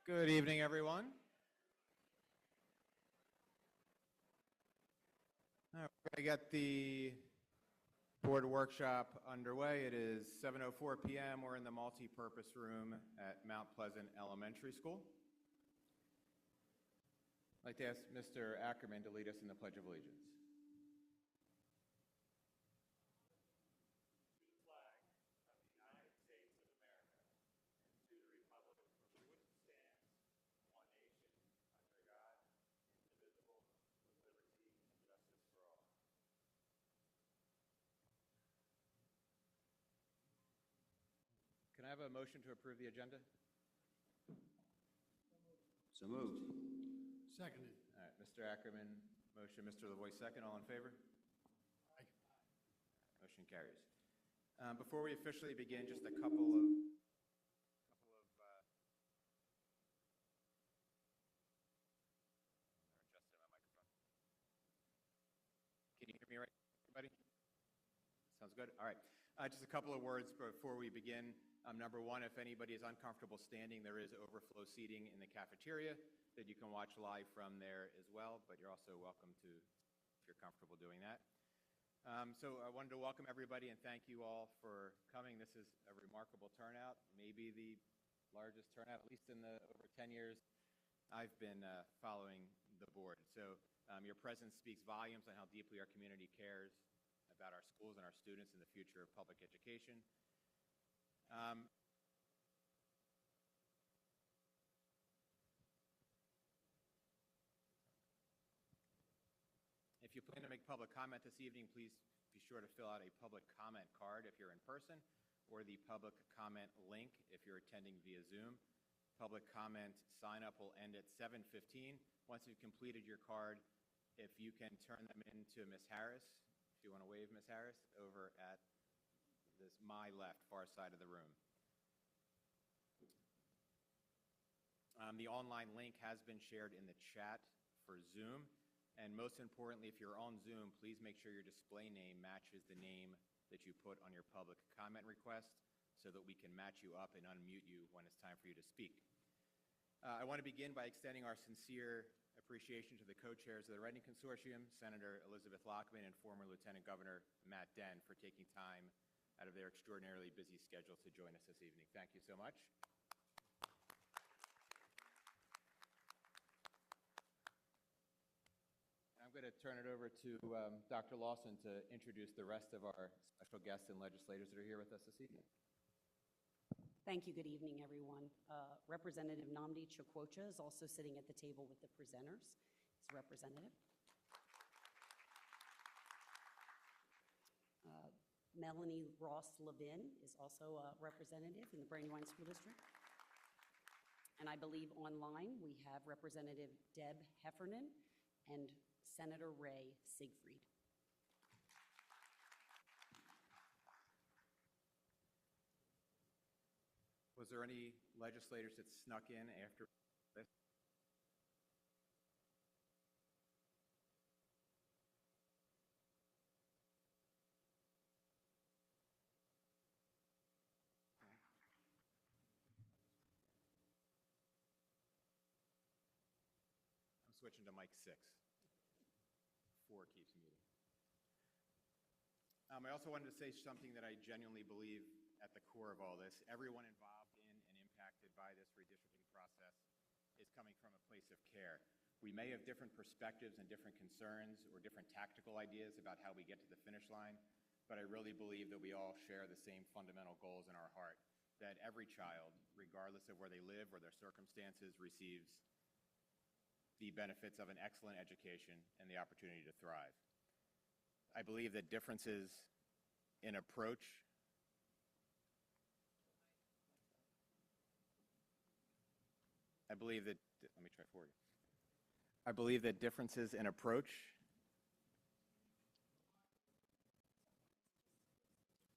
Good evening, everyone. We're going to get the board workshop underway. It is 7:04 p.m. We're in the multi-purpose room at Mount Pleasant Elementary School. I'd like to ask Mr. Ackerman to lead us in the Pledge of Allegiance. Can I have a motion to approve the agenda? So moved. Seconded. All right, Mr. Ackerman, motion, Mr. Lavoie, second. All in favor? Aye. Motion carries. Before we officially begin, just a couple of adjusting my microphone. Can you hear me right, everybody? Sounds good. All right. Just a couple of words before we begin. Number one, if anybody is uncomfortable standing, there is overflow seating in the cafeteria that you can watch live from there as well, but you're also welcome to, if you're comfortable doing that. So I wanted to welcome everybody and thank you all for coming. This is a remarkable turnout, maybe the largest turnout, at least in the over 10 years I've been following the board. So your presence speaks volumes on how deeply our community cares about our schools and our students and the future of public education. If you plan to make public comment this evening, please be sure to fill out a public comment card if you're in person, or the public comment link if you're attending via Zoom. Public comment sign-up will end at 7:15. Once you've completed your card, if you can turn them in to Ms. Harris, if you want to wave Ms. Harris, over at my left, far side of the room. The online link has been shared in the chat for Zoom. And most importantly, if you're on Zoom, please make sure your display name matches the name that you put on your public comment request so that we can match you up and unmute you when it's time for you to speak. I want to begin by extending our sincere appreciation to the co-chairs of the Reading Consortium, Senator Elizabeth Lockman and former Lieutenant Governor Matt Dent, for taking time out of their extraordinarily busy schedule to join us this evening. Thank you so much. I'm going to turn it over to Dr. Lawson to introduce the rest of our special guests and legislators that are here with us this evening. Thank you. Good evening, everyone. Representative Nnamdi Chukwocha is also sitting at the table with the presenters. He's a representative. Melanie Ross Levin is also a representative in the Brandywine School District. And I believe online we have Representative Deb Heffernan and Senator Ray Siegfried. Was there any legislators that snuck in after this? I'm switching to mic 6. 4 keeps muting. I also wanted to say something that I genuinely believe at the core of all this. Everyone involved in and impacted by this redistricting process is coming from a place of care. We may have different perspectives and different concerns or different tactical ideas about how we get to the finish line, but I really believe that we all share the same fundamental goals in our heart, that every child, regardless of where they live or their circumstances, receives the benefits of an excellent education and the opportunity to thrive. I believe that differences in approach I believe that differences in approach,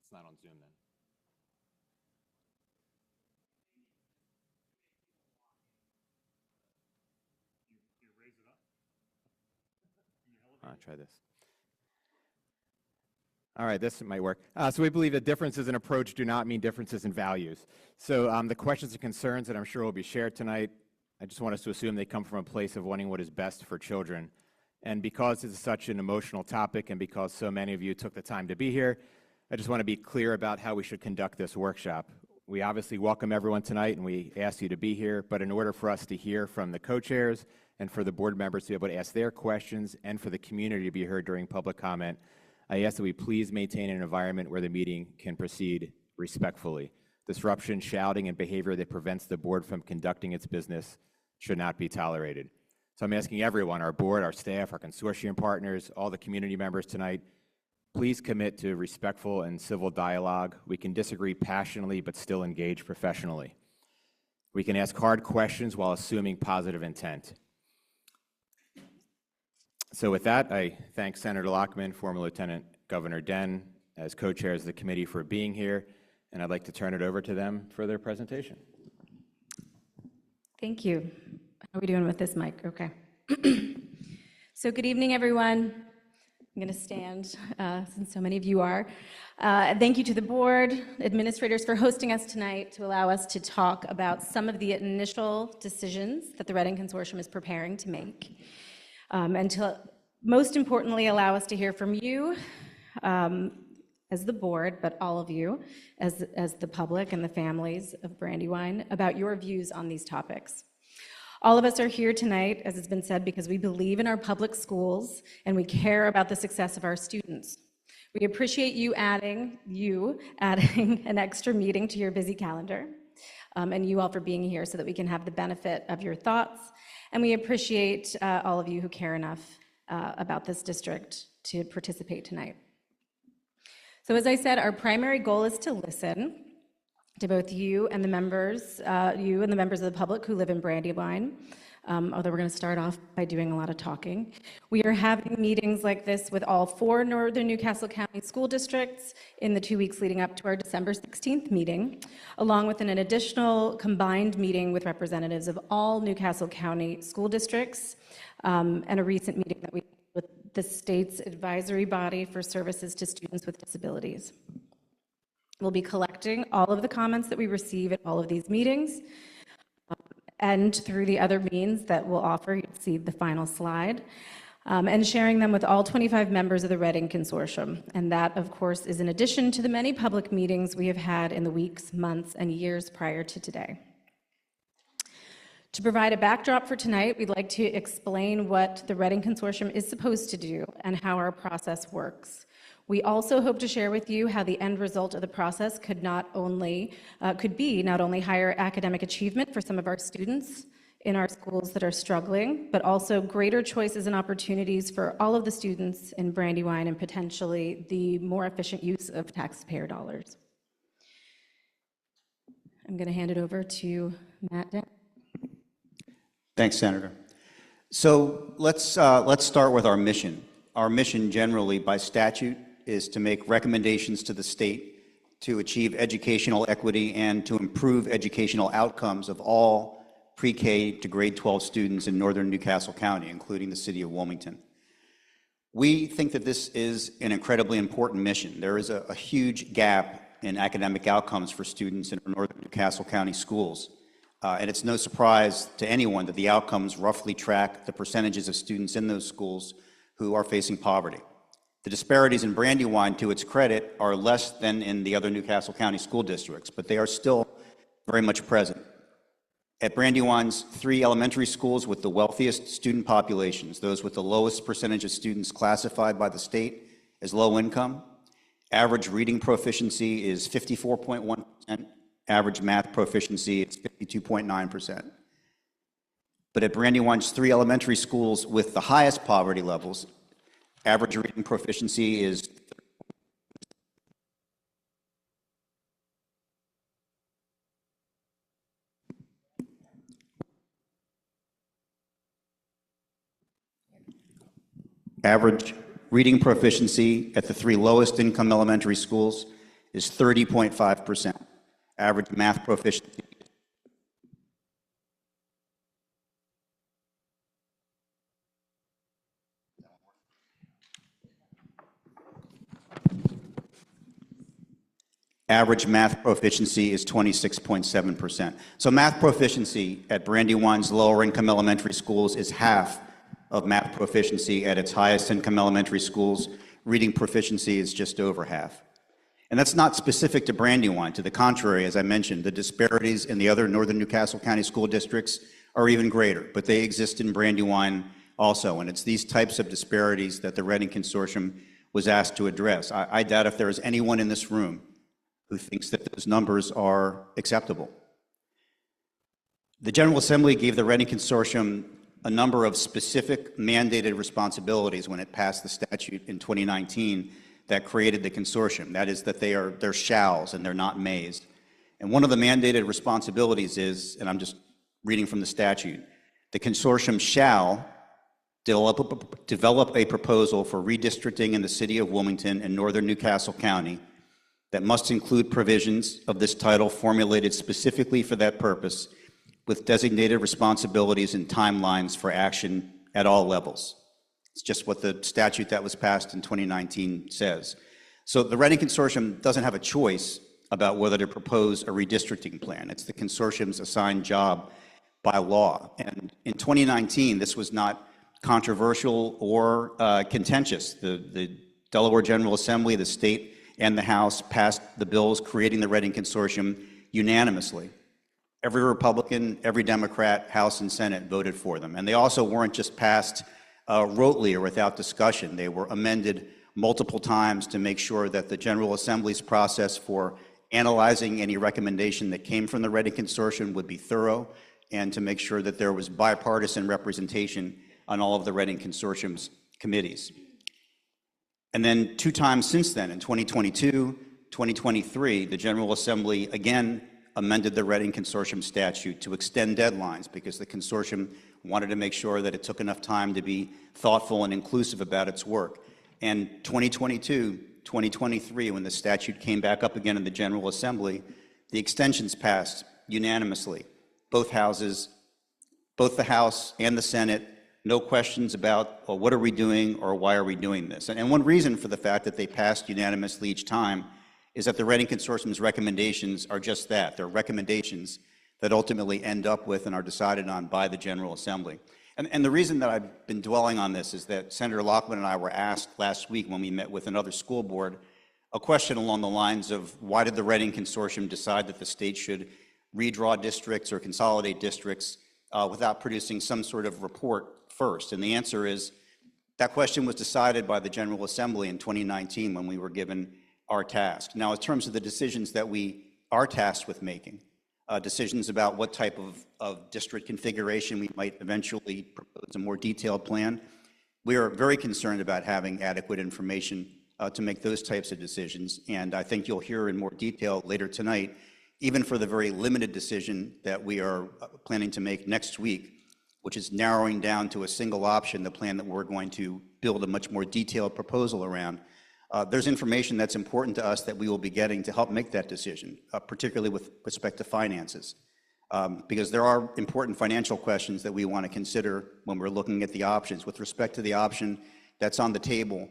it's not on Zoom then. You raise it up? I'll try this. All right, this might work. So we believe that differences in approach do not mean differences in values. So the questions and concerns that I'm sure will be shared tonight I just want us to assume they come from a place of wanting what is best for children. And because this is such an emotional topic and because so many of you took the time to be here, I just want to be clear about how we should conduct this workshop. We obviously welcome everyone tonight and we ask you to be here, but in order for us to hear from the co-chairs and for the board members to be able to ask their questions and for the community to be heard during public comment, I ask that we please maintain an environment where the meeting can proceed respectfully. Disruption, shouting, and behavior that prevents the board from conducting its business should not be tolerated. So I'm asking everyone, our board, our staff, our consortium partners, all the community members tonight, please commit to respectful and civil dialogue. We can disagree passionately, but still engage professionally. We can ask hard questions while assuming positive intent. So with that, I thank Senator Lockman, former Lieutenant Governor Den, as co-chairs of the committee for being here, and I'd like to turn it over to them for their presentation. Thank you. How are we doing with this mic? Okay. So good evening, everyone. I'm going to stand since so many of you are. Thank you to the board, administrators for hosting us tonight to allow us to talk about some of the initial decisions that the Reading Consortium is preparing to make. And to most importantly, allow us to hear from you as the board, but all of you as the public and the families of Brandywine about your views on these topics. All of us are here tonight, as has been said, because we believe in our public schools and we care about the success of our students. We appreciate you adding an extra meeting to your busy calendar, and you all for being here so that we can have the benefit of your thoughts. And we appreciate all of you who care enough about this district to participate tonight. So as I said, our primary goal is to listen to both you and the members of the public who live in Brandywine, although we're going to start off by doing a lot of talking. We are having meetings like this with all 4 Northern Newcastle County school districts in the 2 weeks leading up to our December 16th meeting, along with an additional combined meeting with representatives of all Newcastle County school districts, and a recent meeting that we had with the state's advisory body for services to students with disabilities. We'll be collecting all of the comments that we receive at all of these meetings, and through the other means that we'll offer, you'll see the final slide, and sharing them with all 25 members of the Reading Consortium. And that, of course, is in addition to the many public meetings we have had in the weeks, months, and years prior to today. To provide a backdrop for tonight, we'd like to explain what the Reading Consortium is supposed to do and how our process works. We also hope to share with you how the end result of the process could be not only higher academic achievement for some of our students in our schools that are struggling, but also greater choices and opportunities for all of the students in Brandywine and potentially the more efficient use of taxpayer dollars. I'm going to hand it over to Matt Dent. Thanks, Senator. So let's start with our mission. Our mission generally by statute is to make recommendations to the state to achieve educational equity and to improve educational outcomes of all pre-K to grade 12 students in northern Newcastle County, including the city of Wilmington. We think that this is an incredibly important mission. There is a huge gap in academic outcomes for students in northern Newcastle County schools. And it's no surprise to anyone that the outcomes roughly track the percentages of students in those schools who are facing poverty. The disparities in Brandywine, to its credit, are less than in the other Newcastle County school districts, but they are still very much present. At Brandywine's 3 elementary schools with the wealthiest student populations, those with the lowest percentage of students classified by the state as low income, average reading proficiency is 54.1%, average math proficiency is 52.9%. But at Brandywine's 3 elementary schools with the highest poverty levels, average reading proficiency is average reading proficiency at the 3 lowest income elementary schools is 30.5%. Average math proficiency Average math proficiency is 26.7%. So math proficiency at Brandywine's lower income elementary schools is half of math proficiency at its highest income elementary schools. Reading proficiency is just over half. And that's not specific to Brandywine. To the contrary, as I mentioned, the disparities in the other northern Newcastle County school districts are even greater, but they exist in Brandywine also. And it's these types of disparities that the Reading Consortium was asked to address. I doubt if there is anyone in this room who thinks that those numbers are acceptable. The General Assembly gave the Reading Consortium a number of specific mandated responsibilities when it passed the statute in 2019 that created the consortium. That is that they're shalls and they're not mays. And one of the mandated responsibilities is, and I'm just reading from the statute, the consortium shall develop a proposal for redistricting in the city of Wilmington and northern Newcastle County that must include provisions of this title formulated specifically for that purpose, with designated responsibilities and timelines for action at all levels. It's just what the statute that was passed in 2019 says. So the Reading Consortium doesn't have a choice about whether to propose a redistricting plan. It's the consortium's assigned job by law. And in 2019, this was not controversial or contentious. The Delaware General Assembly, the state, and the House passed the bills creating the Reading Consortium unanimously. Every Republican, every Democrat, House and Senate voted for them. And they also weren't just passed rotely or without discussion. They were amended multiple times to make sure that the General Assembly's process for analyzing any recommendation that came from the Reading Consortium would be thorough, and to make sure that there was bipartisan representation on all of the Reading Consortium's committees. And then 2 times since then, in 2022, 2023, the General Assembly again amended the Reading Consortium statute to extend deadlines because the consortium wanted to make sure that it took enough time to be thoughtful and inclusive about its work. And 2022, 2023, when the statute came back up again in the General Assembly, the extensions passed unanimously. Both houses, both the House and the Senate, no questions about, well, what are we doing or why are we doing this? And one reason for the fact that they passed unanimously each time is that the Reading Consortium's recommendations are just that. They're recommendations that ultimately end up with and are decided on by the General Assembly. And the reason that I've been dwelling on this is that Senator Lockman and I were asked last week when we met with another school board a question along the lines of why did the Reading Consortium decide that the state should redraw districts or consolidate districts without producing some sort of report first? And the answer is that question was decided by the General Assembly in 2019 when we were given our task. Now, in terms of the decisions that we are tasked with making, decisions about what type of district configuration we might eventually propose a more detailed plan, we are very concerned about having adequate information to make those types of decisions. And I think you'll hear in more detail later tonight, even for the very limited decision that we are planning to make next week, which is narrowing down to a single option, the plan that we're going to build a much more detailed proposal around. There's information that's important to us that we will be getting to help make that decision, particularly with respect to finances, because there are important financial questions that we want to consider when we're looking at the options. With respect to the option that's on the table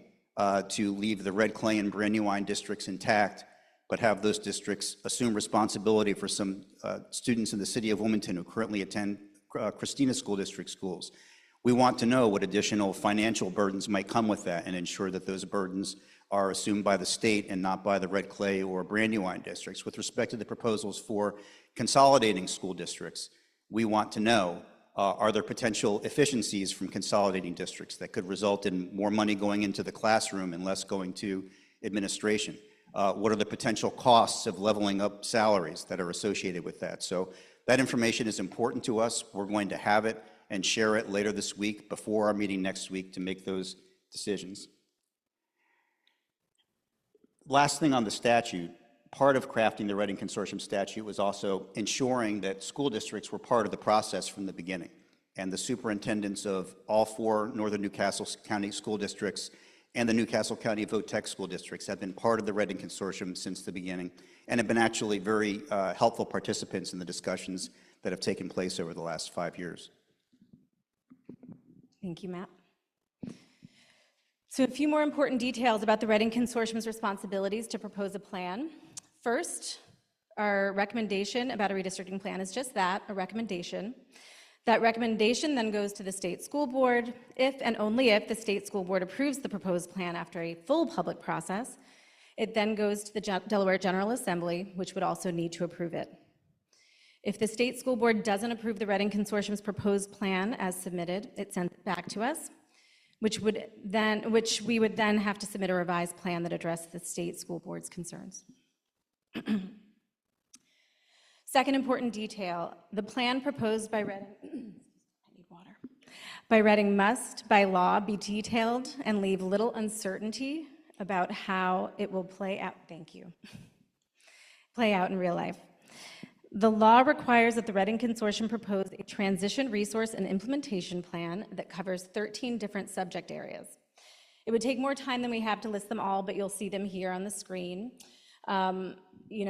to leave the Red Clay and Brandywine districts intact, but have those districts assume responsibility for some students in the city of Wilmington who currently attend Christina School District schools. We want to know what additional financial burdens might come with that and ensure that those burdens are assumed by the state and not by the Red Clay or Brandywine districts. With respect to the proposals for consolidating school districts, we want to know, are there potential efficiencies from consolidating districts that could result in more money going into the classroom and less going to administration? What are the potential costs of leveling up salaries that are associated with that? So that information is important to us. We're going to have it and share it later this week before our meeting next week to make those decisions. Last thing on the statute, part of crafting the Reading Consortium statute was also ensuring that school districts were part of the process from the beginning. And the superintendents of all 4 northern Newcastle County school districts and the Newcastle County Vote Tech school districts have been part of the Reading Consortium since the beginning and have been actually very helpful participants in the discussions that have taken place over the last 5 years. Thank you, Matt. So a few more important details about the Reading Consortium's responsibilities to propose a plan. First, our recommendation about a redistricting plan is just that, a recommendation. That recommendation then goes to the state school board. If and only if the state school board approves the proposed plan after a full public process, it then goes to the Delaware General Assembly, which would also need to approve it. If the state school board doesn't approve the Reading Consortium's proposed plan as submitted, it sends it back to us, which we would then have to submit a revised plan that addressed the state school board's concerns. Second important detail, the plan proposed by Reading, I need water, by Reading must, by law, be detailed and leave little uncertainty about how it will play out, play out in real life. The law requires that the Reading Consortium propose a transition resource and implementation plan that covers 13 different subject areas. It would take more time than we have to list them all, but you'll see them here on the screen.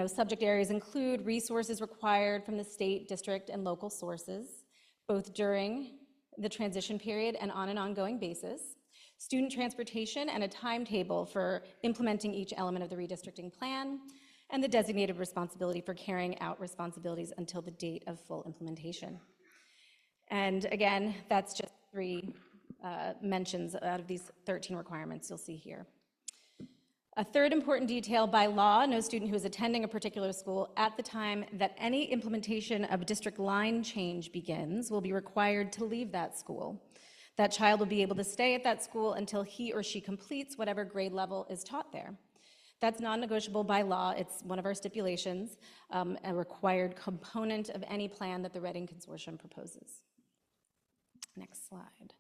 Subject areas include resources required from the state, district, and local sources, both during the transition period and on an ongoing basis, student transportation and a timetable for implementing each element of the redistricting plan, and the designated responsibility for carrying out responsibilities until the date of full implementation. And again, that's just 3 mentions out of these 13 requirements you'll see here. A third important detail, by law, no student who is attending a particular school at the time that any implementation of district line change begins will be required to leave that school. That child will be able to stay at that school until he or she completes whatever grade level is taught there. That's non-negotiable by law. It's one of our stipulations, a required component of any plan that the Reading Consortium proposes. Next slide.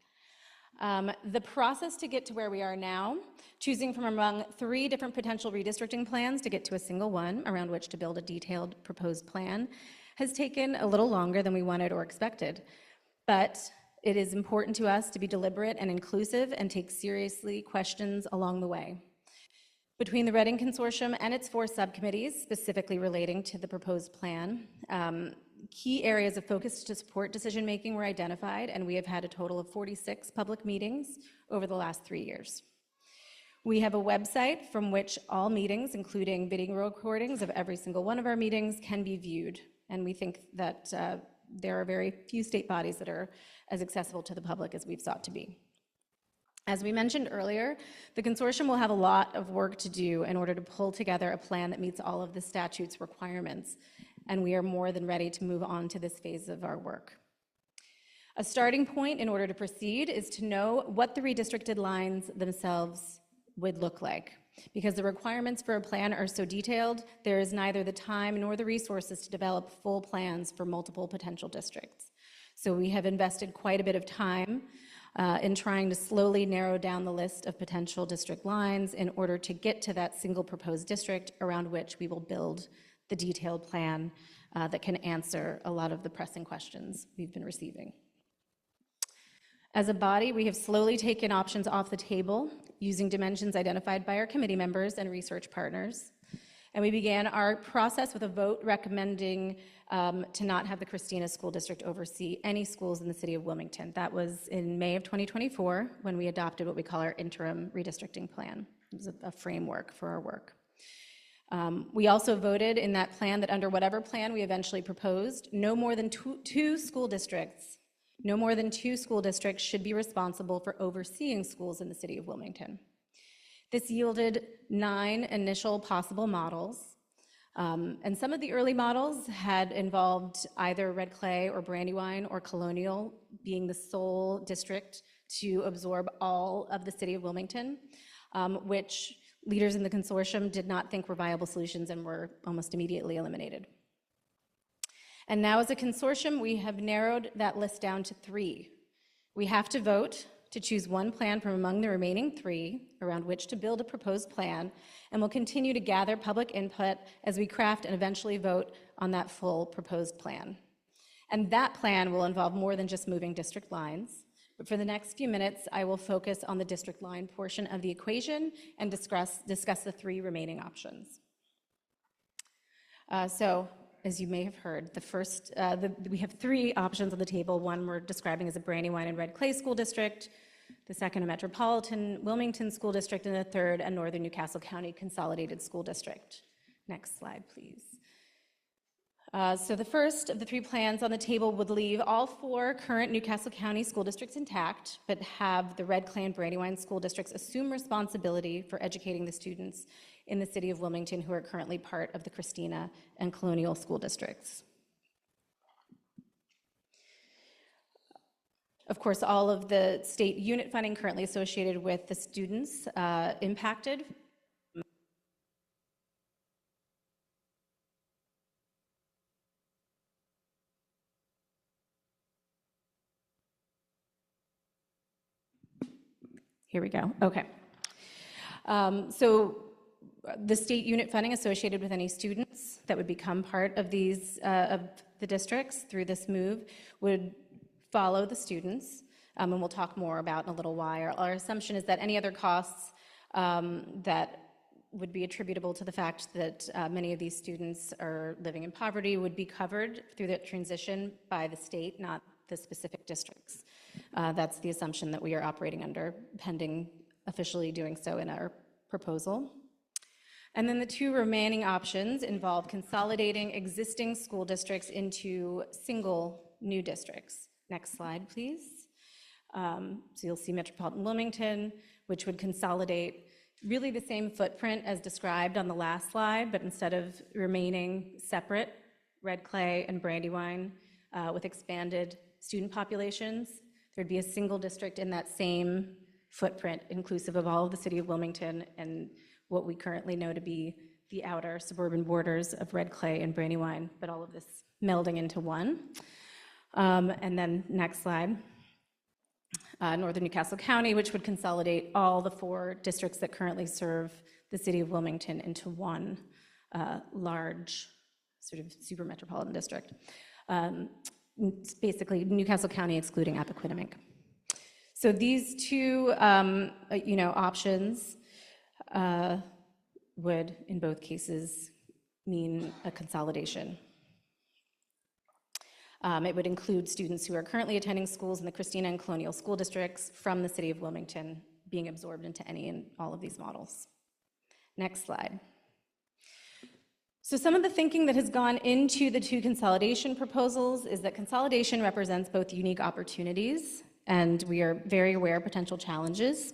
The process to get to where we are now, choosing from among 3 different potential redistricting plans to get to a single one around which to build a detailed proposed plan, has taken a little longer than we wanted or expected. But it is important to us to be deliberate and inclusive and take seriously questions along the way. Between the Reading Consortium and its 4 subcommittees, specifically relating to the proposed plan, key areas of focus to support decision-making were identified, and we have had a total of 46 public meetings over the last 3 years. We have a website from which all meetings, including video recordings of every single one of our meetings, can be viewed, and we think that there are very few state bodies that are as accessible to the public as we've sought to be. As we mentioned earlier, the consortium will have a lot of work to do in order to pull together a plan that meets all of the statute's requirements, and we are more than ready to move on to this phase of our work. A starting point in order to proceed is to know what the redistricted lines themselves would look like. Because the requirements for a plan are so detailed, there is neither the time nor the resources to develop full plans for multiple potential districts. So we have invested quite a bit of time in trying to slowly narrow down the list of potential district lines in order to get to that single proposed district around which we will build the detailed plan that can answer a lot of the pressing questions we've been receiving. As a body, we have slowly taken options off the table using dimensions identified by our committee members and research partners. And we began our process with a vote recommending to not have the Christina School District oversee any schools in the city of Wilmington. That was in May of 2024 when we adopted what we call our interim redistricting plan. It was a framework for our work. We also voted in that plan that under whatever plan we eventually proposed, no more than two school districts should be responsible for overseeing schools in the city of Wilmington. This yielded 9 initial possible models, and some of the early models had involved either Red Clay or Brandywine or Colonial being the sole district to absorb all of the city of Wilmington, which leaders in the consortium did not think were viable solutions and were almost immediately eliminated. And now as a consortium, we have narrowed that list down to 3. We have to vote to choose one plan from among the remaining 3 around which to build a proposed plan, and we'll continue to gather public input as we craft and eventually vote on that full proposed plan. And that plan will involve more than just moving district lines, but for the next few minutes, I will focus on the district line portion of the equation and discuss the 3 remaining options. As you may have heard, we have 3 options on the table. One we're describing as a Brandywine and Red Clay School District, the second a Metropolitan Wilmington School District, and the third a Northern Newcastle County Consolidated School District. Next slide, please. So the first of the three plans on the table would leave all four current Newcastle County school districts intact, but have the Red Clay and Brandywine school districts assume responsibility for educating the students in the city of Wilmington who are currently part of the Christina and Colonial school districts. Of course, all of the state unit funding currently associated with the students impacted. Here we go. Okay. So the state unit funding associated with any students that would become part of these of the districts through this move would follow the students, and we'll talk more about in a little while. Our assumption is that any other costs that would be attributable to the fact that many of these students are living in poverty would be covered through that transition by the state, not the specific districts. That's the assumption that we are operating under, pending officially doing so in our proposal. And then the two remaining options involve consolidating existing school districts into single new districts. Next slide, please. So you'll see Metropolitan Wilmington, which would consolidate really the same footprint as described on the last slide, but instead of remaining separate, Red Clay and Brandywine with expanded student populations, there'd be a single district in that same footprint, inclusive of all of the city of Wilmington and what we currently know to be the outer suburban borders of Red Clay and Brandywine, but all of this melding into one. And then next slide, Northern Newcastle County, which would consolidate all the four districts that currently serve the city of Wilmington into one large sort of super metropolitan district. It's basically Newcastle County excluding Appoquinimink. So these two options would, in both cases, mean a consolidation. It would include students who are currently attending schools in the Christina and Colonial school districts from the city of Wilmington being absorbed into any and all of these models. Next slide. So some of the thinking that has gone into the two consolidation proposals is that consolidation represents both unique opportunities, and we are very aware of potential challenges.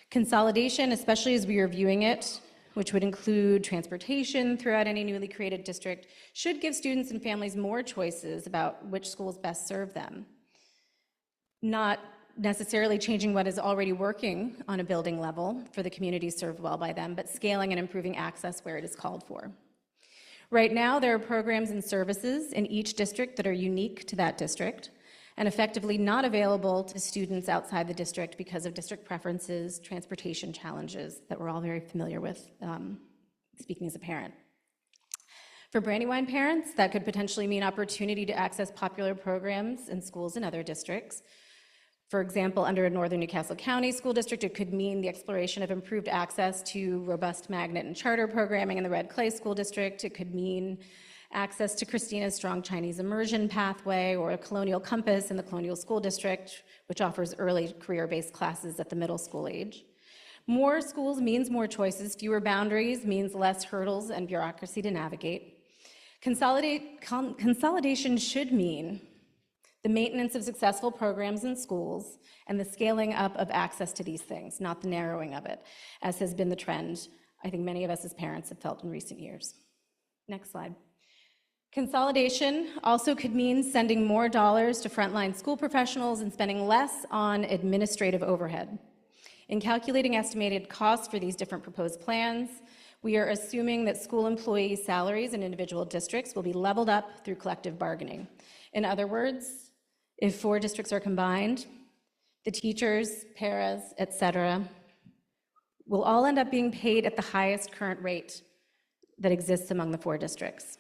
Consolidation, especially as we are viewing it, which would include transportation throughout any newly created district, should give students and families more choices about which schools best serve them. Not necessarily changing what is already working on a building level for the communities served well by them, but scaling and improving access where it is called for. Right now, there are programs and services in each district that are unique to that district and effectively not available to students outside the district because of district preferences, transportation challenges that we're all very familiar with, speaking as a parent. For Brandywine parents, that could potentially mean opportunity to access popular programs and schools in other districts. For example, under a Northern Newcastle County school district, it could mean the exploration of improved access to robust magnet and charter programming in the Red Clay School District. It could mean access to Christina's strong Chinese immersion pathway or a Colonial Compass in the Colonial School District, which offers early career-based classes at the middle school age. More schools means more choices. Fewer boundaries means less hurdles and bureaucracy to navigate. Consolidation should mean the maintenance of successful programs in schools and the scaling up of access to these things, not the narrowing of it, as has been the trend I think many of us as parents have felt in recent years. Next slide. Consolidation also could mean sending more dollars to frontline school professionals and spending less on administrative overhead. In calculating estimated costs for these different proposed plans, we are assuming that school employee salaries in individual districts will be leveled up through collective bargaining. In other words, if 4 districts are combined, the teachers, paras, et cetera, will all end up being paid at the highest current rate that exists among the 4 districts.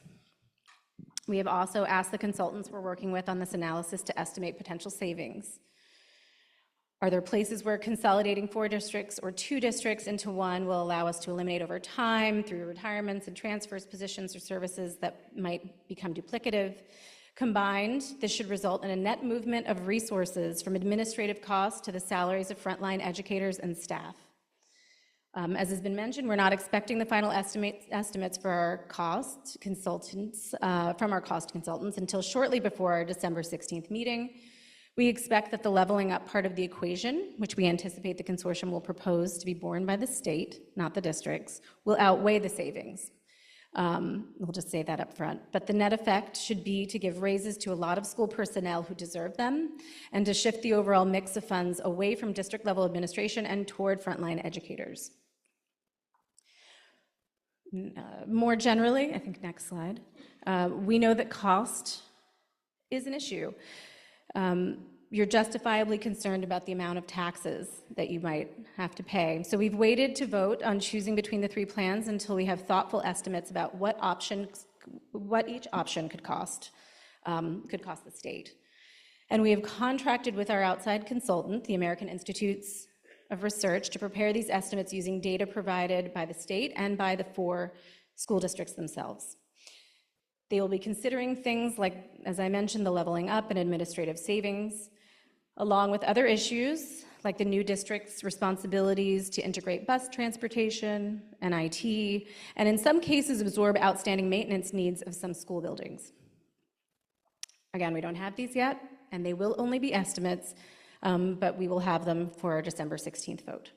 We have also asked the consultants we're working with on this analysis to estimate potential savings. Are there places where consolidating 4 districts or 2 districts into one will allow us to eliminate over time through retirements and transfers, positions, or services that might become duplicative? Combined, this should result in a net movement of resources from administrative costs to the salaries of frontline educators and staff. As has been mentioned, we're not expecting the final estimates for our cost consultants, from our cost consultants until shortly before our December 16th meeting. We expect that the leveling up part of the equation, which we anticipate the consortium will propose to be borne by the state, not the districts, will outweigh the savings. We'll just say that up front. But the net effect should be to give raises to a lot of school personnel who deserve them and to shift the overall mix of funds away from district level administration and toward frontline educators. More generally, I think next slide, we know that cost is an issue. You're justifiably concerned about the amount of taxes that you might have to pay. So we've waited to vote on choosing between the three plans until we have thoughtful estimates about what each option could cost the state. And we have contracted with our outside consultant, the American Institutes of Research, to prepare these estimates using data provided by the state and by the 4 school districts themselves. They will be considering things like, as I mentioned, the leveling up and administrative savings, along with other issues like the new district's responsibilities to integrate bus transportation and IT, and in some cases absorb outstanding maintenance needs of some school buildings. Again, we don't have these yet, and they will only be estimates, but we will have them for our December 16th vote.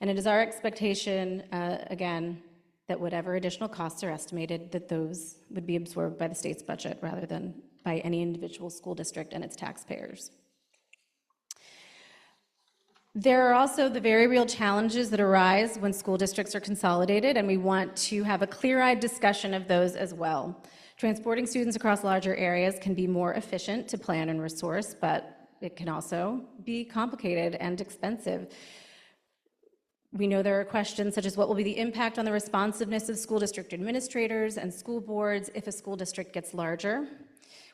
And it is our expectation, again, that whatever additional costs are estimated, that those would be absorbed by the state's budget rather than by any individual school district and its taxpayers. There are also the very real challenges that arise when school districts are consolidated, and we want to have a clear-eyed discussion of those as well. Transporting students across larger areas can be more efficient to plan and resource, but it can also be complicated and expensive. We know there are questions such as what will be the impact on the responsiveness of school district administrators and school boards if a school district gets larger?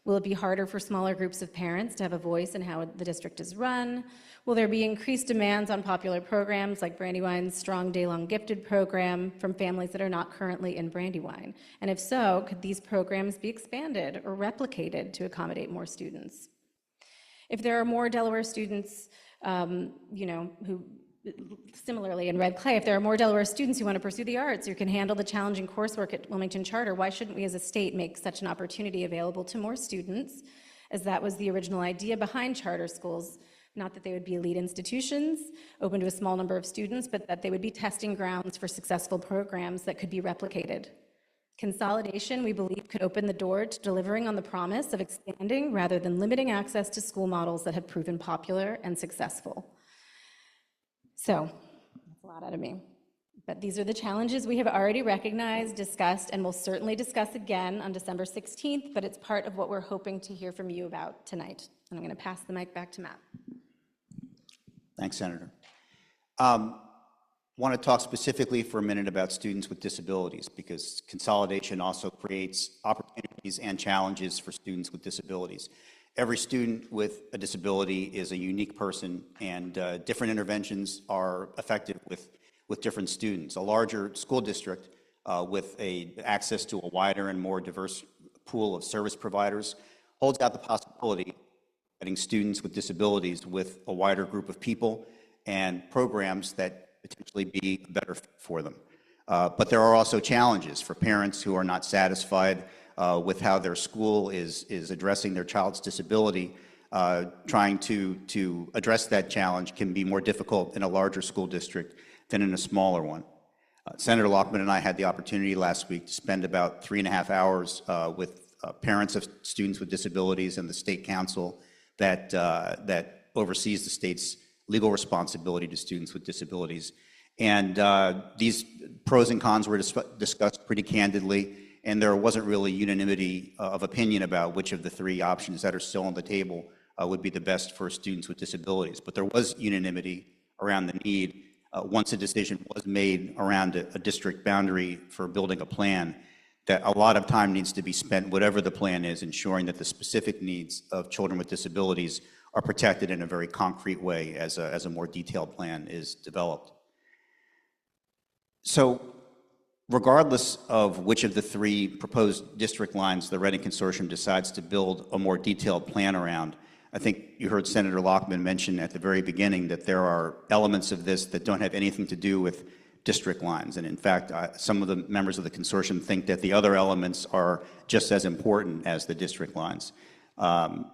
Will it be harder for smaller groups of parents to have a voice in how the district is run? Will there be increased demands on popular programs like Brandywine's Strong Day-Long Gifted program from families that are not currently in Brandywine? And if so, could these programs be expanded or replicated to accommodate more students? If there are more Delaware students, who similarly in Red Clay, if there are more Delaware students who want to pursue the arts or can handle the challenging coursework at Wilmington Charter, why shouldn't we as a state make such an opportunity available to more students, as that was the original idea behind charter schools? Not that they would be elite institutions, open to a small number of students, but that they would be testing grounds for successful programs that could be replicated. Consolidation, we believe, could open the door to delivering on the promise of expanding rather than limiting access to school models that have proven popular and successful. So, that's a lot out of me. But these are the challenges we have already recognized, discussed, and will certainly discuss again on December 16th, but it's part of what we're hoping to hear from you about tonight. And I'm going to pass the mic back to Matt. Thanks, Senator. Want to talk specifically for a minute about students with disabilities, because consolidation also creates opportunities and challenges for students with disabilities. Every student with a disability is a unique person, and different interventions are effective with different students. A larger school district with access to a wider and more diverse pool of service providers holds out the possibility of getting students with disabilities with a wider group of people and programs that potentially be better for them. But there are also challenges for parents who are not satisfied with how their school is addressing their child's disability. Trying to address that challenge can be more difficult in a larger school district than in a smaller one. Senator Lockman and I had the opportunity last week to spend about 3.5 hours with parents of students with disabilities and the state council that oversees the state's legal responsibility to students with disabilities. And these pros and cons were discussed pretty candidly, and there wasn't really unanimity of opinion about which of the 3 options that are still on the table would be the best for students with disabilities. But there was unanimity around the need, once a decision was made around a district boundary for building a plan, that a lot of time needs to be spent, whatever the plan is, ensuring that the specific needs of children with disabilities are protected in a very concrete way as a more detailed plan is developed. So regardless of which of the 3 proposed district lines the Reading Consortium decides to build a more detailed plan around, I think you heard Senator Lockman mention at the very beginning that there are elements of this that don't have anything to do with district lines. And in fact, some of the members of the consortium think that the other elements are just as important as the district lines.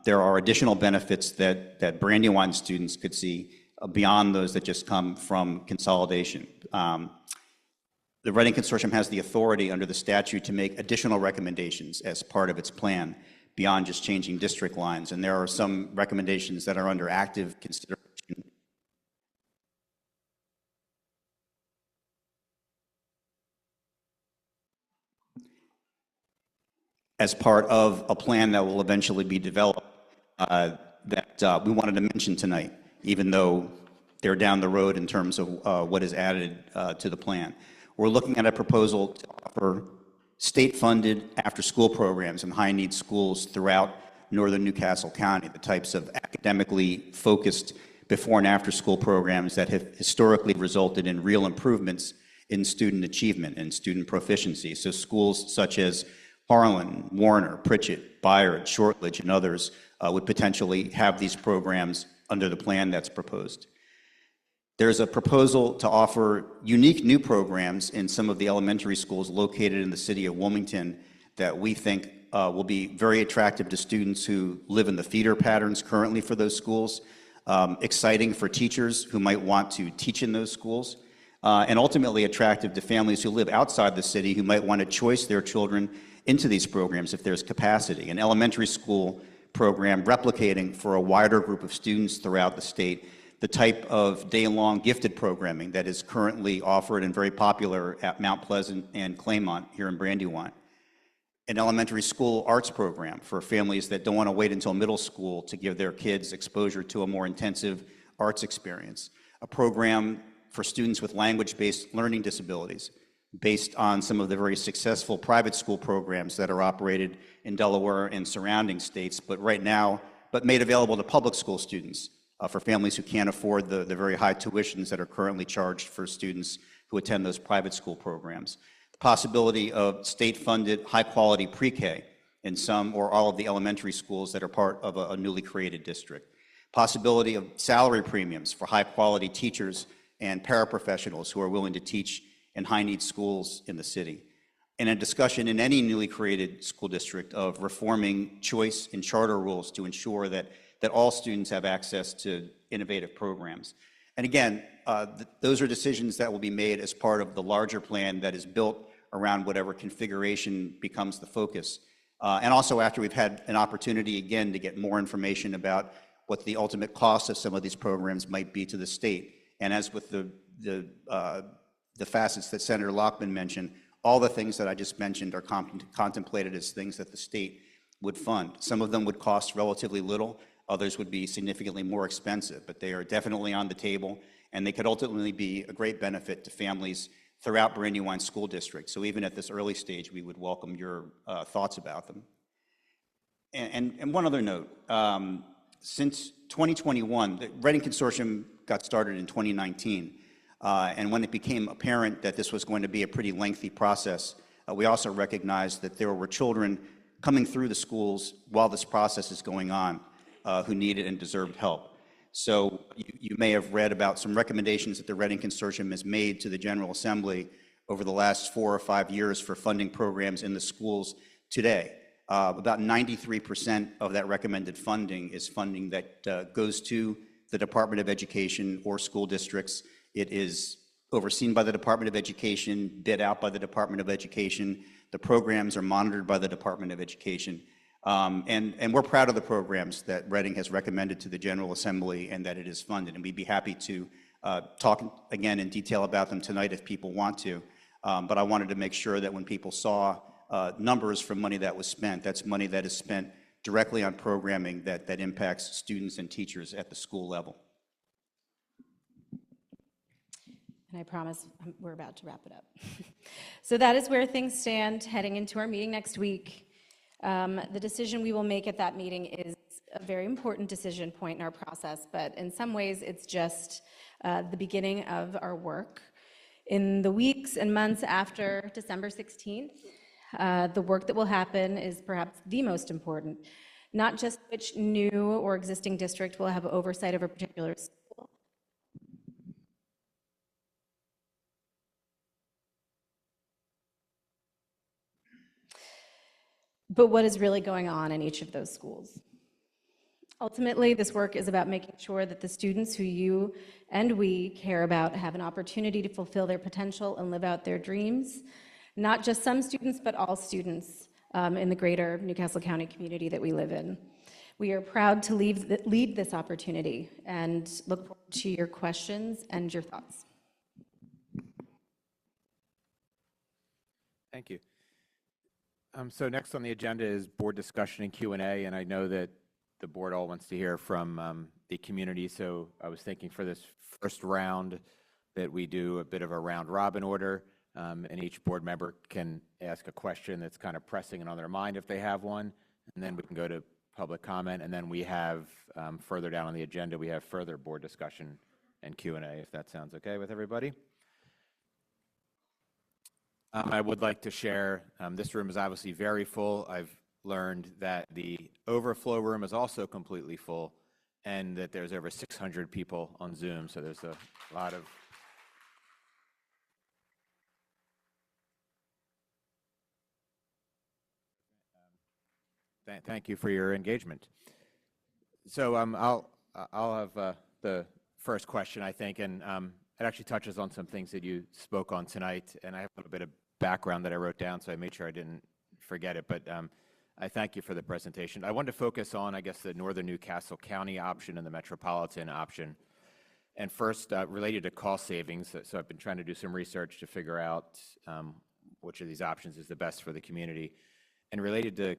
There are additional benefits that Brandywine students could see beyond those that just come from consolidation. The Reading Consortium has the authority under the statute to make additional recommendations as part of its plan beyond just changing district lines. And there are some recommendations that are under active consideration as part of a plan that will eventually be developed that we wanted to mention tonight, even though they're down the road in terms of what is added to the plan. We're looking at a proposal to offer state-funded after-school programs in high-need schools throughout northern Newcastle County, the types of academically focused before and after-school programs that have historically resulted in real improvements in student achievement and student proficiency. So schools such as Harlan, Warner, Pritchett, Byard, Shortledge, and others would potentially have these programs under the plan that's proposed. There's a proposal to offer unique new programs in some of the elementary schools located in the city of Wilmington that we think will be very attractive to students who live in the feeder patterns currently for those schools, exciting for teachers who might want to teach in those schools, and ultimately attractive to families who live outside the city who might want to choice their children into these programs if there's capacity. An elementary school program replicating for a wider group of students throughout the state the type of day-long gifted programming that is currently offered and very popular at Mount Pleasant and Claymont here in Brandywine. An elementary school arts program for families that don't want to wait until middle school to give their kids exposure to a more intensive arts experience. A program for students with language-based learning disabilities based on some of the very successful private school programs that are operated in Delaware and surrounding states, but made available to public school students for families who can't afford the very high tuitions that are currently charged for students who attend those private school programs. The possibility of state-funded, high-quality pre-K in some or all of the elementary schools that are part of a newly created district. Possibility of salary premiums for high-quality teachers and paraprofessionals who are willing to teach in high-need schools in the city. And a discussion in any newly created school district of reforming choice and charter rules to ensure that all students have access to innovative programs. And again, those are decisions that will be made as part of the larger plan that is built around whatever configuration becomes the focus. And also after we've had an opportunity again to get more information about what the ultimate cost of some of these programs might be to the state. And as with the facets that Senator Lockman mentioned, all the things that I just mentioned are contemplated as things that the state would fund. Some of them would cost relatively little, others would be significantly more expensive, but they are definitely on the table, and they could ultimately be a great benefit to families throughout Brandywine School District. So even at this early stage, we would welcome your thoughts about them. And one other note, since 2021, the Reading Consortium got started in 2019, and when it became apparent that this was going to be a pretty lengthy process, we also recognized that there were children coming through the schools while this process is going on who needed and deserved help. So you may have read about some recommendations that the Reading Consortium has made to the General Assembly over the last 4 or 5 years for funding programs in the schools today. About 93% of that recommended funding is funding that goes to the Department of Education or school districts. It is overseen by the Department of Education, bid out by the Department of Education. The programs are monitored by the Department of Education. And we're proud of the programs that Reading has recommended to the General Assembly and that it is funded. And we'd be happy to talk again in detail about them tonight if people want to. But I wanted to make sure that when people saw numbers from money that was spent, that's money that is spent directly on programming that impacts students and teachers at the school level. And I promise we're about to wrap it up. So that is where things stand heading into our meeting next week. The decision we will make at that meeting is a very important decision point in our process, but in some ways it's just the beginning of our work. In the weeks and months after December 16th, the work that will happen is perhaps the most important, not just which new or existing district will have oversight of a particular school, but what is really going on in each of those schools. Ultimately, this work is about making sure that the students who you and we care about have an opportunity to fulfill their potential and live out their dreams, not just some students, but all students in the greater Newcastle County community that we live in. We are proud to lead this opportunity and look forward to your questions and your thoughts. Thank you. So next on the agenda is board discussion and Q&A, and I know that the board all wants to hear from the community, so I was thinking for this first round that we do a bit of a round robin order, and each board member can ask a question that's kind of pressing and on their mind if they have one, and then we can go to public comment, and then we have further down on the agenda, we have further board discussion and Q&A, if that sounds okay with everybody. I would like to share, this room is obviously very full. I've learned that the overflow room is also completely full and that there's over 600 people on Zoom, so there's a lot of thank you for your engagement. So I'll have the first question, I think, and it actually touches on some things that you spoke on tonight, and I have a little bit of background that I wrote down, so I made sure I didn't forget it, but I thank you for the presentation. I wanted to focus on, I guess, the Northern Newcastle County option and the Metropolitan option. And first, related to cost savings, so I've been trying to do some research to figure out which of these options is the best for the community. And related to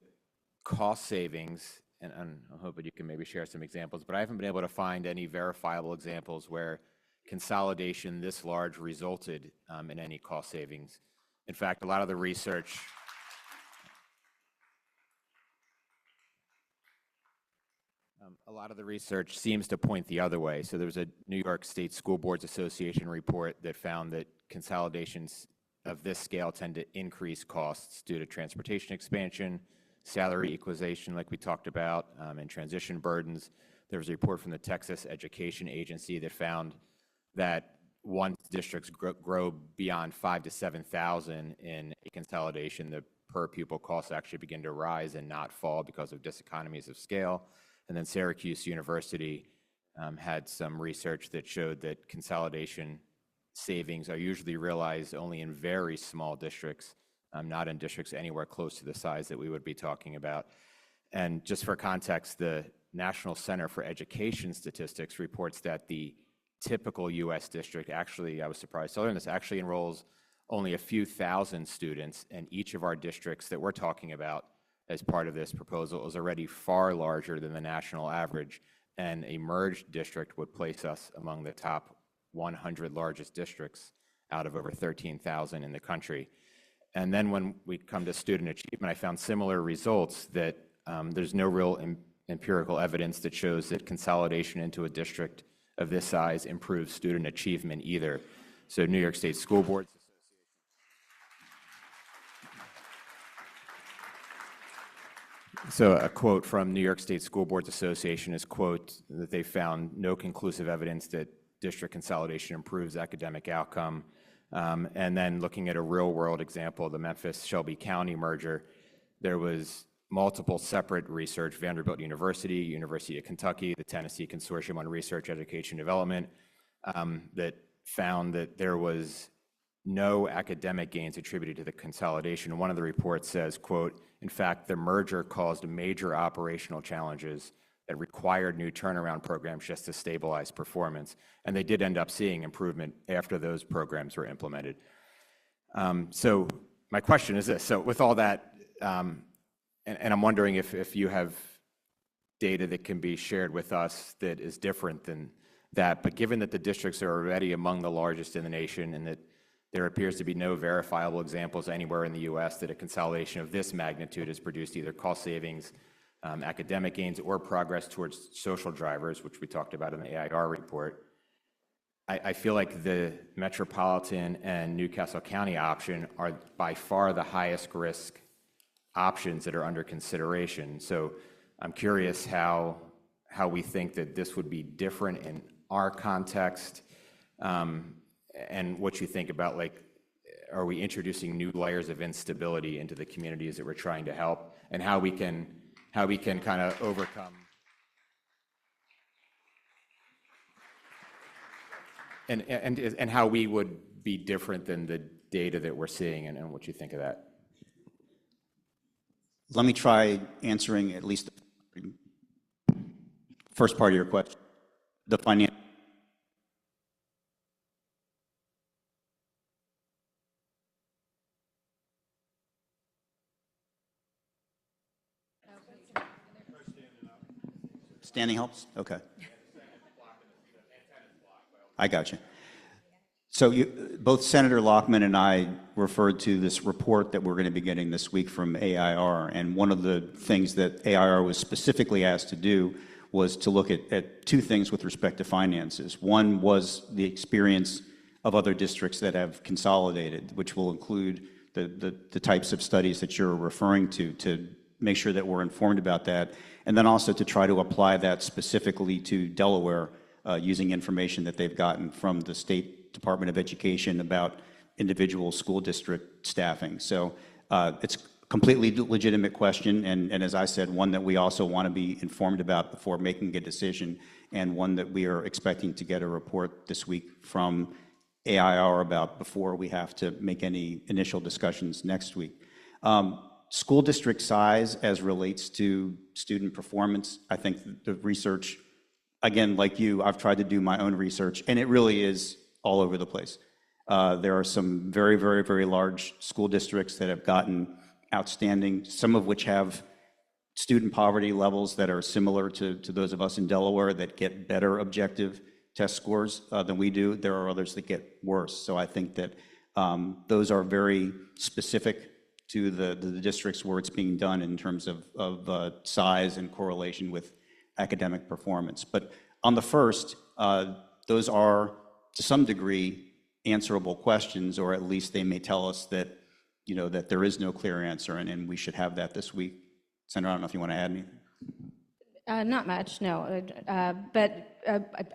cost savings, and I'm hoping you can maybe share some examples, but I haven't been able to find any verifiable examples where consolidation this large resulted in any cost savings. In fact, a lot of the research seems to point the other way. So there was a New York State School Boards Association report that found that consolidations of this scale tend to increase costs due to transportation expansion, salary equalization like we talked about, and transition burdens. There was a report from the Texas Education Agency that found that once districts grow beyond 5,000 to 7,000 in a consolidation, the per pupil costs actually begin to rise and not fall because of diseconomies of scale. And then Syracuse University had some research that showed that consolidation savings are usually realized only in very small districts, not in districts anywhere close to the size that we would be talking about. And just for context, the National Center for Education Statistics reports that the typical U.S. district actually, I was surprised to learn this, actually enrolls only a few thousand students, and each of our districts that we're talking about as part of this proposal is already far larger than the national average, and a merged district would place us among the top 100 largest districts out of over 13,000 in the country. And then when we come to student achievement, I found similar results that there's no real empirical evidence that shows that consolidation into a district of this size improves student achievement either. So New York State School Boards So a quote from New York State School Boards Association is, quote, that they found no conclusive evidence that district consolidation improves academic outcome. And then looking at a real world example, the Memphis-Shelby County merger, there was multiple separate research, Vanderbilt University, University of Kentucky, the Tennessee Consortium on Research, Education, Development, that found that there was no academic gains attributed to the consolidation. One of the reports says, quote, in fact, the merger caused major operational challenges that required new turnaround programs just to stabilize performance. And they did end up seeing improvement after those programs were implemented. So my question is this, so with all that, and I'm wondering if you have data that can be shared with us that is different than that, but given that the districts are already among the largest in the nation and that there appears to be no verifiable examples anywhere in the U.S. that a consolidation of this magnitude has produced either cost savings, academic gains, or progress towards social drivers, which we talked about in the AIR report. I feel like the Metropolitan and Newcastle County option are by far the highest risk options that are under consideration. So I'm curious how we think that this would be different in our context, and what you think about, like, are we introducing new layers of instability into the communities that we're trying to help, and how we can kind of overcome and how we would be different than the data that we're seeing, and what you think of that. Let me try answering at least the first part of your question, the financial. Standing helps? Okay. I got you. So both Senator Lockman and I referred to this report that we're going to be getting this week from AIR, and one of the things that AIR was specifically asked to do was to look at two things with respect to finances. One was the experience of other districts that have consolidated, which will include the types of studies that you're referring to make sure that we're informed about that, and then also to try to apply that specifically to Delaware using information that they've gotten from the State Department of Education about individual school district staffing. So it's a completely legitimate question, and as I said, one that we also want to be informed about before making a decision, and one that we are expecting to get a report this week from AIR about before we have to make any initial discussions next week. School district size as relates to student performance, I think the research, again, like you, I've tried to do my own research, and it really is all over the place. There are some very, very, very large school districts that have gotten outstanding, some of which have student poverty levels that are similar to those of us in Delaware that get better objective test scores than we do. There are others that get worse. So I think that those are very specific to the districts where it's being done in terms of size and correlation with academic performance. But on the first, those are to some degree answerable questions, or at least they may tell us that, you know, that there is no clear answer, and we should have that this week. Senator, I don't know if you want to add anything. Not much, no. But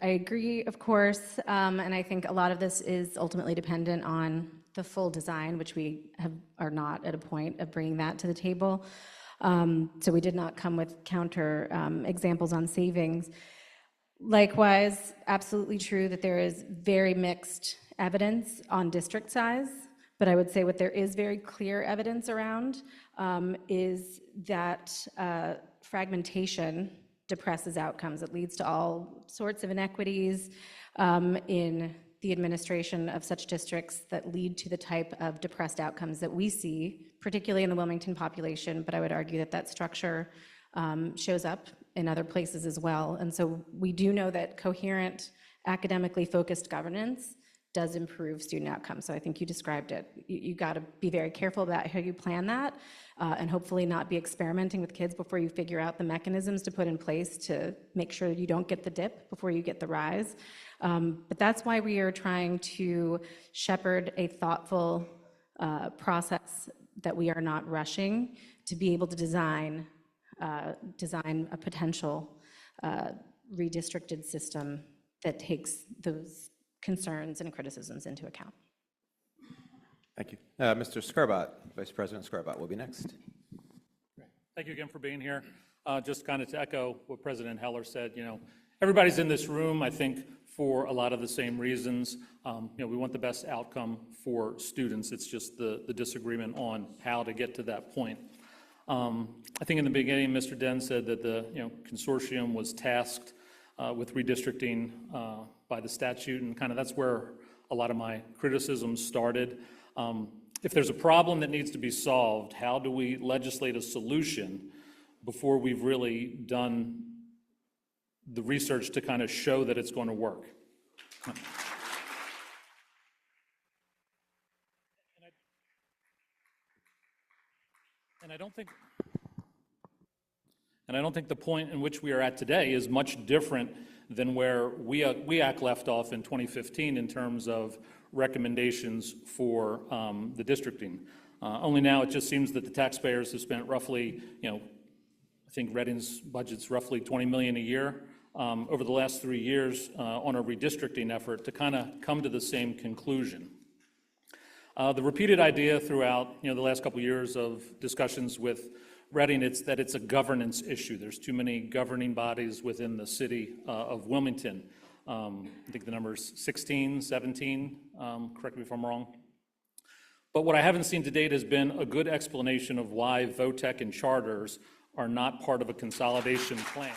I agree, of course, and I think a lot of this is ultimately dependent on the full design, which we are not at a point of bringing that to the table. So we did not come with counter examples on savings. Likewise, absolutely true that there is very mixed evidence on district size, but I would say what there is very clear evidence around is that fragmentation depresses outcomes. It leads to all sorts of inequities in the administration of such districts that lead to the type of depressed outcomes that we see, particularly in the Wilmington population, but I would argue that that structure shows up in other places as well. And so we do know that coherent, academically focused governance does improve student outcomes. So I think you described it. You got to be very careful about how you plan that, and hopefully not be experimenting with kids before you figure out the mechanisms to put in place to make sure you don't get the dip before you get the rise. But that's why we are trying to shepherd a thoughtful process that we are not rushing to be able to design a potential redistricted system that takes those concerns and criticisms into account. Thank you. Mr. Scarbat, Vice President Scarbat will be next. Thank you again for being here. Just kind of to echo what President Heller said, you know, everybody's in this room, I think, for a lot of the same reasons. You know, we want the best outcome for students. It's just the disagreement on how to get to that point. I think in the beginning, Mr. Den said that the consortium was tasked with redistricting by the statute, and kind of that's where a lot of my criticism started. If there's a problem that needs to be solved, how do we legislate a solution before we've really done the research to kind of show that it's going to work? And I don't think the point in which we are at today is much different than where WEAC left off in 2015 in terms of recommendations for the districting. Only now it just seems that the taxpayers have spent roughly, I think Reading's budget's roughly $20 million a year over the last 3 years on a redistricting effort to kind of come to the same conclusion. The repeated idea throughout, the last couple of years of discussions with Reading, it's that it's a governance issue. There's too many governing bodies within the city of Wilmington. I think the number's 16, 17, correct me if I'm wrong. But what I haven't seen to date has been a good explanation of why VOTEC and charters are not part of a consolidation plan.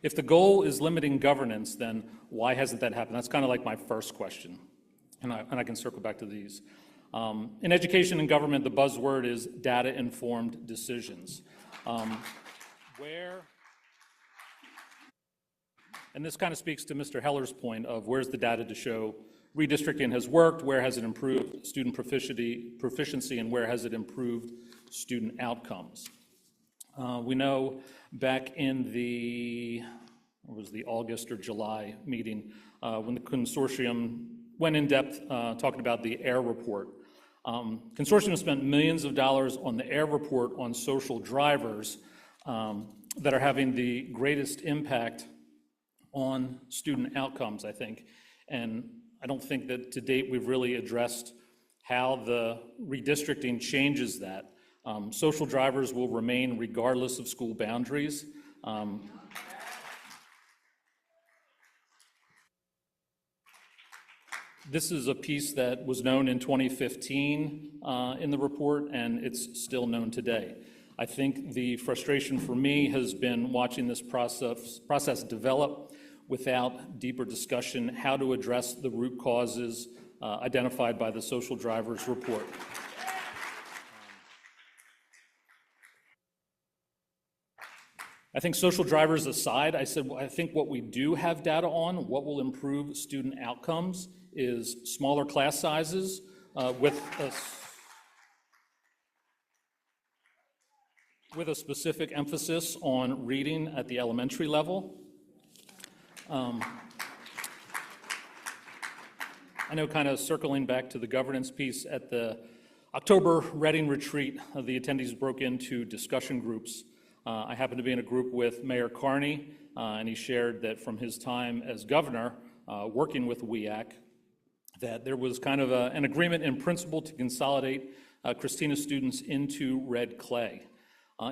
If the goal is limiting governance, then why hasn't that happened? That's kind of like my first question, and I can circle back to these. In education and government, the buzzword is data-informed decisions. And this kind of speaks to Mr. Heller's point of where's the data to show redistricting has worked, where has it improved student proficiency, and where has it improved student outcomes. We know back in the August or July meeting, when the consortium went in depth talking about the AIR report. Consortium spent millions of dollars on the AIR report on social drivers that are having the greatest impact on student outcomes, I think. And I don't think that to date we've really addressed how the redistricting changes that. Social drivers will remain regardless of school boundaries. This is a piece that was known in 2015 in the report, and it's still known today. I think the frustration for me has been watching this process develop without deeper discussion how to address the root causes identified by the social drivers report. I think social drivers aside, I think what we do have data on, what will improve student outcomes, is smaller class sizes with a specific emphasis on reading at the elementary level. I know, kind of circling back to the governance piece, at the October Reading retreat, the attendees broke into discussion groups. I happened to be in a group with Mayor Carney, and he shared that from his time as governor, working with WEAC, that there was kind of an agreement in principle to consolidate Christina students into Red Clay.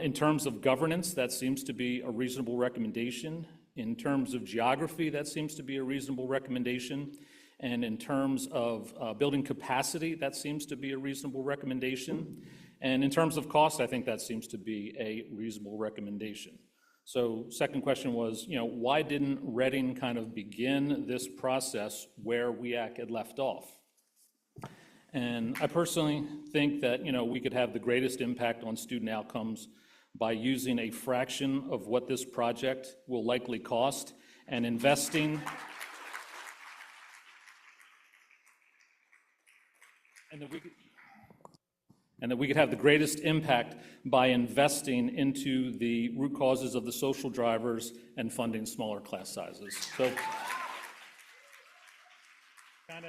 In terms of governance, that seems to be a reasonable recommendation. In terms of geography, that seems to be a reasonable recommendation. And in terms of building capacity, that seems to be a reasonable recommendation. And in terms of cost, I think that seems to be a reasonable recommendation. So second question was, why didn't Reading kind of begin this process where WEAC had left off? And I personally think that, we could have the greatest impact on student outcomes by using a fraction of what this project will likely cost and investing and that we could have the greatest impact by investing into the root causes of the social drivers and funding smaller class sizes. So kind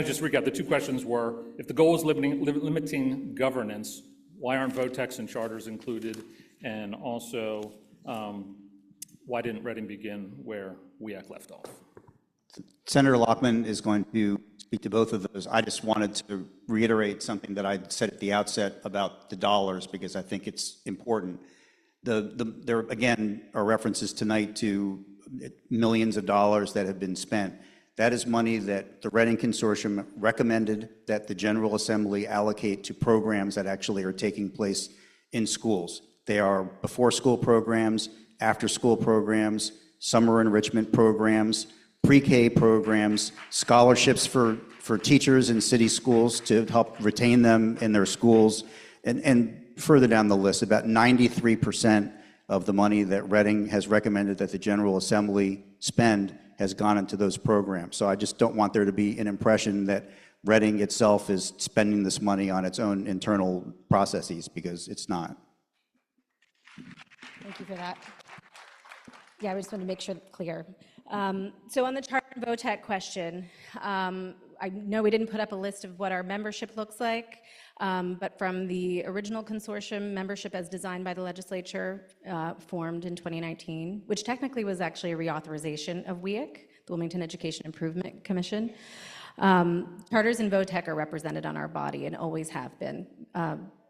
of just recap, the two questions were, if the goal is limiting governance, why aren't VOTECs and charters included? And also, why didn't Reading begin where WEAC left off? Senator Lockman is going to speak to both of those. I just wanted to reiterate something that I said at the outset about the dollars, because I think it's important. There, again, are references tonight to millions of dollars that have been spent. That is money that the Reading Consortium recommended that the General Assembly allocate to programs that actually are taking place in schools. They are before-school programs, after-school programs, summer enrichment programs, pre-K programs, scholarships for teachers in city schools to help retain them in their schools, and further down the list, about 93% of the money that Reading has recommended that the General Assembly spend has gone into those programs. So I just don't want there to be an impression that Reading itself is spending this money on its own internal processes, because it's not. Thank you for that. Yeah, I just want to make sure it's clear. So on the charter and VOTEC question, I know we didn't put up a list of what our membership looks like. But from the original consortium membership as designed by the legislature, formed in 2019, which technically was actually a reauthorization of WEIC, the Wilmington Education Improvement Commission. Charters and VOTEC are represented on our body and always have been,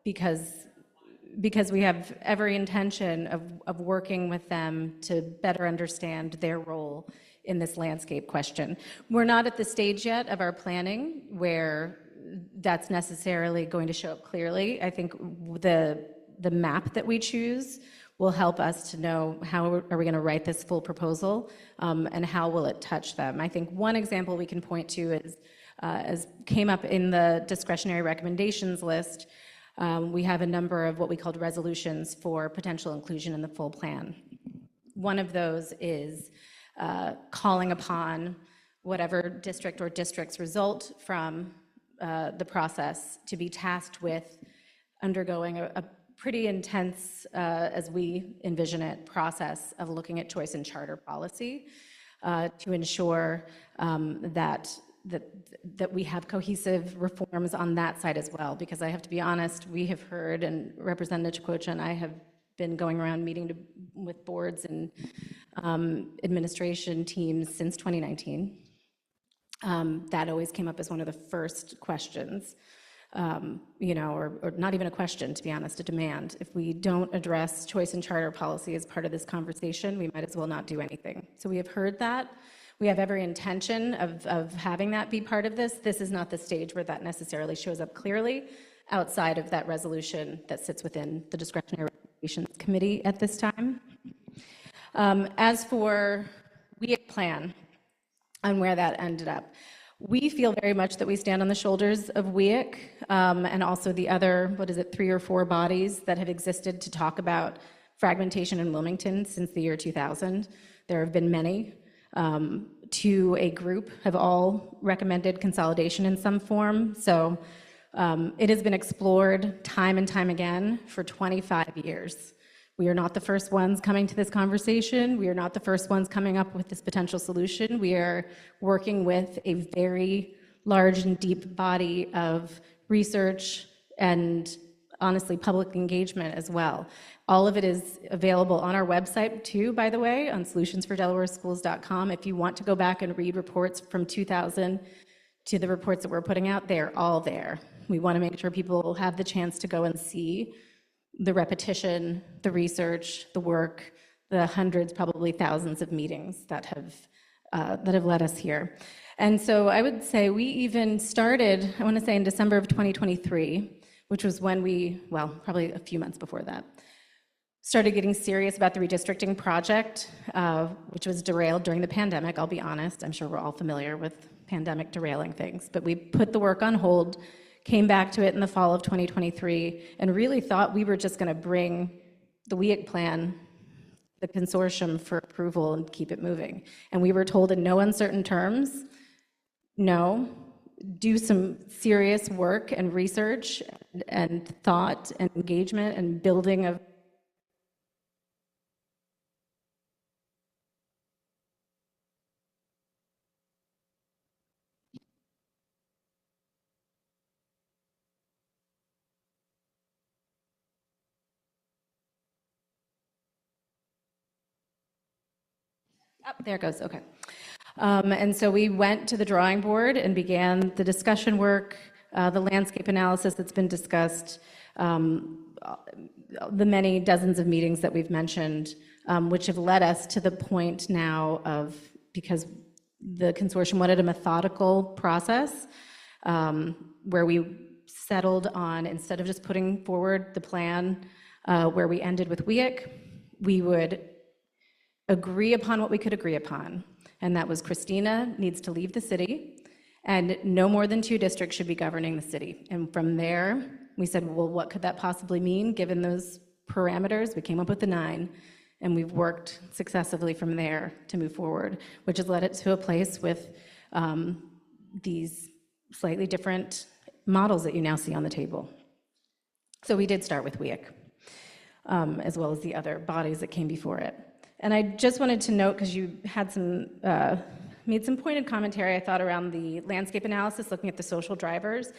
because we have every intention of working with them to better understand their role in this landscape question. We're not at the stage yet of our planning where that's necessarily going to show up clearly. I think the map that we choose will help us to know how are we going to write this full proposal, and how will it touch them. I think one example we can point to is, as came up in the discretionary recommendations list, we have a number of what we called resolutions for potential inclusion in the full plan. One of those is calling upon whatever district or districts result from the process to be tasked with undergoing a pretty intense, as we envision it, process of looking at choice and charter policy to ensure that we have cohesive reforms on that side as well. Because I have to be honest, we have heard, and Representative Chakotcha and I have been going around meeting with boards and administration teams since 2019. That always came up as one of the first questions, or not even a question, to be honest, a demand. If we don't address choice and charter policy as part of this conversation, we might as well not do anything. So we have heard that. We have every intention of having that be part of this. This is not the stage where that necessarily shows up clearly outside of that resolution that sits within the Discretionary Recommendations Committee at this time. As for WEIC plan and where that ended up, we feel very much that we stand on the shoulders of WEIC and also the other, 3 or 4 bodies that have existed to talk about fragmentation in Wilmington since the year 2000. There have been many. To a group have all recommended consolidation in some form. So it has been explored time and time again for 25 years. We are not the first ones coming to this conversation. We are not the first ones coming up with this potential solution. We are working with a very large and deep body of research and honestly public engagement as well. All of it is available on our website too, by the way, on solutionsfordelawareschools.com. If you want to go back and read reports from 2000 to the reports that we're putting out, they're all there. We want to make sure people have the chance to go and see the repetition, the research, the work, the hundreds, probably thousands of meetings that have led us here. And so I would say we even started, I want to say in December of 2023, which was when we, well, probably a few months before that, started getting serious about the redistricting project, which was derailed during the pandemic. I'll be honest, I'm sure we're all familiar with pandemic derailing things, but we put the work on hold, came back to it in the fall of 2023, and really thought we were just going to bring the WEIC plan, the consortium, for approval and keep it moving. And we were told in no uncertain terms, no, do some serious work and research and thought and engagement and building of there it goes, okay. And so we went to the drawing board and began the discussion work, the landscape analysis that's been discussed, the many dozens of meetings that we've mentioned, which have led us to the point now of, because the consortium wanted a methodical process, where we settled on, instead of just putting forward the plan where we ended with WEIC, we would agree upon what we could agree upon. And that was Christina needs to leave the city, and no more than 2 districts should be governing the city. And from there, we said, well, what could that possibly mean given those parameters? We came up with the 9, and we've worked successively from there to move forward, which has led it to a place with these slightly different models that you now see on the table. So we did start with WEIC, as well as the other bodies that came before it. And I just wanted to note, because you had made some pointed commentary, I thought, around the landscape analysis, looking at the social drivers.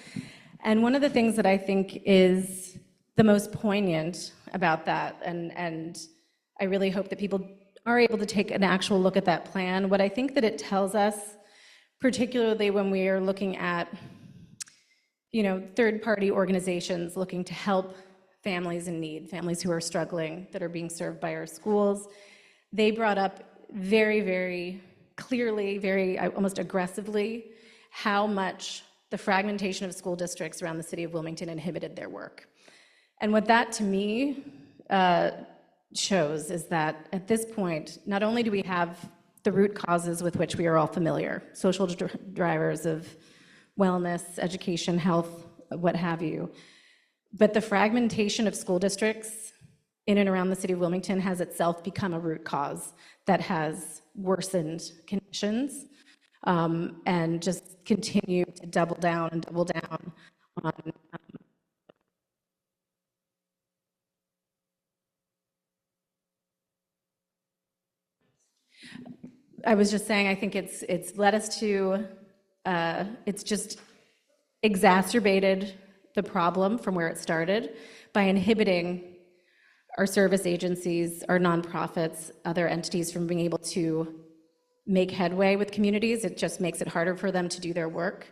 And one of the things that I think is the most poignant about that, and I really hope that people are able to take an actual look at that plan, what I think that it tells us, particularly when we are looking at, third-party organizations looking to help families in need, families who are struggling, that are being served by our schools. They brought up very, very clearly, very almost aggressively, how much the fragmentation of school districts around the city of Wilmington inhibited their work. And what that, to me, shows is that at this point, not only do we have the root causes with which we are all familiar, social drivers of wellness, education, health, what have you, but the fragmentation of school districts in and around the city of Wilmington has itself become a root cause that has worsened conditions, and just continue to double down on I was just saying, I think it's led us to, it's just exacerbated the problem from where it started by inhibiting our service agencies, our nonprofits, other entities from being able to make headway with communities. It just makes it harder for them to do their work.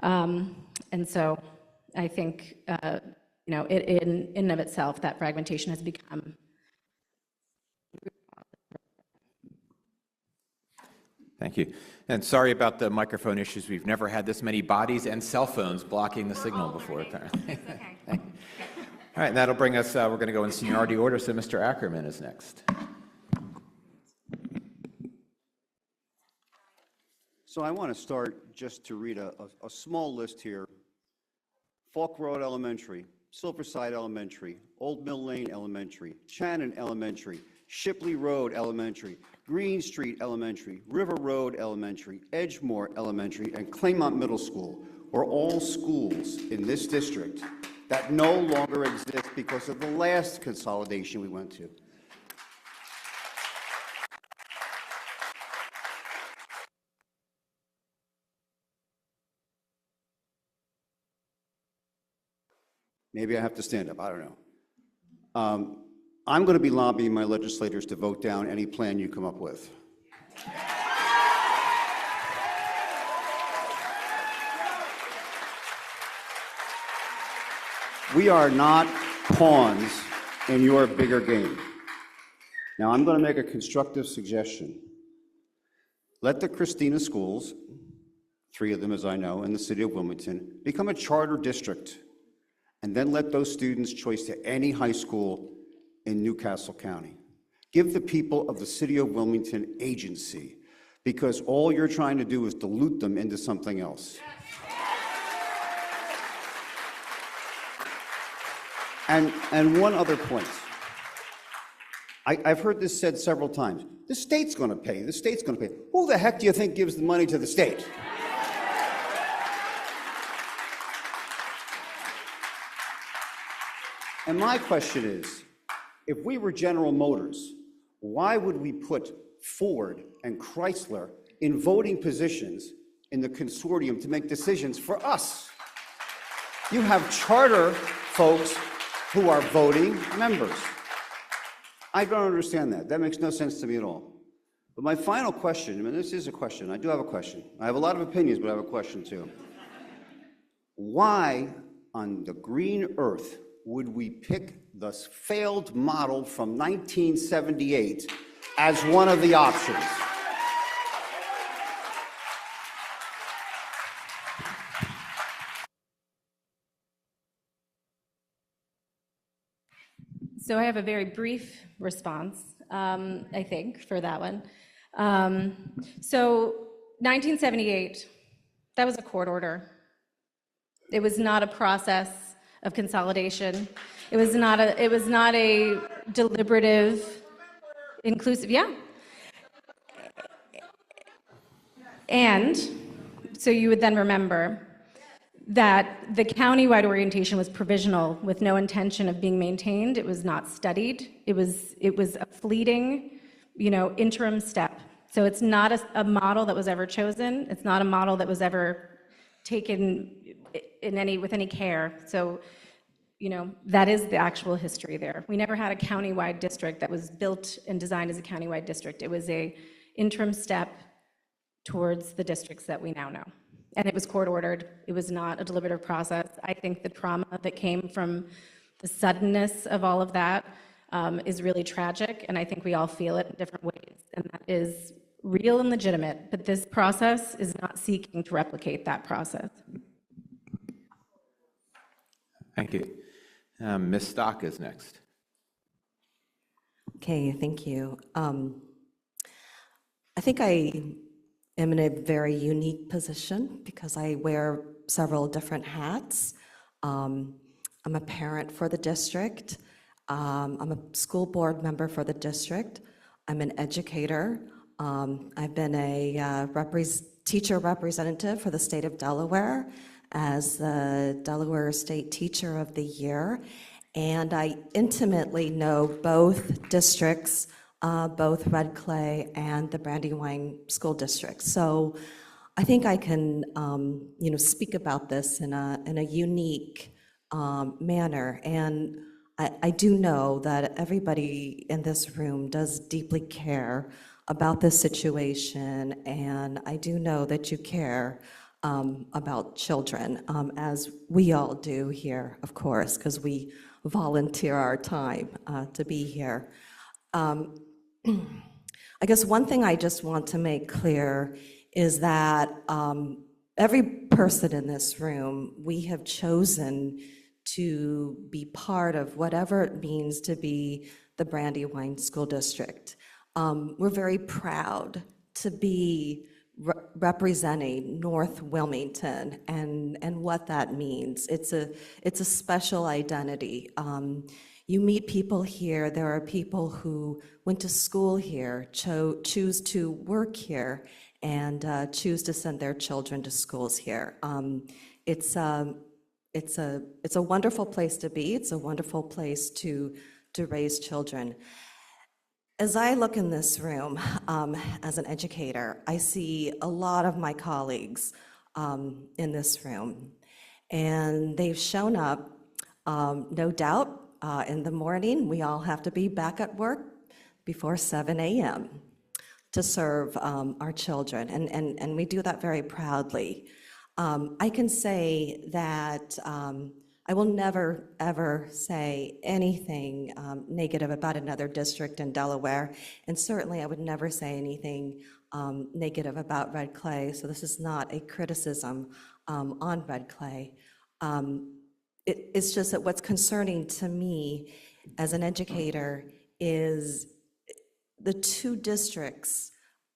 And so I think, in and of itself, that fragmentation has become. Thank you. And sorry about the microphone issues. We've never had this many bodies and cell phones blocking the signal before. Apparently. Thank you. All right, and that'll bring us, we're going to go in seniority order, so Mr. Ackerman is next. So I want to start just to read a small list here. Falk Road Elementary, Silverside Elementary, Old Mill Lane Elementary, Shannon Elementary, Shipley Road Elementary, Green Street Elementary, River Road Elementary, Edgemore Elementary, and Claymont Middle School were all schools in this district that no longer exist because of the last consolidation we went to. Maybe I have to stand up, I don't know. I'm going to be lobbying my legislators to vote down any plan you come up with. We are not pawns in your bigger game. Now, I'm going to make a constructive suggestion. Let the Christina schools, 3 of them as I know, in the city of Wilmington, become a charter district, and then let those students choice to any high school in Newcastle County. Give the people of the city of Wilmington agency, because all you're trying to do is dilute them into something else. And one other point. I've heard this said several times. The state's going to pay. The state's going to pay. Who the heck do you think gives the money to the state? And my question is, if we were General Motors, why would we put Ford and Chrysler in voting positions in the consortium to make decisions for us? You have charter folks who are voting members. I don't understand that. That makes no sense to me at all. But my final question, I mean, this is a question. I do have a question. I have a lot of opinions, but I have a question too. Why on the green earth would we pick the failed model from 1978 as one of the options? So I have a very brief response, I think, for that one. So 1978, that was a court order. It was not a process of consolidation. It was not a deliberative, inclusive, yeah. And so you would then remember that the county-wide orientation was provisional with no intention of being maintained. It was not studied. It was a fleeting, interim step. So it's not a model that was ever chosen. It's not a model that was ever taken with any care. So, that is the actual history there. We never had a countywide district that was built and designed as a countywide district. It was a interim step towards the districts that we now know. And it was court-ordered. It was not a deliberative process. I think the trauma that came from the suddenness of all of that is really tragic, and I think we all feel it in different ways, and that is real and legitimate, but this process is not seeking to replicate that process. Thank you. Ms. Stock is next. Okay, thank you. I think I am in a very unique position because I wear several different hats. I'm a parent for the district. I'm a school board member for the district. I'm an educator. I've been a teacher representative for the state of Delaware as the Delaware State Teacher of the Year. And I intimately know both districts, both Red Clay and the Brandywine School District. So I think I can, speak about this in a unique manner. And I do know that everybody in this room does deeply care about this situation, and I do know that you care about children, as we all do here, of course, because we volunteer our time to be here. I guess one thing I just want to make clear is that every person in this room, we have chosen to be part of whatever it means to be the Brandywine School District. We're very proud to be representing North Wilmington and what that means. It's a special identity. You meet people here. There are people who went to school here, choose to work here, and choose to send their children to schools here. It's a wonderful place to be. It's a wonderful place to raise children. As I look in this room as an educator, I see a lot of my colleagues in this room, and they've shown up, no doubt, in the morning. We all have to be back at work before 7 a.m. to serve our children, and we do that very proudly. I can say that I will never, ever say anything negative about another district in Delaware, and certainly I would never say anything negative about Red Clay, so this is not a criticism on Red Clay. It's just that what's concerning to me as an educator is the two districts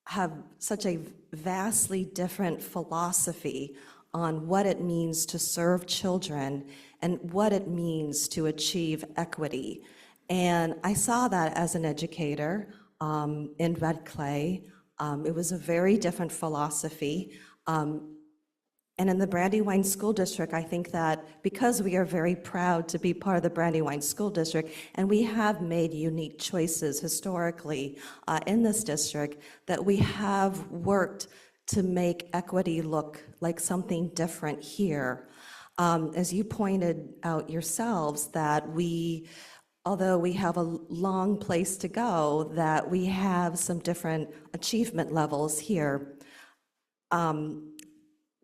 have such a vastly different philosophy on what it means to serve children and what it means to achieve equity. And I saw that as an educator in Red Clay. It was a very different philosophy. And in the Brandywine School District, I think that because we are very proud to be part of the Brandywine School District, and we have made unique choices historically in this district, that we have worked to make equity look like something different here. As you pointed out yourselves, that although we have a long place to go, that we have some different achievement levels here.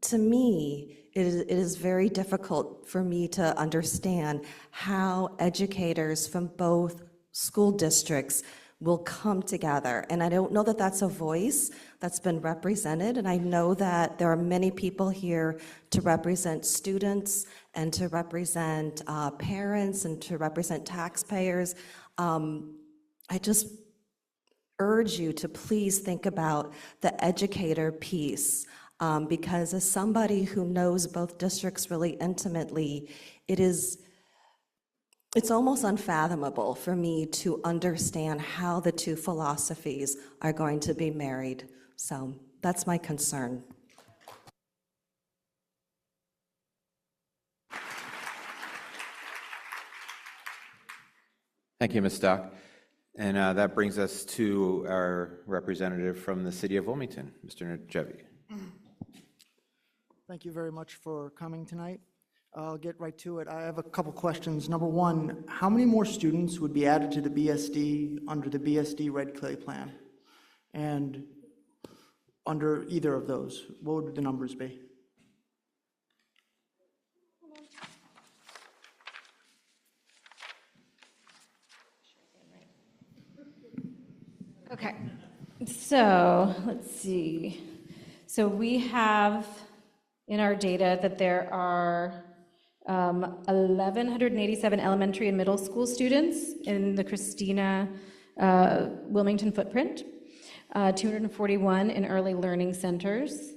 To me, it is very difficult for me to understand how educators from both school districts will come together. And I don't know that that's a voice that's been represented. And I know that there are many people here to represent students and to represent parents and to represent taxpayers. I just urge you to please think about the educator piece. Because as somebody who knows both districts really intimately, it's almost unfathomable for me to understand how the two philosophies are going to be married. So that's my concern. Thank you, Ms. Stock. And that brings us to our representative from the city of Wilmington, Mr. Najevi. Thank you very much for coming tonight. I'll get right to it. I have a couple questions. Number one, how many more students would be added to the BSD under the BSD Red Clay plan? And under either of those, what would the numbers be? Okay, so let's see. So we have in our data that there are 1,187 elementary and middle school students in the Christina Wilmington footprint, 241 in early learning centers,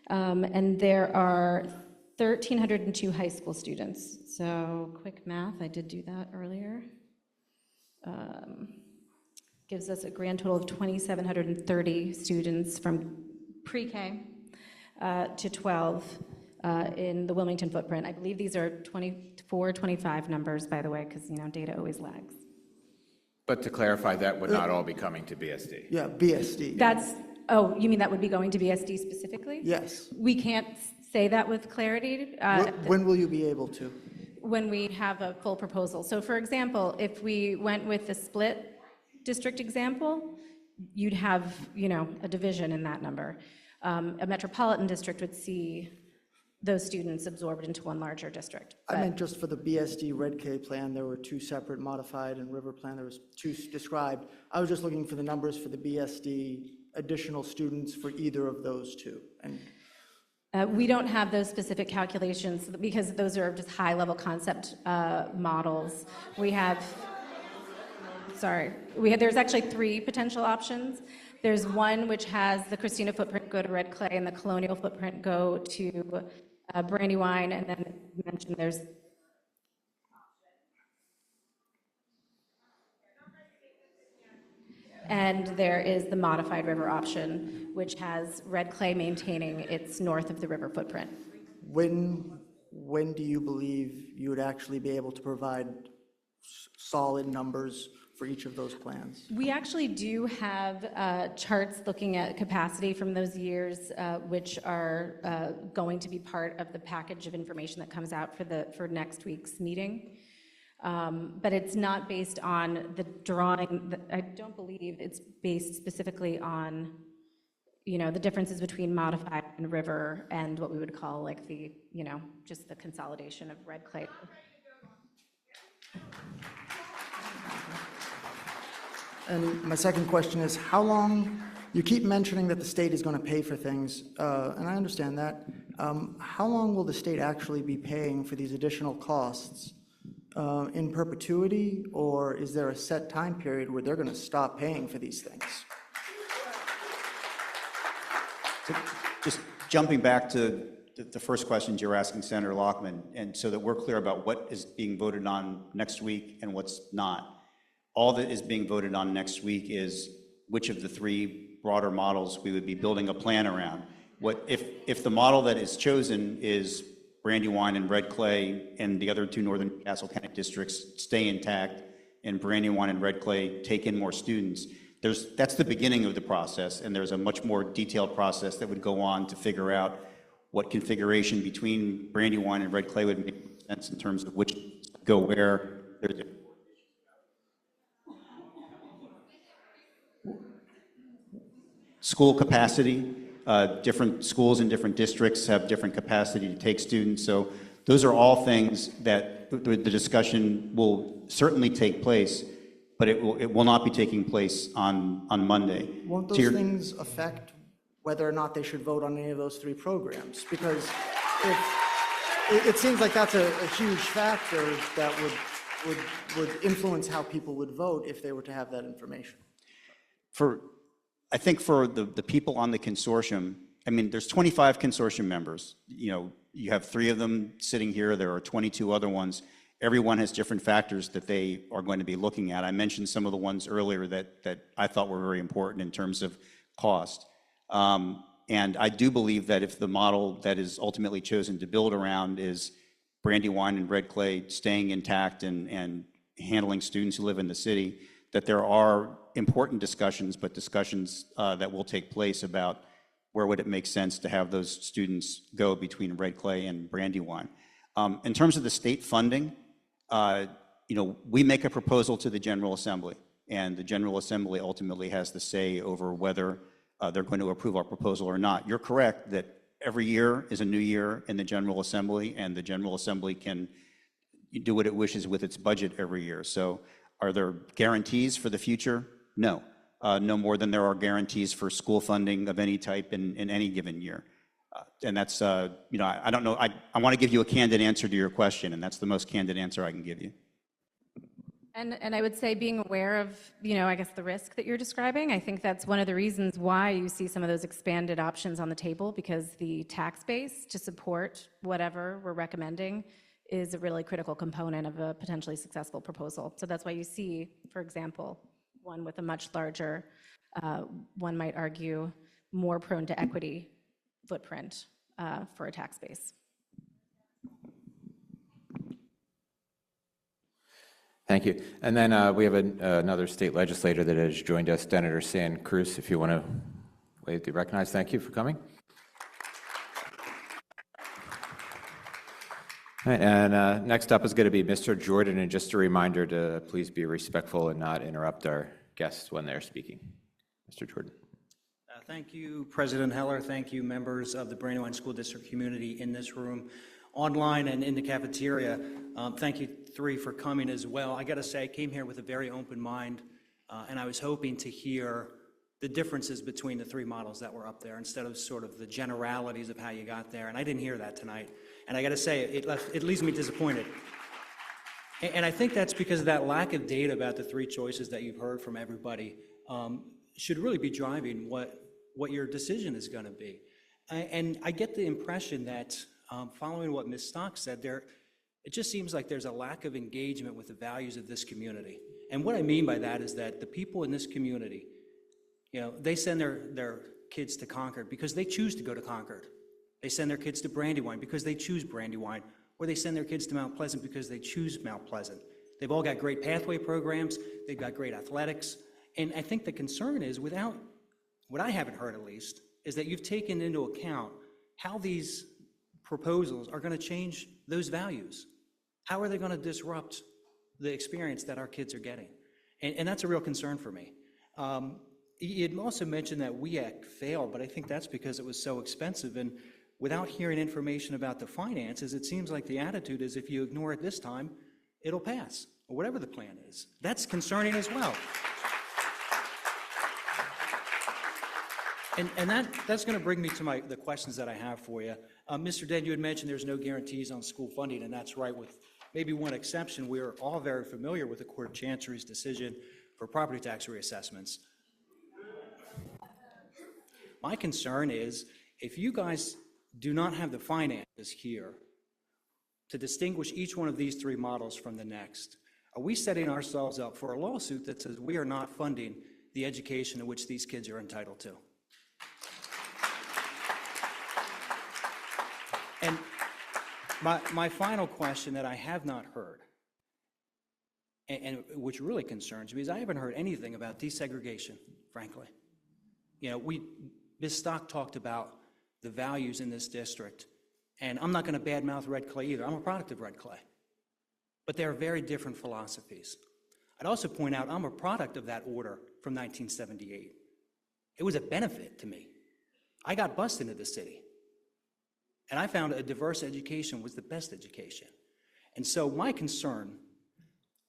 and there are 1,302 high school students. So quick math, I did do that earlier. Gives us a grand total of 2,730 students from pre-K to 12 in the Wilmington footprint. I believe these are 24, 25 numbers, by the way, because, you know, data always lags. But to clarify, that would not all be coming to BSD. Yeah, BSD. That's, oh, you mean that would be going to BSD specifically? Yes. We can't say that with clarity. When will you be able to? When we have a full proposal. So for example, if we went with the split district example, you'd have, you know, a division in that number. A metropolitan district would see those students absorbed into one larger district. I meant just for the BSD Red K plan, there were two separate modified and river plan, there was two described. I was just looking for the numbers for the BSD additional students for either of those two. And we don't have those specific calculations because those are just high-level concept models. We have, there's actually three potential options. There's one which has the Christina footprint go to Red Clay and the Colonial footprint go to Brandywine, and then you mentioned there's and there is the modified river option, which has Red Clay maintaining its north of the river footprint. when do you believe you would actually be able to provide solid numbers for each of those plans? We actually do have charts looking at capacity from those years, which are going to be part of the package of information that comes out for next week's meeting. But it's not based on the drawing. I don't believe it's based specifically on, you know, the differences between modified and river and what we would call like the, you know, just the consolidation of Red Clay. And my second question is, how long, you keep mentioning that the state is going to pay for things, and I understand that. How long will the state actually be paying for these additional costs? In perpetuity, or is there a set time period where they're going to stop paying for these things? So just jumping back to the first questions you were asking Senator Lockman, and so that we're clear about what is being voted on next week and what's not. All that is being voted on next week is which of the three broader models we would be building a plan around. What if the model that is chosen is Brandywine and Red Clay and the other two northern Castle County districts stay intact and Brandywine and Red Clay take in more students, that's the beginning of the process, and there's a much more detailed process that would go on to figure out what configuration between Brandywine and Red Clay would make sense in terms of which go where. School capacity, different schools in different districts have different capacity to take students. So those are all things that the discussion will certainly take place, but it will not be taking place on Monday. Won't those things affect whether or not they should vote on any of those three programs? Because it seems like that's a huge factor that would influence how people would vote if they were to have that information. I think for the people on the consortium, I mean, there's 25 consortium members. You know, you have 3 of them sitting here. There are 22 other ones. Everyone has different factors that they are going to be looking at. I mentioned some of the ones earlier that I thought were very important in terms of cost. And I do believe that if the model that is ultimately chosen to build around is Brandywine and Red Clay staying intact and handling students who live in the city, that there are important discussions, but discussions that will take place about where would it make sense to have those students go between Red Clay and Brandywine? In terms of the state funding, we make a proposal to the General Assembly, and the General Assembly ultimately has the say over whether they're going to approve our proposal or not. You're correct that every year is a new year in the General Assembly, and the General Assembly can do what it wishes with its budget every year. So are there guarantees for the future? No. No more than there are guarantees for school funding of any type in any given year. And that's, I don't know, I want to give you a candid answer to your question, and that's the most candid answer I can give you. And I would say being aware of, I guess the risk that you're describing, I think that's one of the reasons why you see some of those expanded options on the table, because the tax base to support whatever we're recommending is a really critical component of a potentially successful proposal. So that's why you see, for example, one with a much larger, one might argue, more prone to equity footprint for a tax base. Thank you. And then we have another state legislator that has joined us, Senator San Cruz, if you want to wave to be recognized. Thank you for coming. All right, and next up is going to be Mr. Jordan, and just a reminder to please be respectful and not interrupt our guests when they're speaking. Mr. Jordan. Thank you, President Heller. Thank you, members of the Brandywine School District community in this room, online and in the cafeteria. Thank you three for coming as well. I got to say, I came here with a very open mind, and I was hoping to hear the differences between the three models that were up there instead of sort of the generalities of how you got there, and I didn't hear that tonight. And I got to say, it leaves me disappointed. And I think that's because of that lack of data about the three choices that you've heard from everybody should really be driving what your decision is going to be. And I get the impression that following what Ms. Stock said, it just seems like there's a lack of engagement with the values of this community. And what I mean by that is that the people in this community, they send their kids to Concord because they choose to go to Concord. They send their kids to Brandywine because they choose Brandywine, or they send their kids to Mount Pleasant because they choose Mount Pleasant. They've all got great pathway programs, they've got great athletics, and I think the concern is, without, what I haven't heard at least, is that you've taken into account how these proposals are going to change those values. How are they going to disrupt the experience that our kids are getting? And that's a real concern for me. You'd also mentioned that WEAC failed, but I think that's because it was so expensive, and without hearing information about the finances, it seems like the attitude is if you ignore it this time, it'll pass, or whatever the plan is. That's concerning as well. And that's going to bring me to the questions that I have for you. Mr. Den, you had mentioned there's no guarantees on school funding, and that's right, with maybe one exception. We are all very familiar with the Court of Chancery's decision for property tax reassessments. My concern is, if you guys do not have the finances here to distinguish each one of these three models from the next, are we setting ourselves up for a lawsuit that says we are not funding the education to which these kids are entitled to? And my final question that I have not heard, and which really concerns me, is I haven't heard anything about desegregation, frankly. Ms. Stock talked about the values in this district, and I'm not going to badmouth Red Clay either. I'm a product of Red Clay. But they're very different philosophies. I'd also point out I'm a product of that order from 1978. It was a benefit to me. I got bused into the city, and I found a diverse education was the best education. And so my concern,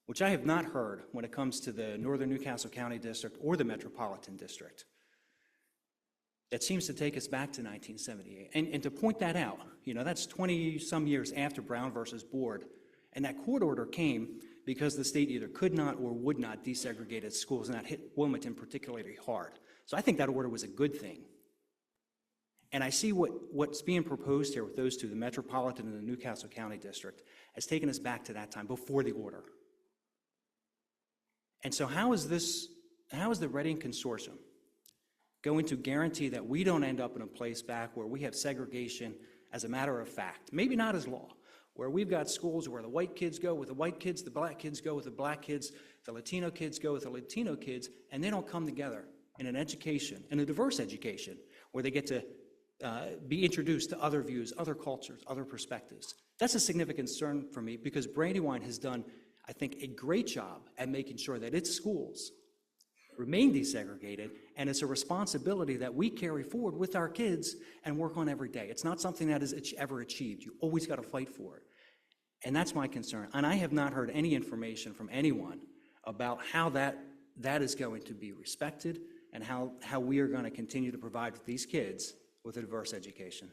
which I have not heard when it comes to the Northern Newcastle County District or the Metropolitan District, that seems to take us back to 1978. And to point that out, that's 20-some years after Brown versus Board, and that court order came because the state either could not or would not desegregate its schools, and that hit Wilmington particularly hard. So I think that order was a good thing. And I see what's being proposed here with those two, the Metropolitan and the Newcastle County District, has taken us back to that time, before the order. And so how is the Reading Consortium going to guarantee that we don't end up in a place back where we have segregation as a matter of fact, maybe not as law, where we've got schools where the white kids go with the white kids, the black kids go with the black kids, the Latino kids go with the Latino kids, and they don't come together in an education, in a diverse education, where they get to be introduced to other views, other cultures, other perspectives. That's a significant concern for me because Brandywine has done, I think, a great job at making sure that its schools remain desegregated, and it's a responsibility that we carry forward with our kids and work on every day. It's not something that is ever achieved. You always got to fight for it. And that's my concern. And I have not heard any information from anyone about how that is going to be respected and how we are going to continue to provide for these kids with a diverse education.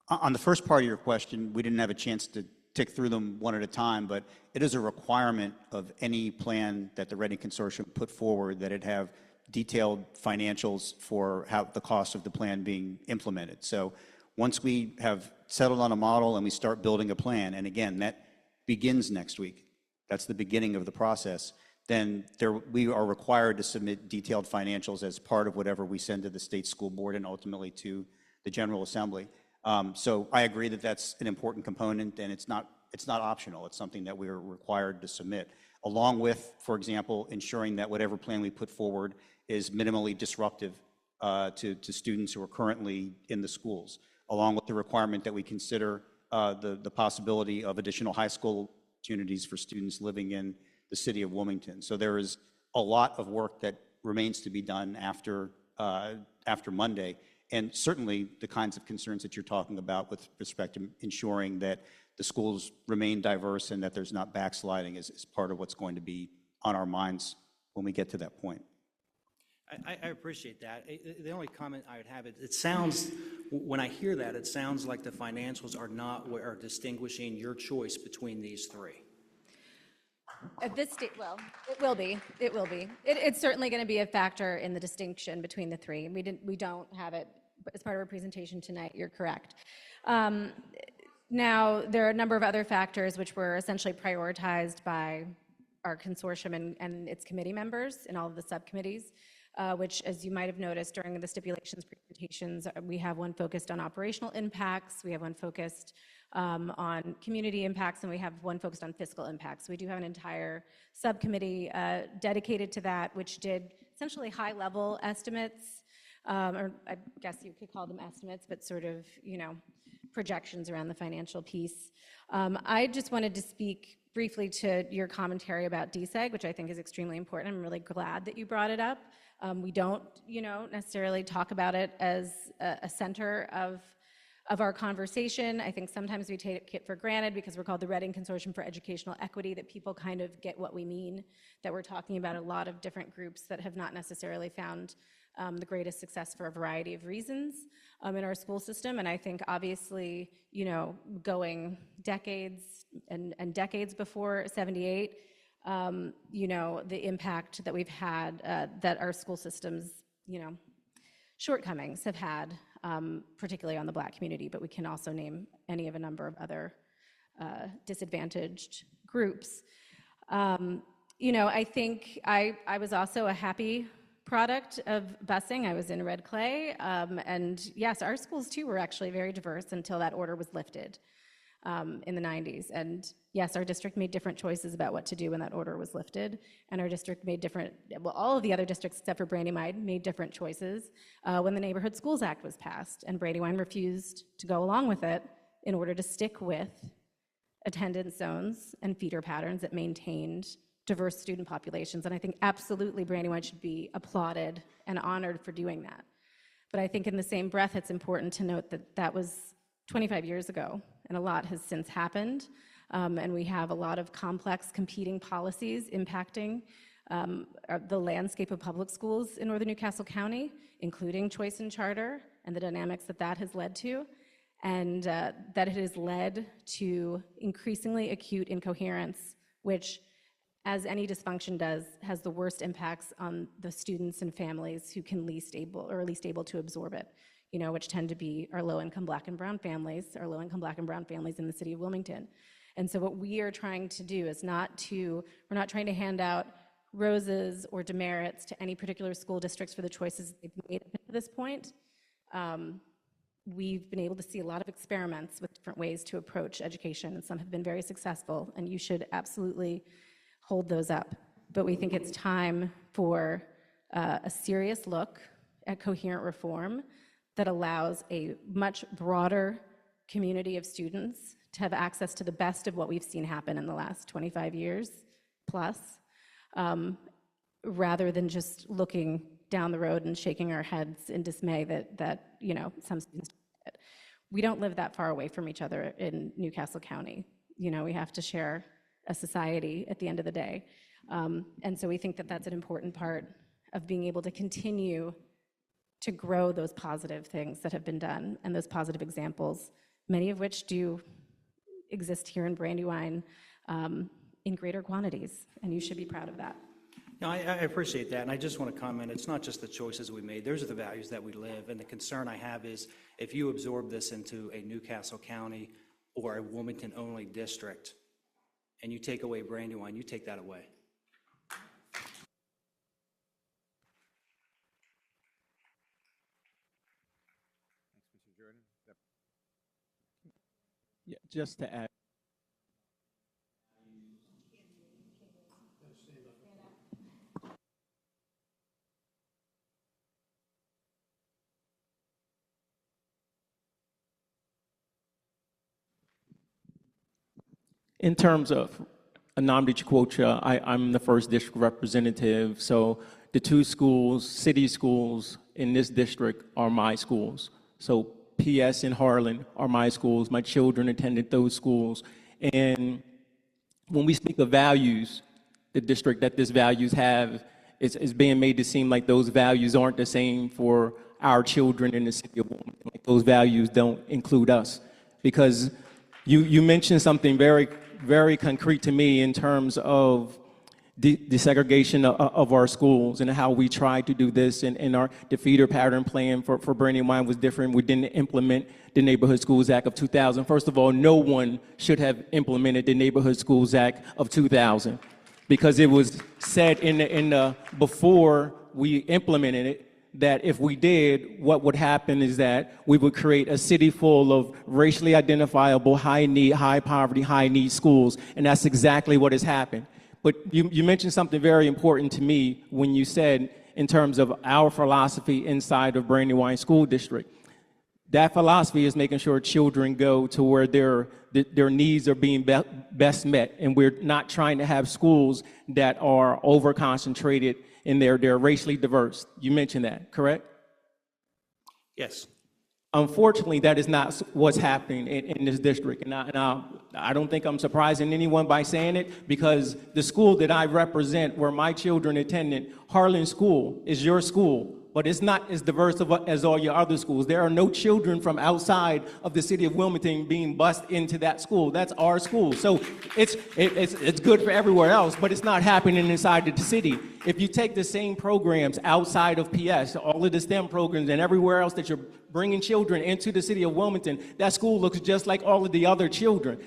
On the first part of your question, we didn't have a chance to tick through them one at a time, but it is a requirement of any plan that the Reading Consortium put forward that it have detailed financials for how the cost of the plan being implemented. So once we have settled on a model and we start building a plan, and again, that begins next week, that's the beginning of the process, then we are required to submit detailed financials as part of whatever we send to the state school board and ultimately to the General Assembly. So I agree that that's an important component, and it's not optional. It's something that we are required to submit, along with, for example, ensuring that whatever plan we put forward is minimally disruptive to students who are currently in the schools, along with the requirement that we consider the possibility of additional high school opportunities for students living in the city of Wilmington. So there is a lot of work that remains to be done after Monday. And certainly the kinds of concerns that you're talking about with respect to ensuring that the schools remain diverse and that there's not backsliding is part of what's going to be on our minds when we get to that point. I appreciate that. The only comment I would have, it sounds, when I hear that, it sounds like the financials are not what are distinguishing your choice between these three. At this stage, well, it will be. It will be. It's certainly going to be a factor in the distinction between the three. We don't have it as part of our presentation tonight. You're correct. Now, there are a number of other factors which were essentially prioritized by our consortium and its committee members in all of the subcommittees, which, as you might have noticed during the stipulations presentations, we have one focused on operational impacts, we have one focused on community impacts, and we have one focused on fiscal impacts. We do have an entire subcommittee dedicated to that, which did essentially high-level estimates, or I guess you could call them estimates, but sort of, projections around the financial piece. I just wanted to speak briefly to your commentary about DSEG, which I think is extremely important. I'm really glad that you brought it up. We don't, necessarily talk about it as a center of our conversation. I think sometimes we take it for granted because we're called the Reading Consortium for Educational Equity, that people kind of get what we mean, that we're talking about a lot of different groups that have not necessarily found the greatest success for a variety of reasons in our school system. And I think obviously, going decades and decades before 78, the impact that we've had, that our school systems, shortcomings have had, particularly on the Black community, but we can also name any of a number of other disadvantaged groups. I think I was also a happy product of busing. I was in Red Clay, and yes, our schools too were actually very diverse until that order was lifted in the 90s. And yes, our district made different choices about what to do when that order was lifted, and our district made all of the other districts except for Brandywine made different choices when the Neighborhood Schools Act was passed, and Brandywine refused to go along with it in order to stick with attendance zones and feeder patterns that maintained diverse student populations. And I think absolutely Brandywine should be applauded and honored for doing that. But I think in the same breath, it's important to note that that was 25 years ago, and a lot has since happened. And we have a lot of complex competing policies impacting the landscape of public schools in northern Newcastle County, including choice and charter and the dynamics that has led to, and that it has led to increasingly acute incoherence, which, as any dysfunction does, has the worst impacts on the students and families who can least able to absorb it, which tend to be our low-income Black and brown families, in the city of Wilmington. And so what we are trying to do is we're not trying to hand out roses or demerits to any particular school districts for the choices they've made up to this point. we've been able to see a lot of experiments with different ways to approach education, and some have been very successful, and you should absolutely hold those up. But we think it's time for a serious look at coherent reform that allows a much broader community of students to have access to the best of what we've seen happen in the last 25 years plus, rather than just looking down the road and shaking our heads in dismay that you know, some students. We don't live that far away from each other in Newcastle County. You know, we have to share a society at the end of the day. And so we think that that's an important part of being able to continue to grow those positive things that have been done and those positive examples, many of which do exist here in Brandywine in greater quantities, and you should be proud of that. No, I appreciate that, and I just want to comment, it's not just the choices we made, those are the values that we live, and the concern I have is if you absorb this into a Newcastle County or a Wilmington-only district, and you take away Brandywine, you take that away. Thanks, Mr. Jordan. Yep. Yeah, just to add. In terms of Anamdi Chukwocha, I'm the first district representative, so the two schools, city schools in this district are my schools. So PS and Harlan are my schools. My children attended those schools. And when we speak of values, the district that these values have is being made to seem like those values aren't the same for our children in the city of Wilmington. Like those values don't include us. Because you mentioned something very, very concrete to me in terms of the segregation of our schools and how we tried to do this, and the feeder pattern plan for Brandywine was different. We didn't implement the Neighborhood Schools Act of 2000. First of all, no one should have implemented the Neighborhood Schools Act of 2000 because it was said before we implemented it that if we did, what would happen is that we would create a city full of racially identifiable, high need, high poverty, high need schools, and that's exactly what has happened. But you mentioned something very important to me when you said in terms of our philosophy inside of Brandywine School District. That philosophy is making sure children go to where their needs are being best met, and we're not trying to have schools that are over-concentrated and they're racially diverse. You mentioned that, correct? Yes. Unfortunately, that is not what's happening in this district. And I don't think I'm surprising anyone by saying it, because the school that I represent, where my children attended, Harlan School, is your school, but it's not as diverse as all your other schools. There are no children from outside of the city of Wilmington being bused into that school. That's our school. So it's good for everywhere else, but it's not happening inside of the city. If you take the same programs outside of PS, all of the STEM programs and everywhere else that you're bringing children into the city of Wilmington, that school looks just like all of the other children,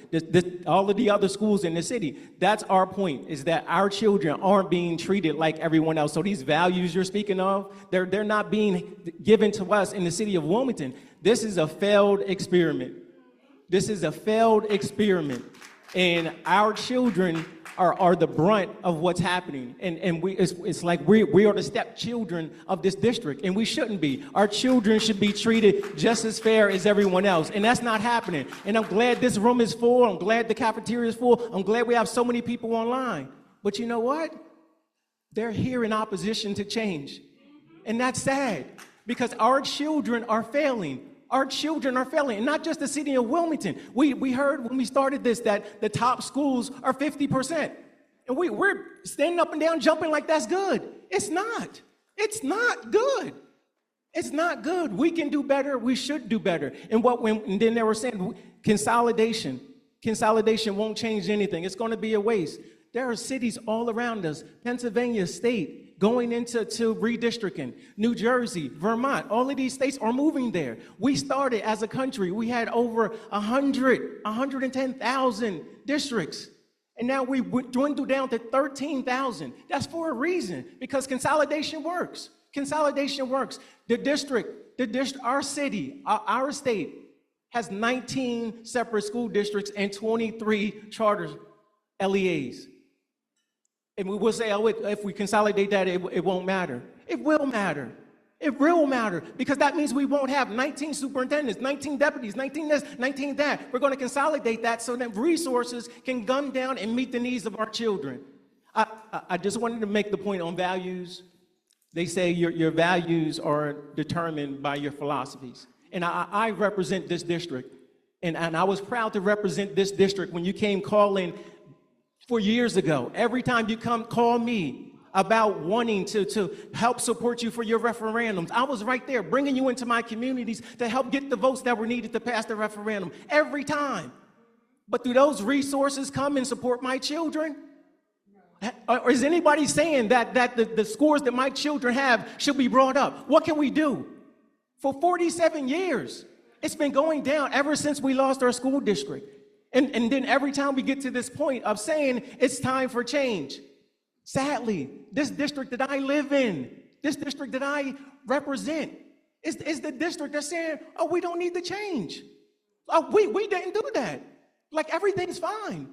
all of the other schools in the city. That's our point, is that our children aren't being treated like everyone else. So these values you're speaking of, they're not being given to us in the city of Wilmington. This is a failed experiment. This is a failed experiment. And our children are the brunt of what's happening. And it's like we are the stepchildren of this district, and we shouldn't be. Our children should be treated just as fair as everyone else, and that's not happening. And I'm glad this room is full. I'm glad the cafeteria is full. I'm glad we have so many people online. But you know what? They're here in opposition to change. And that's sad, because our children are failing. Our children are failing, and not just the city of Wilmington. We heard when we started this that the top schools are 50%. And we're standing up and down jumping like that's good. It's not. It's not good. It's not good. We can do better. We should do better. And then they were saying consolidation. Consolidation won't change anything. It's going to be a waste. There are cities all around us, Pennsylvania State, going into redistricting, New Jersey, Vermont, all of these states are moving there. We started as a country, we had over 110,000 districts. And now we dwindled down to 13,000. That's for a reason, because consolidation works. Consolidation works. Our city, our state has 19 separate school districts and 23 charter LEAs. And we will say, oh, if we consolidate that, it won't matter. It will matter. It will matter, because that means we won't have 19 superintendents, 19 deputies, 19 this, 19 that. We're going to consolidate that so that resources can gun down and meet the needs of our children. I just wanted to make the point on values. They say your values are determined by your philosophies. And I represent this district. And I was proud to represent this district when you came calling 4 years ago. Every time you come call me about wanting to help support you for your referendums, I was right there bringing you into my communities to help get the votes that were needed to pass the referendum every time. But do those resources come and support my children? Or is anybody saying that the scores that my children have should be brought up? What can we do? For 47 years, it's been going down ever since we lost our school district. And then every time we get to this point of saying it's time for change, sadly, this district that I live in, this district that I represent, is the district that's saying, oh, we don't need the change. Oh, we didn't do that. Like, everything's fine.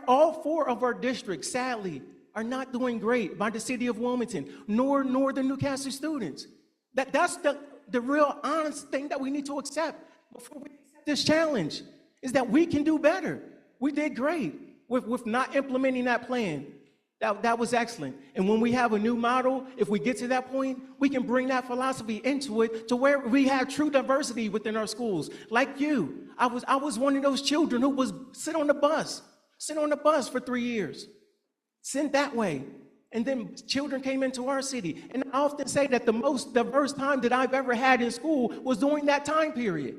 All 4 of our districts, sadly, are not doing great by the city of Wilmington, nor the Newcastle students. That's the real honest thing that we need to accept before we accept this challenge, is that we can do better. We did great with not implementing that plan. That was excellent. And when we have a new model, if we get to that point, we can bring that philosophy into it to where we have true diversity within our schools. Like you, I was one of those children who was sit on the bus for 3 years, sent that way. And then children came into our city. And I often say that the most diverse time that I've ever had in school was during that time period.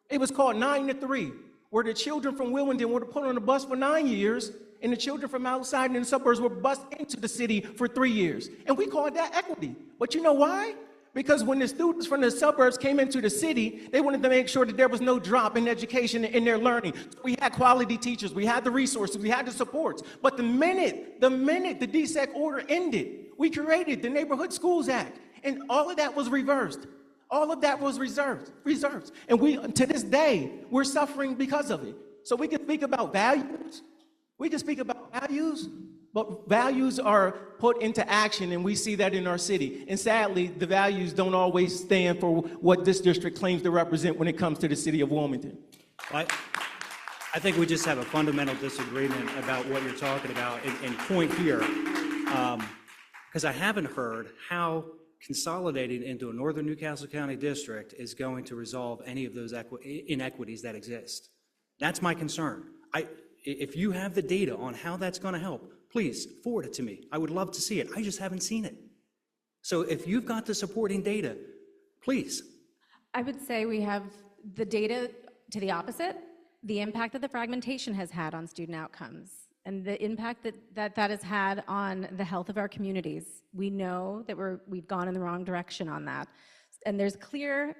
It was called 9 to 3, where the children from Wilmington were put on the bus for 9 years, and the children from outside in the suburbs were bused into the city for 3 years. And we called that equity. But you know why? Because when the students from the suburbs came into the city, they wanted to make sure that there was no drop in education in their learning. So we had quality teachers, we had the resources, we had the supports. But the minute the DSEC order ended, we created the Neighborhood Schools Act, and all of that was reversed. All of that was reserved. And to this day, we're suffering because of it. So we can speak about values. But values are put into action, and we see that in our city. And sadly, the values don't always stand for what this district claims to represent when it comes to the city of Wilmington. I think we just have a fundamental disagreement about what you're talking about and point here, because I haven't heard how consolidating into a northern Newcastle County district is going to resolve any of those inequities that exist. That's my concern. If you have the data on how that's going to help, please forward it to me. I would love to see it. I just haven't seen it. So if you've got the supporting data, please. I would say we have the data to the opposite, the impact that the fragmentation has had on student outcomes and the impact that has had on the health of our communities. We know that we've gone in the wrong direction on that. And there's clear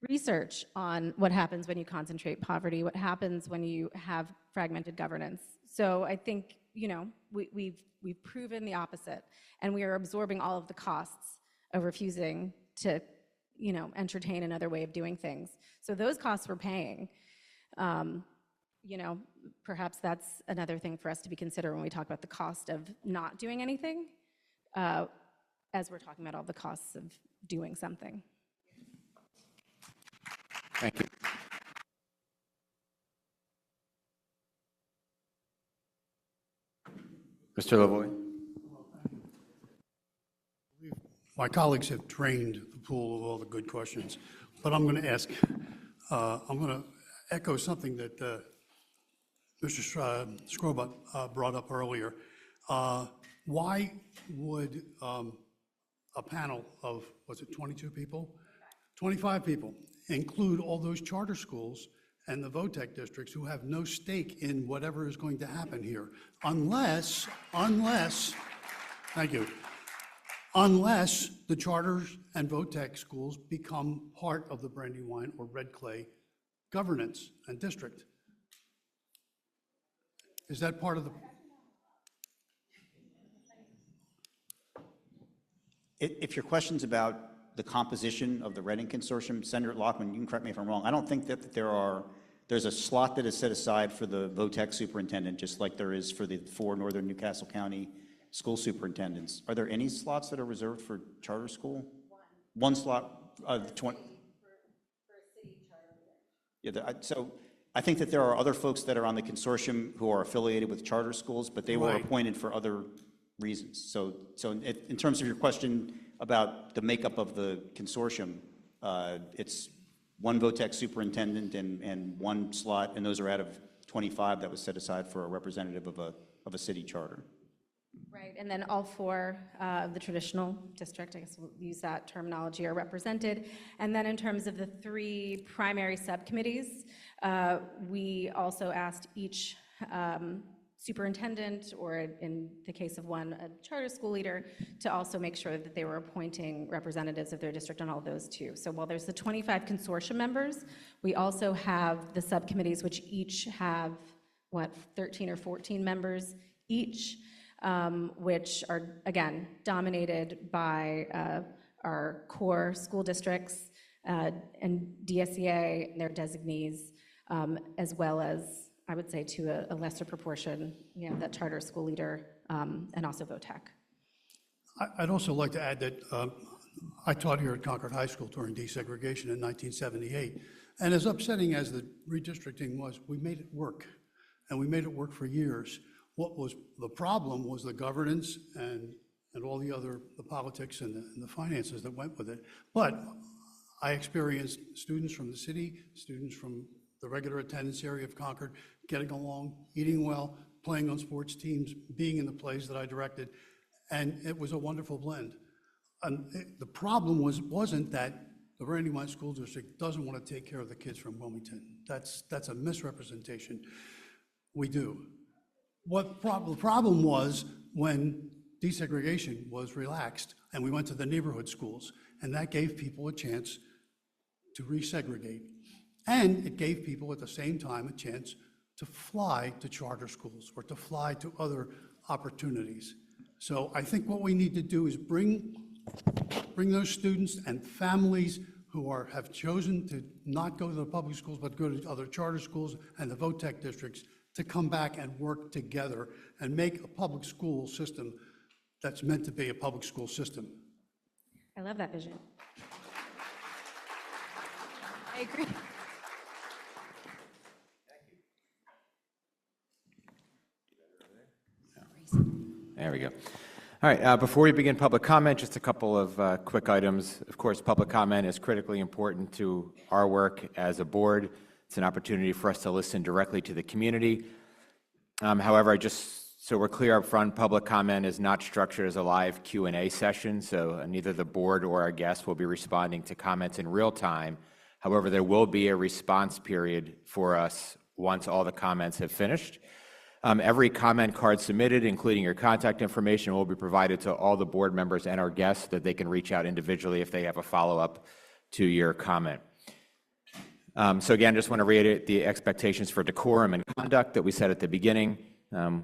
research on what happens when you concentrate poverty, what happens when you have fragmented governance. So I think, we've proven the opposite, and we are absorbing all of the costs of refusing to, entertain another way of doing things. So those costs we're paying. Perhaps that's another thing for us to be considered when we talk about the cost of not doing anything, as we're talking about all the costs of doing something. Thank you. Mr. Lavoie. My colleagues have drained the pool of all the good questions, but I'm going to ask, I'm going to echo something that Mr. Skrobot brought up earlier. Why would a panel of, 22 people? 25 people include all those charter schools and the VOTEC districts who have no stake in whatever is going to happen here, unless, thank you, unless the charters and VOTEC schools become part of the Brandywine or Red Clay governance and district. Is that part of the... If your question's about the composition of the Reading Consortium, Senator Lockman, you can correct me if I'm wrong, I don't think that there's a slot that is set aside for the VOTEC superintendent, just like there is for the 4 Northern Newcastle County school superintendents. Are there any slots that are reserved for charter school? One slot, 20. Yeah, so I think that there are other folks that are on the consortium who are affiliated with charter schools, but they were Right. appointed for other reasons. So in terms of your question about the makeup of the consortium, it's one VOTEC superintendent and one slot, and those are out of 25 that was set aside for a representative of a city charter. Right, and then all 4 of the traditional district, I guess we'll use that terminology, are represented. And then in terms of the 3 primary subcommittees, we also asked each superintendent, or in the case of one, a charter school leader, to also make sure that they were appointing representatives of their district on all of those too. So while there's the 25 consortium members, we also have the subcommittees, which each have, 13 or 14 members each, which are, again, dominated by our core school districts and DSEA and their designees, as well as, I would say, to a lesser proportion, that charter school leader and also VOTEC. I'd also like to add that I taught here at Concord High School during desegregation in 1978. And as upsetting as the redistricting was, we made it work. And we made it work for years. What was the problem was the governance and all the politics and the finances that went with it. But I experienced students from the city, students from the regular attendance area of Concord, getting along, eating well, playing on sports teams, being in the plays that I directed, and it was a wonderful blend. And the problem wasn't that the Brandywine School District doesn't want to take care of the kids from Wilmington. That's a misrepresentation. We do. The problem was when desegregation was relaxed and we went to the neighborhood schools, and that gave people a chance to resegregate. And it gave people at the same time a chance to fly to charter schools or to fly to other opportunities. So I think what we need to do is bring those students and families who have chosen to not go to the public schools but go to other charter schools and the VOTEC districts to come back and work together and make a public school system that's meant to be a public school system. I love that vision. I agree. There we go. All right, before we begin public comment, just a couple of quick items. Of course, public comment is critically important to our work as a board. It's an opportunity for us to listen directly to the community. However, just so we're clear up front, public comment is not structured as a live Q&A session, so neither the board or our guests will be responding to comments in real time. However, there will be a response period for us once all the comments have finished. Every comment card submitted, including your contact information, will be provided to all the board members and our guests so that they can reach out individually if they have a follow-up to your comment. So again, just want to reiterate the expectations for decorum and conduct that we said at the beginning.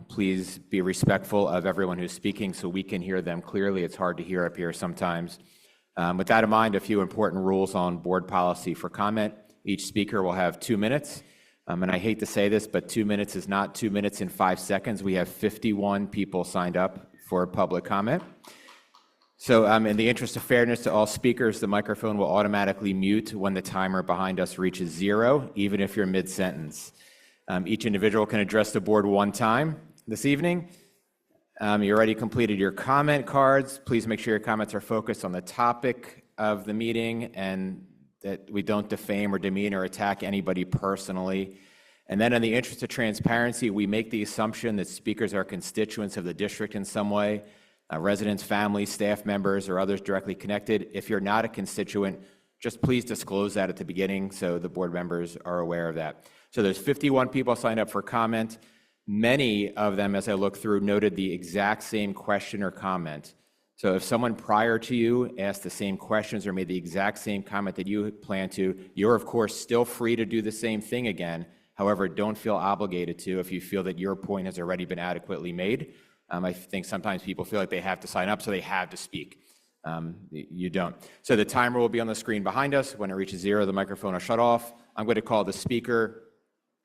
Please be respectful of everyone who's speaking so we can hear them clearly. It's hard to hear up here sometimes. With that in mind, a few important rules on board policy for comment. Each speaker will have 2 minutes. And I hate to say this, but 2 minutes is not 2 minutes and 5 seconds. We have 51 people signed up for public comment. So in the interest of fairness to all speakers, the microphone will automatically mute when the timer behind us reaches 0, even if you're mid-sentence. Each individual can address the board 1 time this evening. You already completed your comment cards. Please make sure your comments are focused on the topic of the meeting and that we don't defame or demean or attack anybody personally. And then in the interest of transparency, we make the assumption that speakers are constituents of the district in some way, residents, families, staff members, or others directly connected. If you're not a constituent, just please disclose that at the beginning so the board members are aware of that. So there's 51 people signed up for comment. Many of them, as I look through, noted the exact same question or comment. So if someone prior to you asked the same questions or made the exact same comment that you plan to, you're of course still free to do the same thing again. However, don't feel obligated to if you feel that your point has already been adequately made. I think sometimes people feel like they have to sign up, so they have to speak. You don't. So the timer will be on the screen behind us. When it reaches 0, the microphone will shut off. I'm going to call the speaker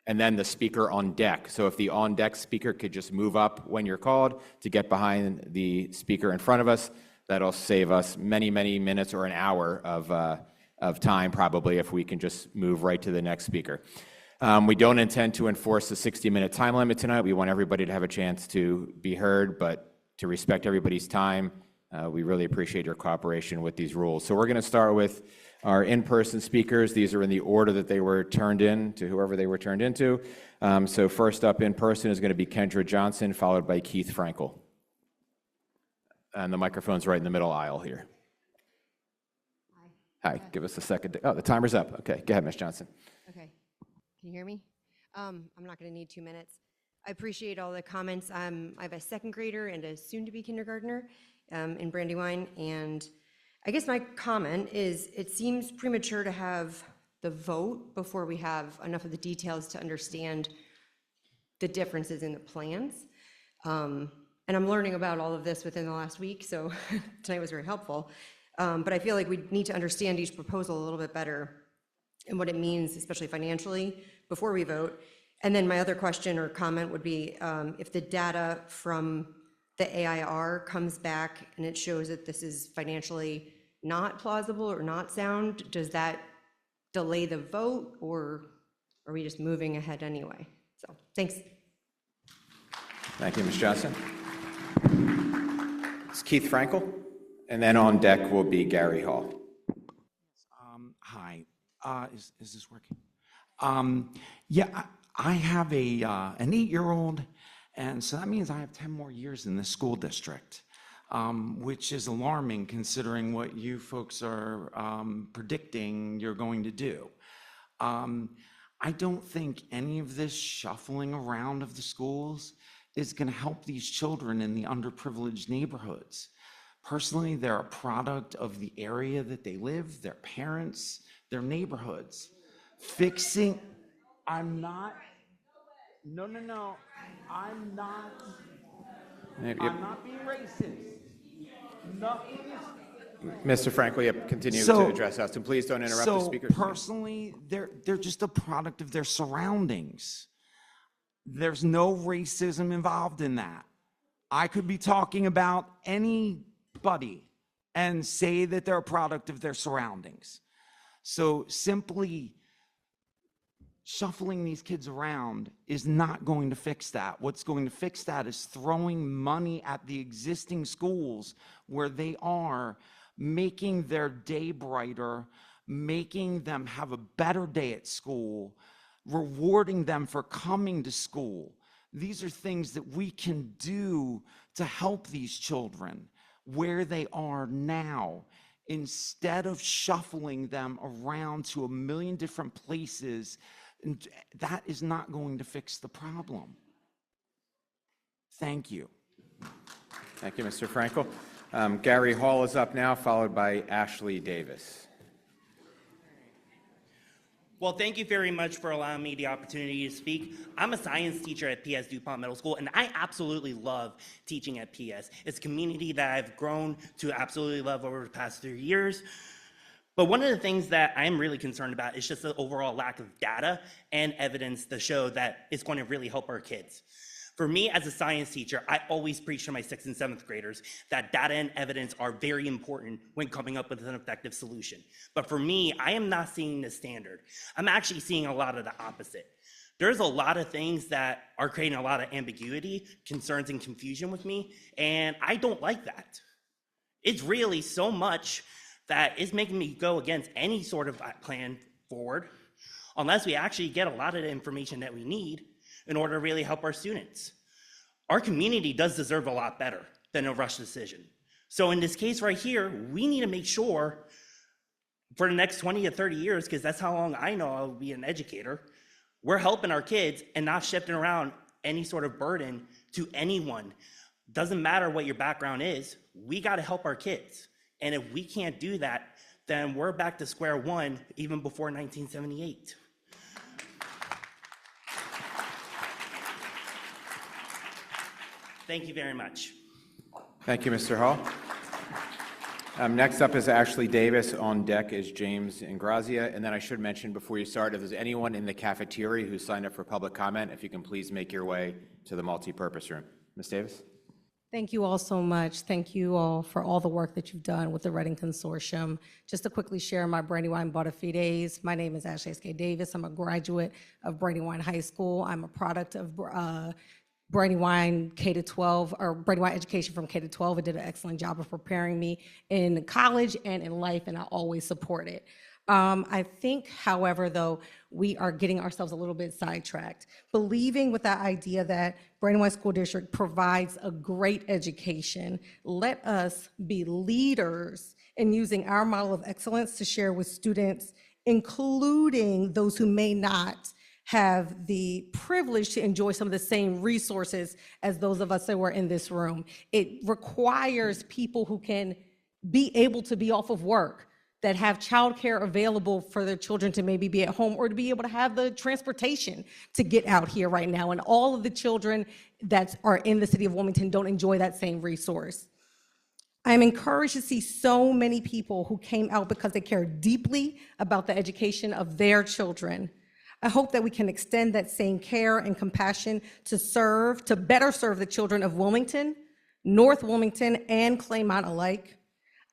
and then the speaker on deck. So if the on deck speaker could just move up when you're called to get behind the speaker in front of us, that'll save us many, many minutes or an hour of time probably if we can just move right to the next speaker. We don't intend to enforce the 60-minute time limit tonight. We want everybody to have a chance to be heard, but to respect everybody's time, we really appreciate your cooperation with these rules. So we're going to start with our in-person speakers. These are in the order that they were turned in to whoever they were turned into. So first up in person is going to be Kendra Johnson, followed by Keith Frankel. And the microphone's right in the middle aisle here. Hi, give us a second. Oh, the timer's up. Okay, go ahead, Ms. Johnson. Okay, can you hear me? I'm not going to need 2 minutes. I appreciate all the comments. I have a second grader and a soon-to-be kindergartner in Brandywine, and I guess my comment is it seems premature to have the vote before we have enough of the details to understand the differences in the plans. And I'm learning about all of this within the last week, so tonight was very helpful. But I feel like we need to understand each proposal a little bit better and what it means, especially financially, before we vote. And then my other question or comment would be, if the data from the AIR comes back and it shows that this is financially not plausible or not sound, does that delay the vote, or are we just moving ahead anyway? So, thanks. Thank you, Ms. Johnson. It's Keith Frankel, and then on deck will be Gary Hall. Hi, is this working? Yeah, I have an 8-year-old, and so that means I have 10 more years in this school district, which is alarming considering what you folks are predicting you're going to do. I don't think any of this shuffling around of the schools is going to help these children in the underprivileged neighborhoods. Personally, they're a product of the area that they live, their parents, their neighborhoods. Fixing, I'm not being racist. Nothing is. Mr. Frankel, yep, continue to address us, and please don't interrupt the speaker. Personally, they're just a product of their surroundings. There's no racism involved in that. I could be talking about anybody and say that they're a product of their surroundings. So simply shuffling these kids around is not going to fix that. What's going to fix that is throwing money at the existing schools where they are, making their day brighter, making them have a better day at school, rewarding them for coming to school. These are things that we can do to help these children where they are now, instead of shuffling them around to a million different places. And that is not going to fix the problem. Thank you. Thank you, Mr. Frankel. Gary Hall is up now, followed by Ashley Davis. Well, thank you very much for allowing me the opportunity to speak. I'm a science teacher at PS DuPont Middle School, and I absolutely love teaching at PS. It's a community that I've grown to absolutely love over the past 3 years. But one of the things that I'm really concerned about is just the overall lack of data and evidence to show that it's going to really help our kids. For me, as a science teacher, I always preach to my 6th and 7th graders that data and evidence are very important when coming up with an effective solution. But for me, I am not seeing the standard. I'm actually seeing a lot of the opposite. There's a lot of things that are creating a lot of ambiguity, concerns, and confusion with me, and I don't like that. It's really so much that it's making me go against any sort of plan forward unless we actually get a lot of the information that we need in order to really help our students. Our community does deserve a lot better than a rush decision. So in this case right here, we need to make sure for the next 20 to 30 years, because that's how long I know I'll be an educator, we're helping our kids and not shifting around any sort of burden to anyone. Doesn't matter what your background is, we gotta help our kids. And if we can't do that, then we're back to square one even before 1978. Thank you very much. Thank you, Mr. Hall. Next up is Ashley Davis. On deck is James Ingrazia. And then I should mention before you start, if there's anyone in the cafeteria who signed up for public comment, if you can please make your way to the multipurpose room. Ms. Davis? Thank you all so much. Thank you all for all the work that you've done with the Reading Consortium. Just to quickly share my Brandywine bona fides, my name is Ashley S.K. Davis. I'm a graduate of Brandywine High School. I'm a product of Brandywine K-12, or Brandywine Education from K-12. It did an excellent job of preparing me in college and in life, and I always support it. I think, however, though, we are getting ourselves a little bit sidetracked, believing with that idea that Brandywine School District provides a great education. Let us be leaders in using our model of excellence to share with students, including those who may not have the privilege to enjoy some of the same resources as those of us that were in this room. It requires people who can be able to be off of work, that have childcare available for their children to maybe be at home, or to be able to have the transportation to get out here right now. And all of the children that are in the city of Wilmington don't enjoy that same resource. I'm encouraged to see so many people who came out because they care deeply about the education of their children. I hope that we can extend that same care and compassion to better serve the children of Wilmington, North Wilmington, and Claymont alike.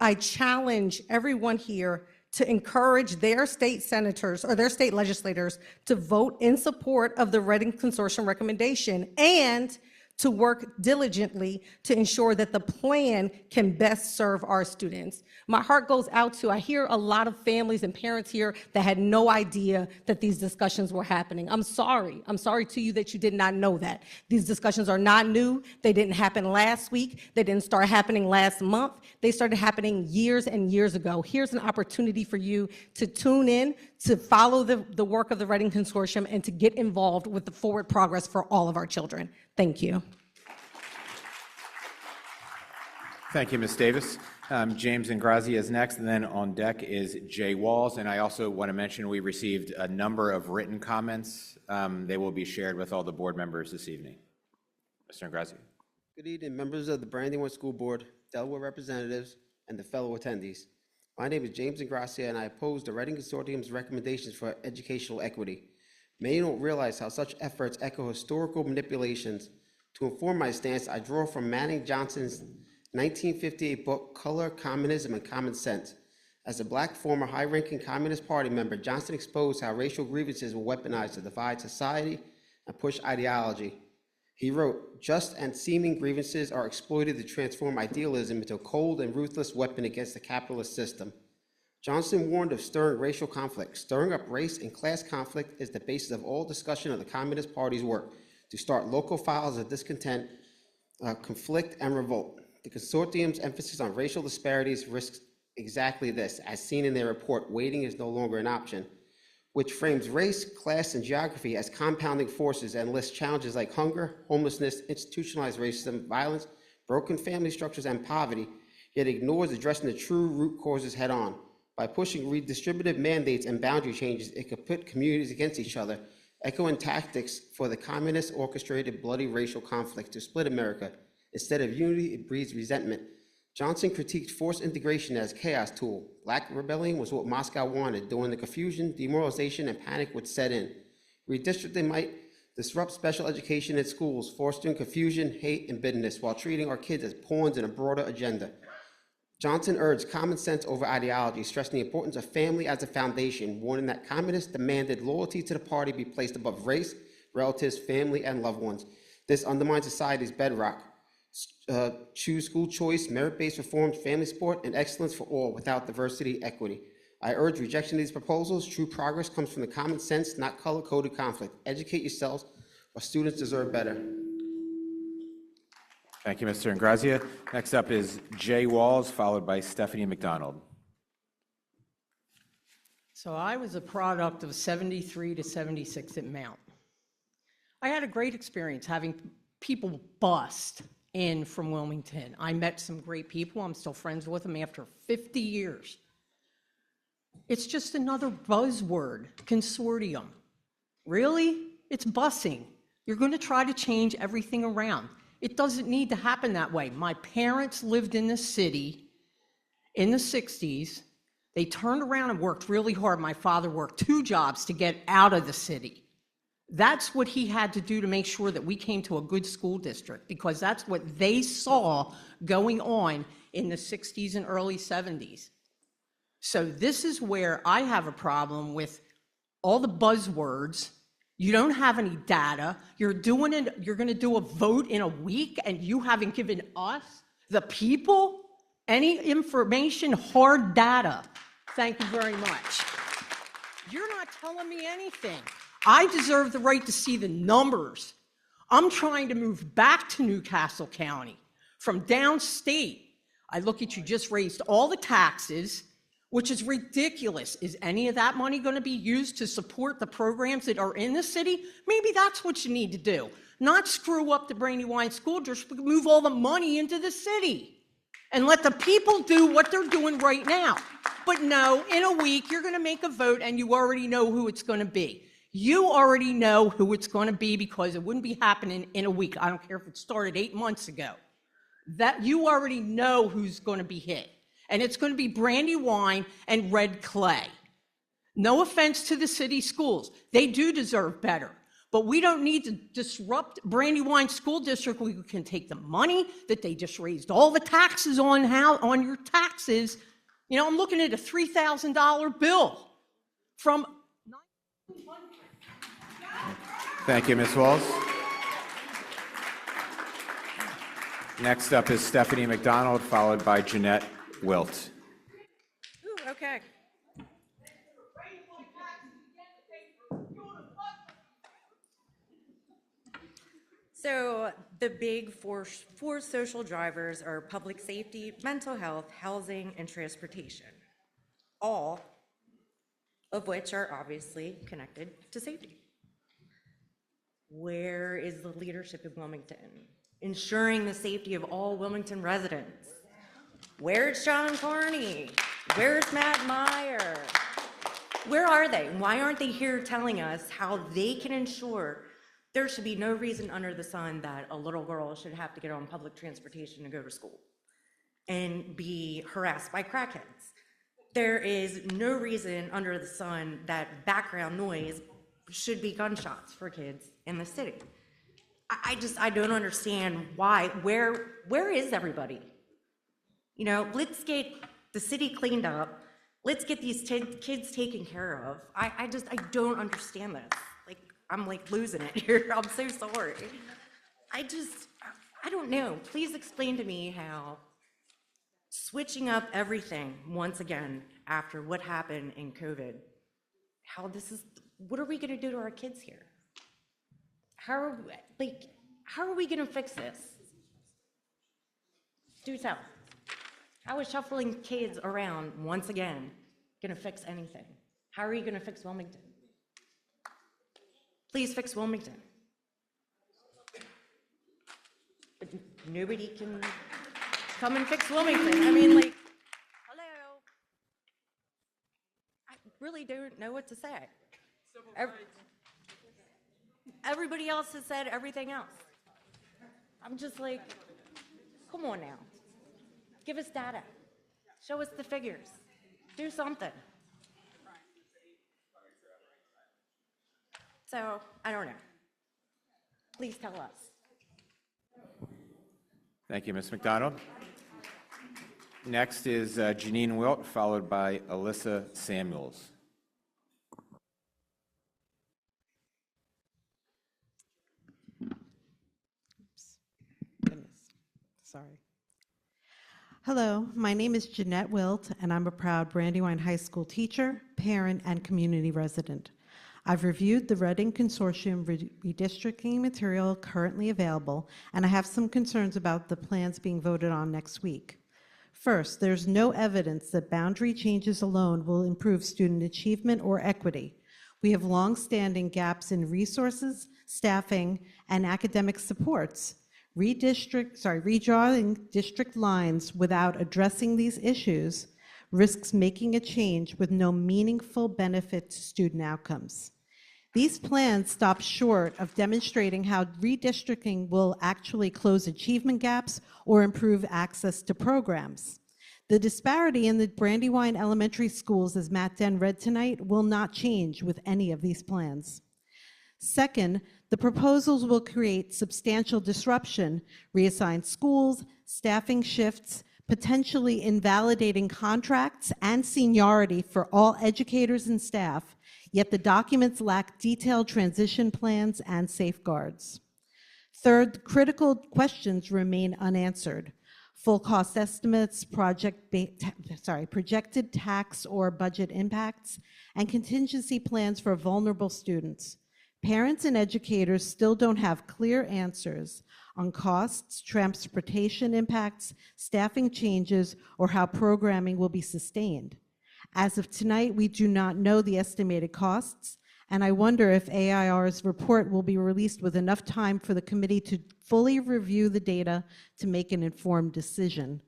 I challenge everyone here to encourage their state senators or their state legislators to vote in support of the Reading Consortium recommendation and to work diligently to ensure that the plan can best serve our students. My heart goes out to, I hear a lot of families and parents here that had no idea that these discussions were happening. I'm sorry to you that you did not know that. These discussions are not new. They didn't happen last week. They didn't start happening last month. They started happening years and years ago. Here's an opportunity for you to tune in, to follow the work of the Reading Consortium, and to get involved with the forward progress for all of our children. Thank you. Thank you, Ms. Davis. James Ingrazia is next, and then on deck is Jay Walls. And I also want to mention we received a number of written comments. They will be shared with all the board members this evening. Mr. Ingrazia. Good evening, members of the Brandywine School Board, Delaware representatives, and the fellow attendees. My name is James Ingrazia, and I oppose the Reading Consortium's recommendations for educational equity. Many don't realize how such efforts echo historical manipulations. To inform my stance, I draw from Manning Johnson's 1958 book, Color, Communism, and Common Sense. As a black former high-ranking Communist Party member, Johnson exposed how racial grievances were weaponized to divide society and push ideology. He wrote, just and seeming grievances are exploited to transform idealism into a cold and ruthless weapon against the capitalist system. Johnson warned of stirring racial conflict. Stirring up race and class conflict is the basis of all discussion of the Communist Party's work to start local files of discontent, conflict, and revolt. The consortium's emphasis on racial disparities risks exactly this, as seen in their report, Waiting is No Longer an Option, which frames race, class, and geography as compounding forces and lists challenges like hunger, homelessness, institutionalized racism, violence, broken family structures, and poverty, yet ignores addressing the true root causes head on. By pushing redistributive mandates and boundary changes, it could pit communities against each other, echoing tactics for the communist orchestrated bloody racial conflict to split America. Instead of unity, it breeds resentment. Johnson critiqued forced integration as a chaos tool. Black rebellion was what Moscow wanted. During the confusion, demoralization, and panic would set in. Redistricting might disrupt special education in schools, fostering confusion, hate, and bitterness, while treating our kids as pawns in a broader agenda. Johnson urged common sense over ideology, stressing the importance of family as a foundation, warning that communists demanded loyalty to the party be placed above race, relatives, family, and loved ones. This undermines society's bedrock. Choose school choice, merit-based reforms, family support, and excellence for all without diversity, equity. I urge rejection of these proposals. True progress comes from the common sense, not color-coded conflict. Educate yourselves. Our students deserve better. Thank you, Mr. Ingrazia. Next up is Jay Walls, followed by Stephanie McDonald. So I was a product of 73 to 76 at Mount. I had a great experience having people bust in from Wilmington. I met some great people. I'm still friends with them after 50 years. It's just another buzzword, consortium. Really? It's busing. You're going to try to change everything around. It doesn't need to happen that way. My parents lived in the city, in the 60s. They turned around and worked really hard. My father worked 2 jobs to get out of the city. That's what he had to do to make sure that we came to a good school district, because that's what they saw going on in the 60s and early 70s. So this is where I have a problem with all the buzzwords. You don't have any data. You're going to do a vote in a week, and you haven't given us, the people, any information, hard data. Thank you very much. You're not telling me anything. I deserve the right to see the numbers. I'm trying to move back to Newcastle County from downstate. I look at you just raised all the taxes, which is ridiculous. Is any of that money going to be used to support the programs that are in the city? Maybe that's what you need to do. Not screw up the Brandywine School District, move all the money into the city and let the people do what they're doing right now. But no, in a week, you're going to make a vote and you already know who it's going to be. You already know who it's going to be, because it wouldn't be happening in a week. I don't care if it started 8 months ago. That you already know who's going to be hit. And it's going to be Brandywine and Red Clay. No offense to the city schools. They do deserve better. But we don't need to disrupt Brandywine School District. We can take the money that they just raised all the taxes on your taxes. You know, I'm looking at a $3,000 bill from... Thank you, Ms. Walls. Next up is Stephanie McDonald, followed by Jeanette Wilt. Ooh, okay. So the big four social drivers are public safety, mental health, housing, and transportation, all of which are obviously connected to safety. Where is the leadership in Wilmington? Ensuring the safety of all Wilmington residents. Where's John Carney? Where's Matt Meyer? Where are they? Why aren't they here telling us how they can ensure there should be no reason under the sun that a little girl should have to get on public transportation to go to school and be harassed by crackheads? There is no reason under the sun that background noise should be gunshots for kids in the city. I don't understand why. Where is everybody? You know, let's get the city cleaned up. Let's get these kids taken care of. I don't understand this. Like, I'm like losing it here. I'm so sorry. I don't know. Please explain to me how switching up everything once again after what happened in COVID, what are we gonna do to our kids here? How are we gonna fix this? Do tell. How is shuffling kids around once again gonna fix anything? How are you gonna fix Wilmington? Please fix Wilmington. But nobody can come and fix Wilmington. I mean, like, hello. I really don't know what to say. Everybody else has said everything else. I'm just like, come on now. Give us data. Show us the figures. Do something. So, I don't know. Please tell us. Thank you, Ms. McDonald. Next is Janine Wilt, followed by Alyssa Samuels. Sorry. Hello, my name is Jeanette Wilt, and I'm a proud Brandywine High School teacher, parent, and community resident. I've reviewed the Reading Consortium redistricting material currently available, and I have some concerns about the plans being voted on next week. First, there's no evidence that boundary changes alone will improve student achievement or equity. We have long-standing gaps in resources, staffing, and academic supports. Redrawing district lines without addressing these issues risks making a change with no meaningful benefit to student outcomes. These plans stop short of demonstrating how redistricting will actually close achievement gaps or improve access to programs. The disparity in the Brandywine Elementary schools, as Matt Den read tonight, will not change with any of these plans. Second, the proposals will create substantial disruption, reassign schools, staffing shifts, potentially invalidating contracts and seniority for all educators and staff, yet the documents lack detailed transition plans and safeguards. Third, critical questions remain unanswered. Full cost estimates, projected tax or budget impacts, and contingency plans for vulnerable students. Parents and educators still don't have clear answers on costs, transportation impacts, staffing changes, or how programming will be sustained. As of tonight, we do not know the estimated costs, and I wonder if AIR's report will be released with enough time for the committee to fully review the data to make an informed decision.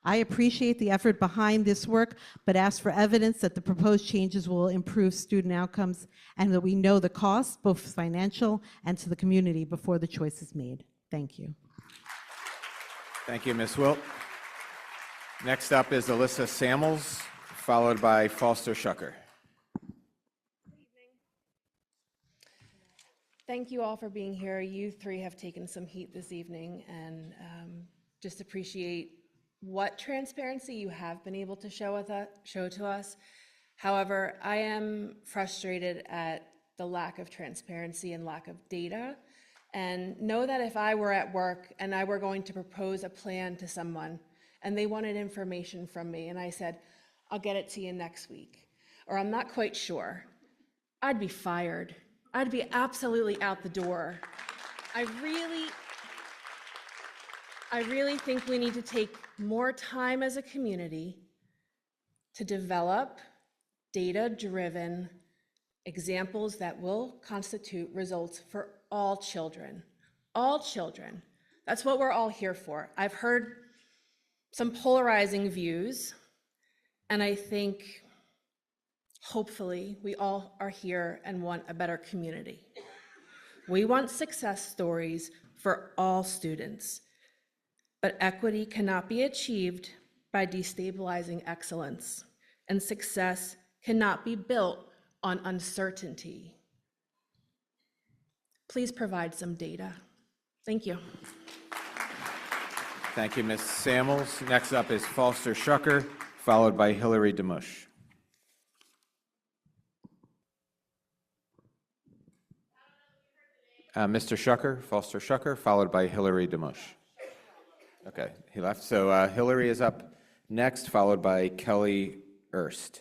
I appreciate the effort behind this work, but ask for evidence that the proposed changes will improve student outcomes and that we know the costs, both financial and to the community, before the choice is made. Thank you. Thank you, Ms. Wilt. Next up is Alyssa Samuels, followed by Foster Shucker. Thank you all for being here. You three have taken some heat this evening, and just appreciate what transparency you have been able to show to us. However, I am frustrated at the lack of transparency and lack of data, and know that if I were at work and I were going to propose a plan to someone and they wanted information from me and I said, I'll get it to you next week, or I'm not quite sure, I'd be fired. I'd be absolutely out the door. I really think we need to take more time as a community to develop data-driven examples that will constitute results for all children. All children. That's what we're all here for. I've heard some polarizing views, and I think hopefully we all are here and want a better community. We want success stories for all students, but equity cannot be achieved by destabilizing excellence, and success cannot be built on uncertainty. Please provide some data. Thank you. Thank you, Ms. Samuels. Next up is Foster Shucker, followed by Hillary DeMush. Mr. Shucker, Foster Shucker, followed by Hillary DeMush. Okay, he left. So Hillary is up next, followed by Kelly Erst.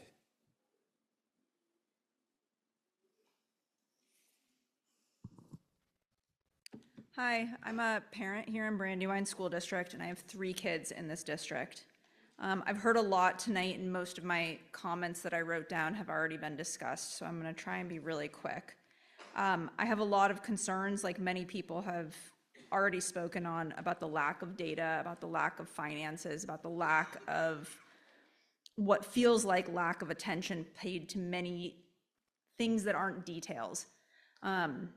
Hi, I'm a parent here in Brandywine School District, and I have 3 kids in this district. I've heard a lot tonight, and most of my comments that I wrote down have already been discussed, so I'm going to try and be really quick. I have a lot of concerns, like many people have already spoken on, about the lack of data, about the lack of finances, about the lack of what feels like lack of attention paid to many things that aren't details. I'm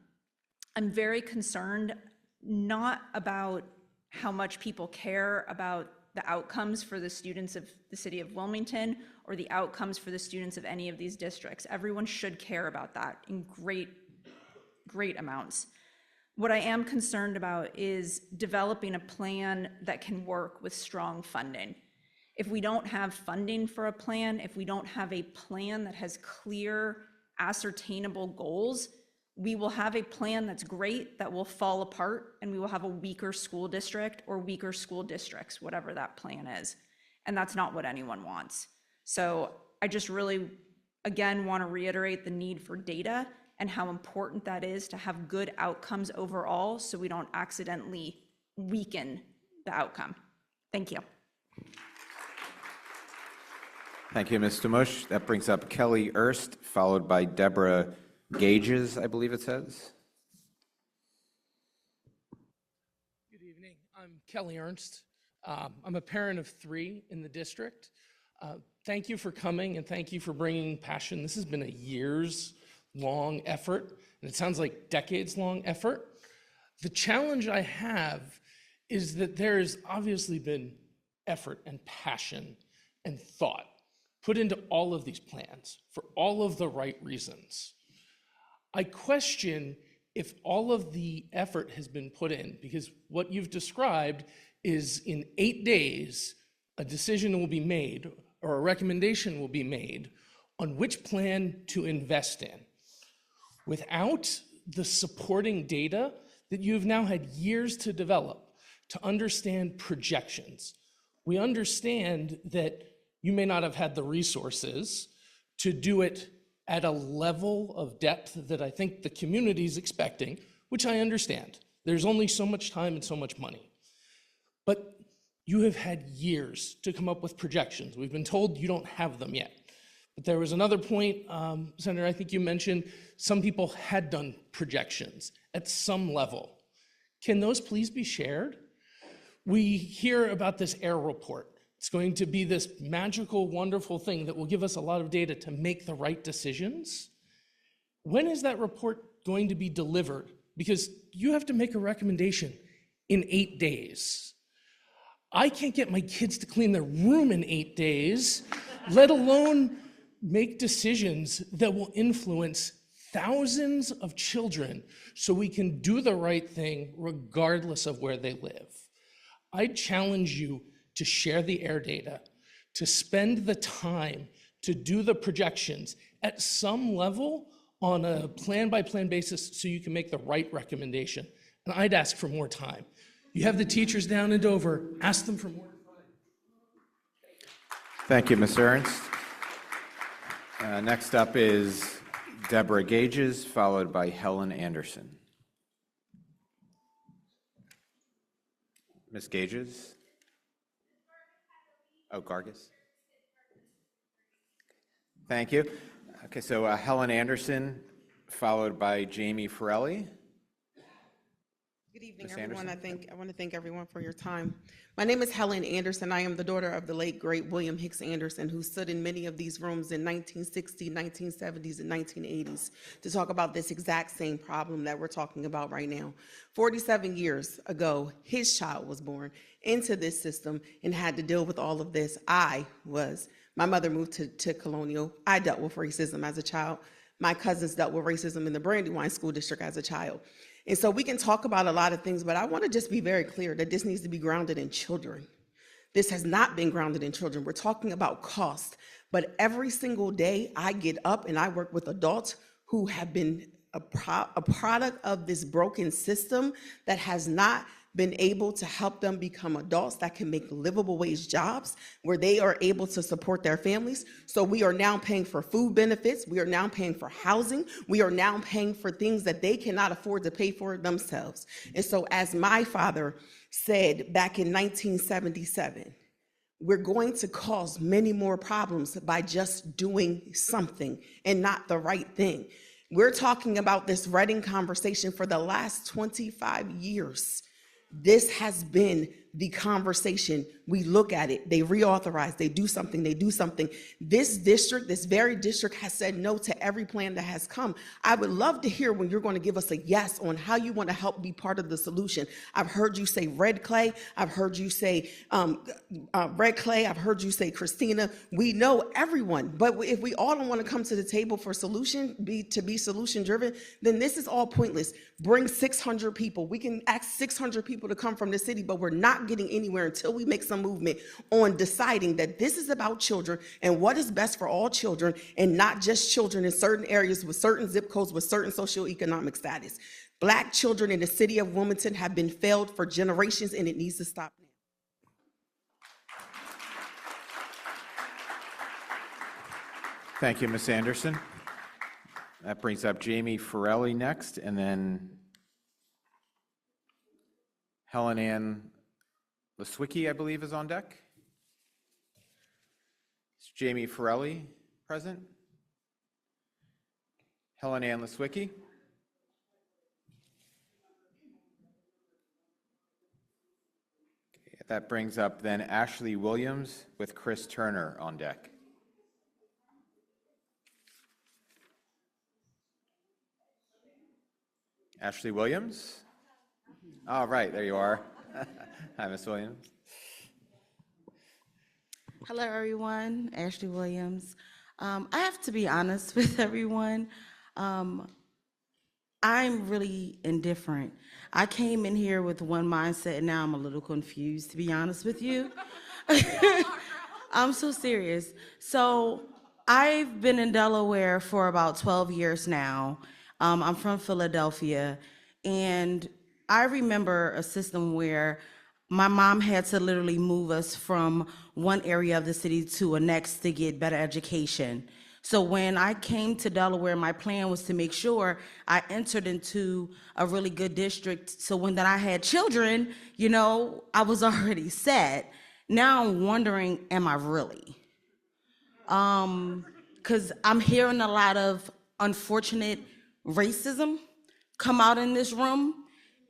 very concerned, not about how much people care about the outcomes for the students of the city of Wilmington or the outcomes for the students of any of these districts. Everyone should care about that in great amounts. What I am concerned about is developing a plan that can work with strong funding. If we don't have funding for a plan, if we don't have a plan that has clear, ascertainable goals, we will have a plan that's great that will fall apart, and we will have a weaker school district or weaker school districts, whatever that plan is. And that's not what anyone wants. So I just really, again, want to reiterate the need for data and how important that is to have good outcomes overall, so we don't accidentally weaken the outcome. Thank you. Thank you, Ms. DeMush. That brings up Kelly Erst, followed by Deborah Gages, I believe it says. Good evening. I'm Kelly Ernst. I'm a parent of 3 in the district. Thank you for coming, and thank you for bringing passion. This has been a years-long effort, and it sounds like decades-long effort. The challenge I have is that there's obviously been effort and passion and thought put into all of these plans for all of the right reasons. I question if all of the effort has been put in, because what you've described is in 8 days, a decision will be made or a recommendation will be made on which plan to invest in. Without the supporting data that you have now had years to develop to understand projections, we understand that you may not have had the resources to do it at a level of depth that I think the community is expecting, which I understand. There's only so much time and so much money. But you have had years to come up with projections. We've been told you don't have them yet. But there was another point, Senator, I think you mentioned some people had done projections at some level. Can those please be shared? We hear about this AIR report. It's going to be this magical, wonderful thing that will give us a lot of data to make the right decisions. When is that report going to be delivered? Because you have to make a recommendation in 8 days. I can't get my kids to clean their room in 8 days, let alone make decisions that will influence thousands of children so we can do the right thing regardless of where they live. I challenge you to share the AIR data, to spend the time to do the projections at some level on a plan-by-plan basis so you can make the right recommendation. And I'd ask for more time. You have the teachers down in Dover, ask them for more time. Thank you, Ms. Ernst. Next up is Deborah Gages, followed by Helen Anderson. Ms. Gages? Oh, Gargis. Thank you. Okay, so Helen Anderson, followed by Jamie Forelli. Good evening, everyone. I want to thank everyone for your time. My name is Helen Anderson. I am the daughter of the late, great William Hicks Anderson, who stood in many of these rooms in 1960s, 1970s, and 1980s to talk about this exact same problem that we're talking about right now. 47 years ago, his child was born into this system and had to deal with all of this. My mother moved to Colonial. I dealt with racism as a child. My cousins dealt with racism in the Brandywine School District as a child. And so we can talk about a lot of things, but I want to just be very clear that this needs to be grounded in children. This has not been grounded in children. We're talking about cost, but every single day I get up and I work with adults who have been a product of this broken system that has not been able to help them become adults that can make livable wage jobs where they are able to support their families. So we are now paying for food benefits. We are now paying for housing. We are now paying for things that they cannot afford to pay for themselves. And so as my father said back in 1977, we're going to cause many more problems by just doing something and not the right thing. We're talking about this Reading conversation for the last 25 years. This has been the conversation. We look at it, they reauthorize, they do something. This district, this very district, has said no to every plan that has come. I would love to hear when you're going to give us a yes on how you want to help be part of the solution. I've heard you say red clay. I've heard you say red clay. I've heard you say Christina. We know everyone, but if we all don't want to come to the table for solution, to be solution driven, then this is all pointless. Bring 600 people. We can ask 600 people to come from the city, but we're not getting anywhere until we make some movement on deciding that this is about children and what is best for all children and not just children in certain areas with certain zip codes with certain socioeconomic status. Black children in the city of Wilmington have been failed for generations, and it needs to stop now. Thank you, Ms. Anderson. That brings up Jamie Forelli next, and then Helen Ann Leswicki, I believe, is on deck. Is Jamie Forelli present? Helen Ann Leswicki? Okay, that brings up then Ashley Williams with Chris Turner on deck. Ashley Williams? All right, there you are. Hi, Ms. Williams. Hello, everyone. Ashley Williams. I have to be honest with everyone. I'm really indifferent. I came in here with one mindset, and now I'm a little confused, to be honest with you. I'm so serious. So I've been in Delaware for about 12 years now. I'm from Philadelphia, and I remember a system where my mom had to literally move us from one area of the city to a next to get better education. So when I came to Delaware, my plan was to make sure I entered into a really good district. So when that I had children, you know, I was already set. Now I'm wondering, am I really? Because I'm hearing a lot of unfortunate racism come out in this room,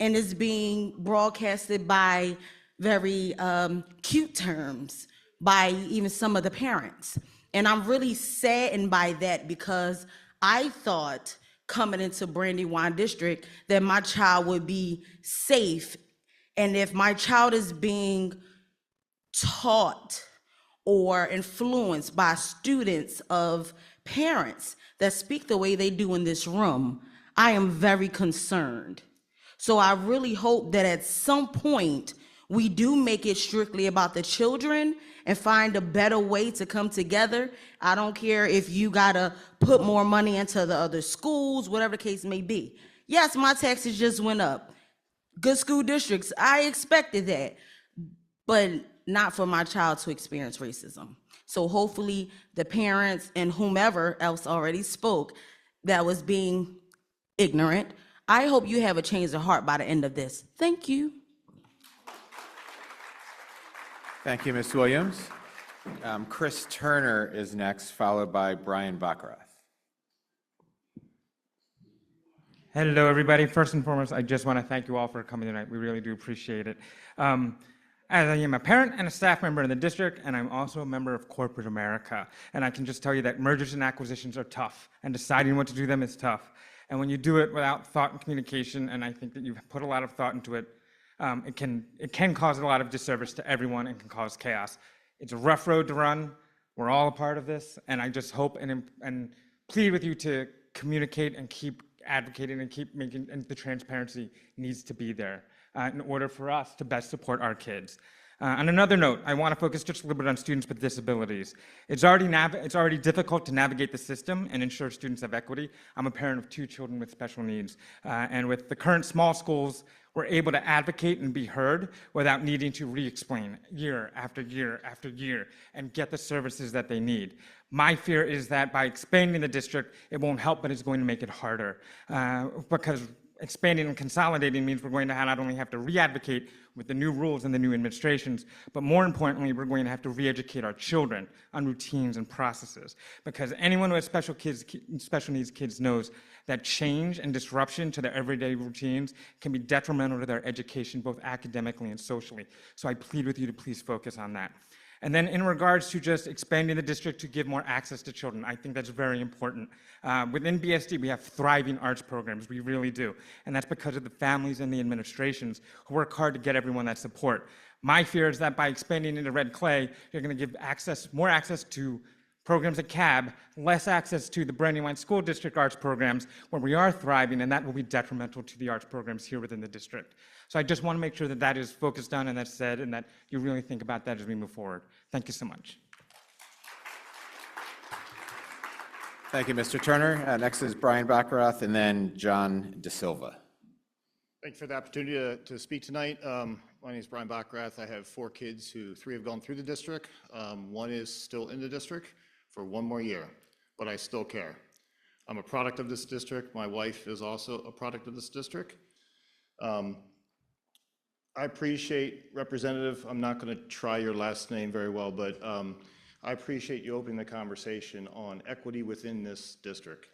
and it's being broadcasted by very cute terms by even some of the parents. And I'm really saddened by that, because I thought coming into Brandywine District that my child would be safe. And if my child is being taught or influenced by students of parents that speak the way they do in this room, I am very concerned. So I really hope that at some point we do make it strictly about the children and find a better way to come together. I don't care if you gotta put more money into the other schools, whatever the case may be. Yes, my taxes just went up. Good school districts, I expected that, but not for my child to experience racism. So hopefully the parents and whomever else already spoke that was being ignorant, I hope you have a change of heart by the end of this. Thank you. Thank you, Ms. Williams. Chris Turner is next, followed by Brian Baccarat. Hello, everybody. First and foremost, I just want to thank you all for coming tonight. We really do appreciate it. As I am a parent and a staff member in the district, and I'm also a member of corporate America. And I can just tell you that mergers and acquisitions are tough, and deciding what to do them is tough. And when you do it without thought and communication, and I think that you've put a lot of thought into it, it can cause a lot of disservice to everyone and can cause chaos. It's a rough road to run. We're all a part of this, and I just hope and plead with you to communicate and keep advocating and keep making, and the transparency needs to be there in order for us to best support our kids. On another note, I want to focus just a little bit on students with disabilities. It's already difficult to navigate the system and ensure students have equity. I'm a parent of 2 children with special needs, and with the current small schools, we're able to advocate and be heard without needing to re-explain year after year after year and get the services that they need. My fear is that by expanding the district, it won't help, but it's going to make it harder, because expanding and consolidating means we're going to not only have to re-advocate with the new rules and the new administrations, but more importantly, we're going to have to re-educate our children on routines and processes. Because anyone who has special needs kids knows that change and disruption to their everyday routines can be detrimental to their education, both academically and socially. So I plead with you to please focus on that. And then in regards to just expanding the district to give more access to children, I think that's very important. Within BSD, we have thriving arts programs, we really do. And that's because of the families and the administrations who work hard to get everyone that support. My fear is that by expanding into Red Clay, you're gonna give more access to programs at CAB, less access to the Brandywine School District arts programs where we are thriving, and that will be detrimental to the arts programs here within the district. So I just want to make sure that that is focused on and that's said, and that you really think about that as we move forward. Thank you so much. Thank you, Mr. Turner. Next is Brian Baccarat, and then John DeSilva. Thank you for the opportunity to speak tonight. My name is Brian Baccarat. I have 4 kids who 3 have gone through the district. 1 is still in the district for 1 more year, but I still care. I'm a product of this district. My wife is also a product of this district. I appreciate, Representative, I'm not going to try your last name very well, but I appreciate you opening the conversation on equity within this district.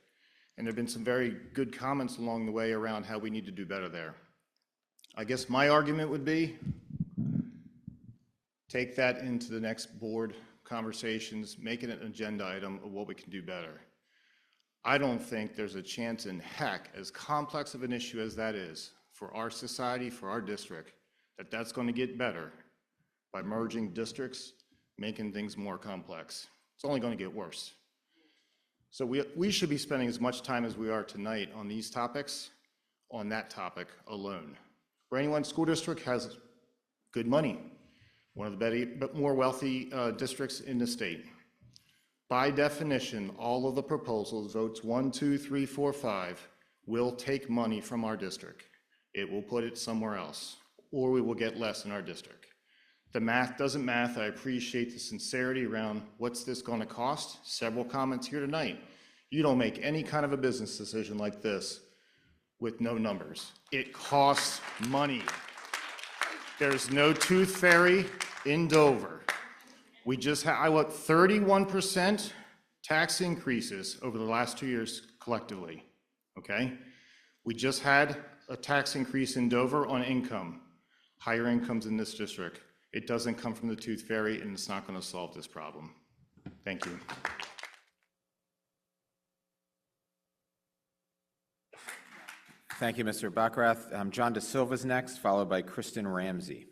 And there have been some very good comments along the way around how we need to do better there. I guess my argument would be, take that into the next board conversations, make it an agenda item of what we can do better. I don't think there's a chance in heck, as complex of an issue as that is, for our society, for our district, that that's going to get better by merging districts making things more complex. It's only going to get worse. So we should be spending as much time as we are tonight on these topics, on that topic alone. Brandywine School District has good money, one of the more wealthy districts in the state. By definition, all of the proposals, votes 1, 2, 3, 4, 5, will take money from our district. It will put it somewhere else, or we will get less in our district. The math doesn't math. I appreciate the sincerity around what's this going to cost. Several comments here tonight. You don't make any kind of a business decision like this with no numbers. It costs money. There's no tooth fairy in Dover. We just had, 31% tax increases over the last 2 years collectively, okay? We just had a tax increase in Dover on income, higher incomes in this district. It doesn't come from the tooth fairy, and it's not going to solve this problem. Thank you. Thank you, Mr. Backrath. John De Silva's next, followed by Kristen Ramsey.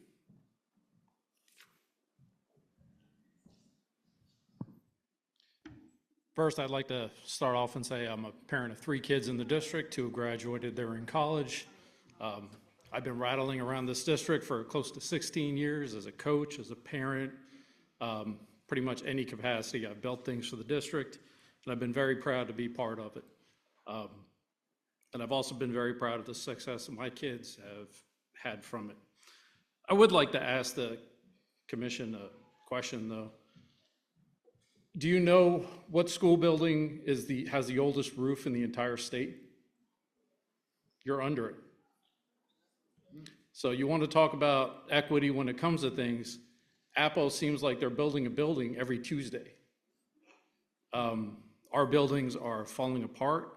First, I'd like to start off and say I'm a parent of 3 kids in the district. 2 have graduated, they're in college. I've been rattling around this district for close to 16 years as a coach, as a parent, pretty much any capacity. I've built things for the district, and I've been very proud to be part of it. And I've also been very proud of the success that my kids have had from it. I would like to ask the commission a question, though. Do you know what school building has the oldest roof in the entire state? You're under it. So you want to talk about equity when it comes to things. Apple seems like they're building a building every Tuesday. Our buildings are falling apart.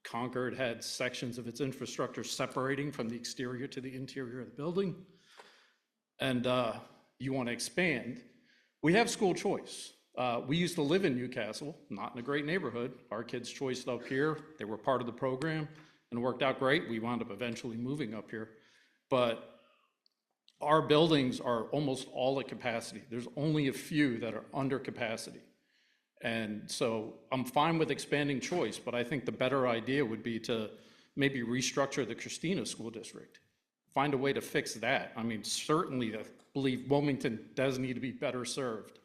Concord had sections of its infrastructure separating from the exterior to the interior of the building. And you want to expand. We have school choice. We used to live in Newcastle, not in a great neighborhood. Our kids choiced up here. They were part of the program and worked out great. We wound up eventually moving up here. But our buildings are almost all at capacity. There's only a few that are under capacity. And so I'm fine with expanding choice, but I think the better idea would be to maybe restructure the Christina School District. Find a way to fix that. I mean, certainly I believe Wilmington does need to be better served.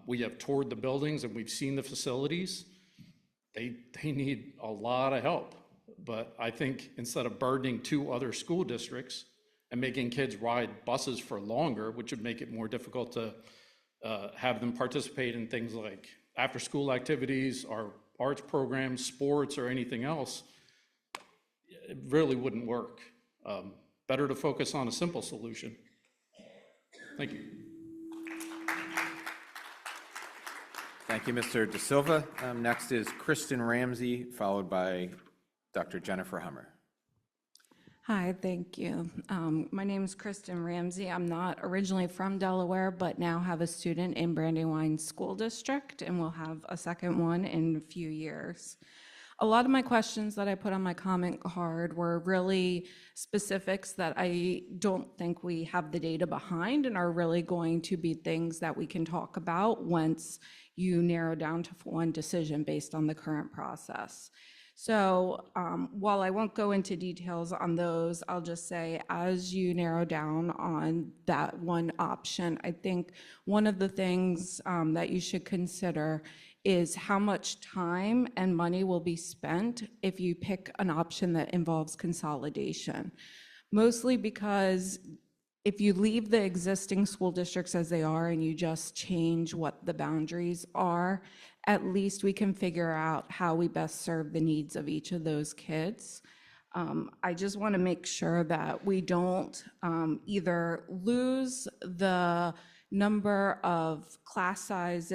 We have toured the buildings and we've seen the facilities. They need a lot of help. But I think instead of burdening 2 other school districts and making kids ride buses for longer, which would make it more difficult to have them participate in things like after-school activities or arts programs, sports, or anything else, it really wouldn't work. Better to focus on a simple solution. Thank you. Thank you, Mr. De Silva. Next is Kristen Ramsey, followed by Dr. Jennifer Hummer. Hi, thank you. My name is Kristen Ramsey. I'm not originally from Delaware, but now have a student in Brandywine School District, and we'll have a second one in a few years. A lot of my questions that I put on my comment card were really specifics that I don't think we have the data behind and are really going to be things that we can talk about once you narrow down to one decision based on the current process. So while I won't go into details on those, I'll just say as you narrow down on that one option, I think one of the things that you should consider is how much time and money will be spent if you pick an option that involves consolidation. Mostly because if you leave the existing school districts as they are and you just change what the boundaries are, at least we can figure out how we best serve the needs of each of those kids. I just want to make sure that we don't either lose the number of class size,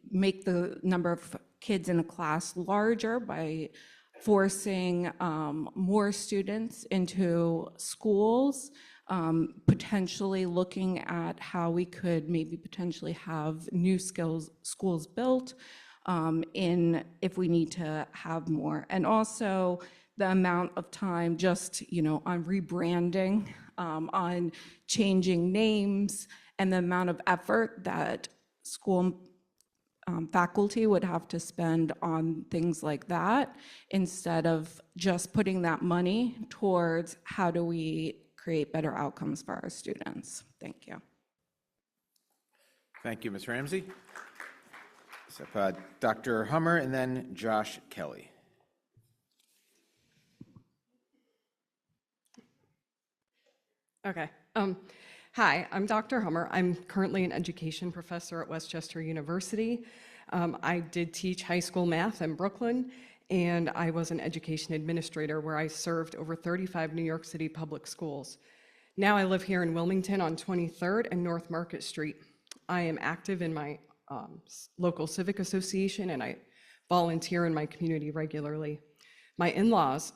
make the number of kids in a class larger by forcing more students into schools, potentially looking at how we could maybe potentially have new schools built if we need to have more. And also the amount of time just, on rebranding, on changing names and the amount of effort that school faculty would have to spend on things like that, instead of just putting that money towards how do we create better outcomes for our students. Thank you. Thank you, Ms. Ramsey. So, Dr. Hummer and then Josh Kelly. Okay. Hi, I'm Dr. Hummer. I'm currently an education professor at Westchester University. I did teach high school math in Brooklyn, and I was an education administrator where I served over 35 New York City public schools. Now I live here in Wilmington on 23rd and North Market Street. I am active in my local civic association, and I volunteer in my community regularly. My in-laws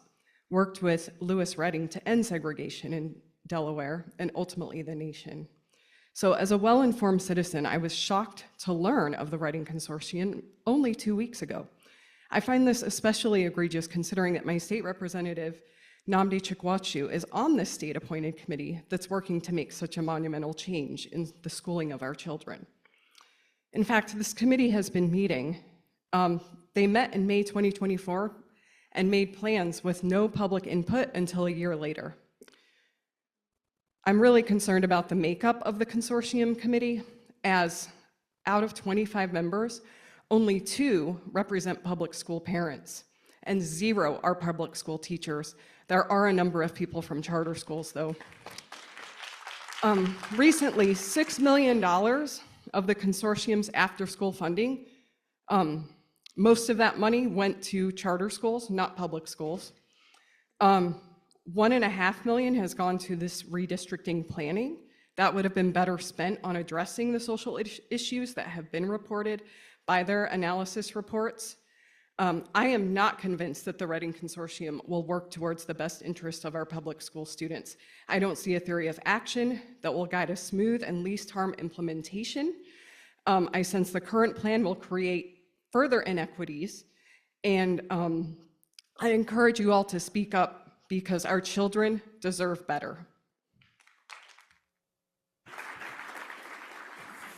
worked with Lewis Redding to end segregation in Delaware and ultimately the nation. So as a well-informed citizen, I was shocked to learn of the Redding Consortium only 2 weeks ago. I find this especially egregious considering that my state representative, Nnamdi Chikwachu, is on this state-appointed committee that's working to make such a monumental change in the schooling of our children. In fact, this committee has been meeting. They met in May 2024 and made plans with no public input until a year later. I'm really concerned about the makeup of the consortium committee, as out of 25 members, only 2 represent public school parents, and 0 are public school teachers. There are a number of people from charter schools, though. Recently, $6 million of the consortium's after-school funding, most of that money went to charter schools, not public schools. $1.5 million has gone to this redistricting planning. That would have been better spent on addressing the social issues that have been reported by their analysis reports. I am not convinced that the Redding Consortium will work towards the best interest of our public school students. I don't see a theory of action that will guide a smooth and least harm implementation. I sense the current plan will create further inequities, and I encourage you all to speak up because our children deserve better.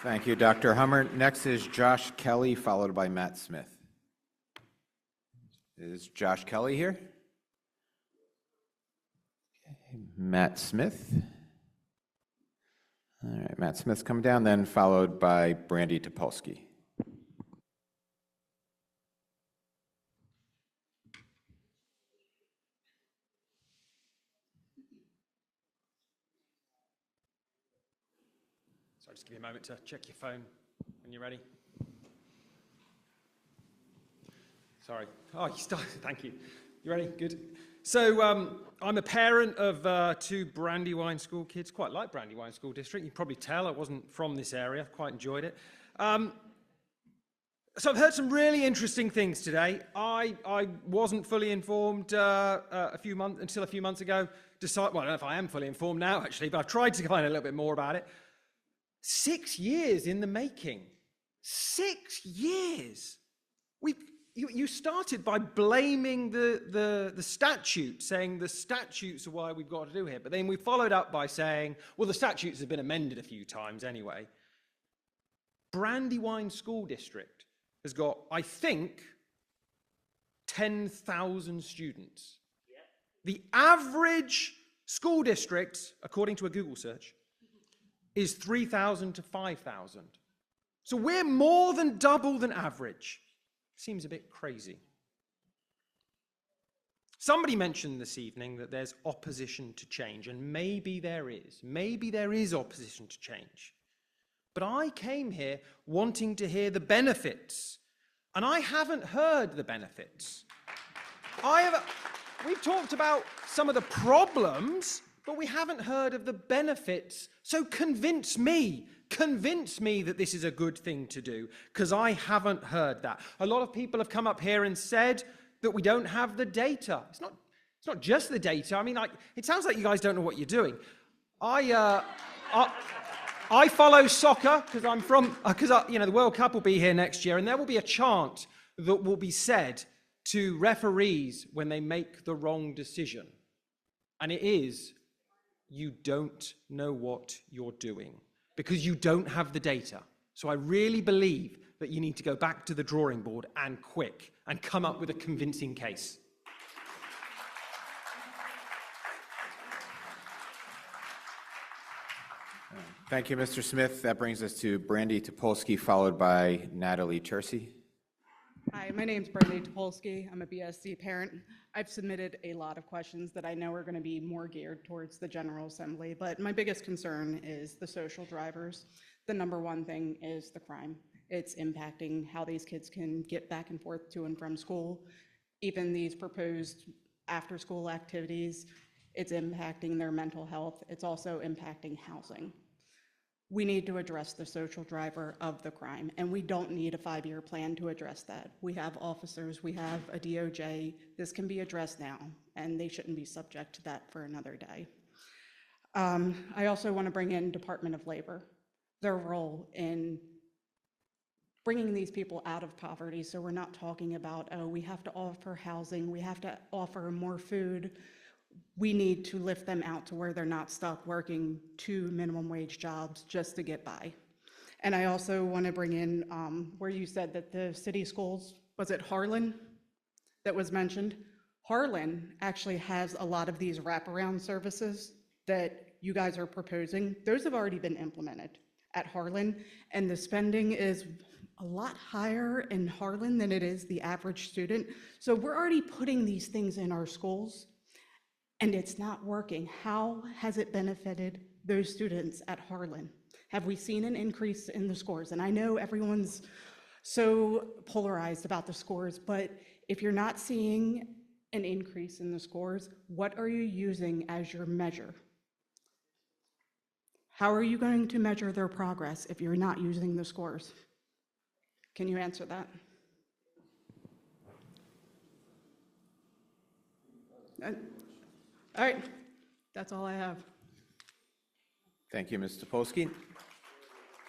Thank you, Dr. Hummer. Next is Josh Kelly, followed by Matt Smith. Is Josh Kelly here? Okay, Matt Smith. All right, Matt Smith's coming down, then followed by Brandy Topolsky. So just give you a moment to check your phone when you're ready. Sorry. Oh, you started. Thank you. You ready? Good. So I'm a parent of 2 Brandywine School kids. Quite like Brandywine School District. You can probably tell I wasn't from this area. Quite enjoyed it. So I've heard some really interesting things today. I wasn't fully informed until a few months ago. Well, I don't know if I am fully informed now, actually, but I've tried to find a little bit more about it. 6 years in the making. 6 years. You started by blaming the statute, saying the statutes are why we've got to do here. But then we followed up by saying, well, the statutes have been amended a few times anyway. Brandywine School District has got, I think, 10,000 students. Yeah. The average school district, according to a Google search, is 3,000 to 5,000. So we're more than double than average. Seems a bit crazy. Somebody mentioned this evening that there's opposition to change, and maybe there is. Maybe there is opposition to change. But I came here wanting to hear the benefits, and I haven't heard the benefits. We've talked about some of the problems, but we haven't heard of the benefits. So convince me that this is a good thing to do, because I haven't heard that. A lot of people have come up here and said that we don't have the data. It's not just the data. I mean, it sounds like you guys don't know what you're doing. I follow soccer because the World Cup will be here next year, and there will be a chant that will be said to referees when they make the wrong decision. And it is, you don't know what you're doing. because you don't have the data. So I really believe that you need to go back to the drawing board and quick and come up with a convincing case. Thank you, Mr. Smith. That brings us to Brandy Topolsky, followed by Natalie Tercy. Hi, my name's Brandy Topolsky. I'm a BSC parent. I've submitted a lot of questions that I know are going to be more geared towards the General Assembly, but my biggest concern is the social drivers. The number one thing is the crime. It's impacting how these kids can get back and forth to and from school. Even these proposed after-school activities, it's impacting their mental health. It's also impacting housing. We need to address the social driver of the crime, and we don't need a 5-year plan to address that. We have officers, we have a DOJ. This can be addressed now, and they shouldn't be subject to that for another day. I also want to bring in Department of Labor, their role in bringing these people out of poverty. So we're not talking about, oh, we have to offer housing, we have to offer more food. We need to lift them out to where they're not stuck working 2 minimum wage jobs just to get by. And I also want to bring in where you said that the city schools, was it Harlan that was mentioned? Harlan actually has a lot of these wraparound services that you guys are proposing. Those have already been implemented at Harlan, and the spending is a lot higher in Harlan than it is the average student. So we're already putting these things in our schools, and it's not working. How has it benefited those students at Harlan? Have we seen an increase in the scores? And I know everyone's so polarized about the scores, but if you're not seeing an increase in the scores, what are you using as your measure? How are you going to measure their progress if you're not using the scores? Can you answer that? All right, that's all I have. Thank you, Ms. Topolsky.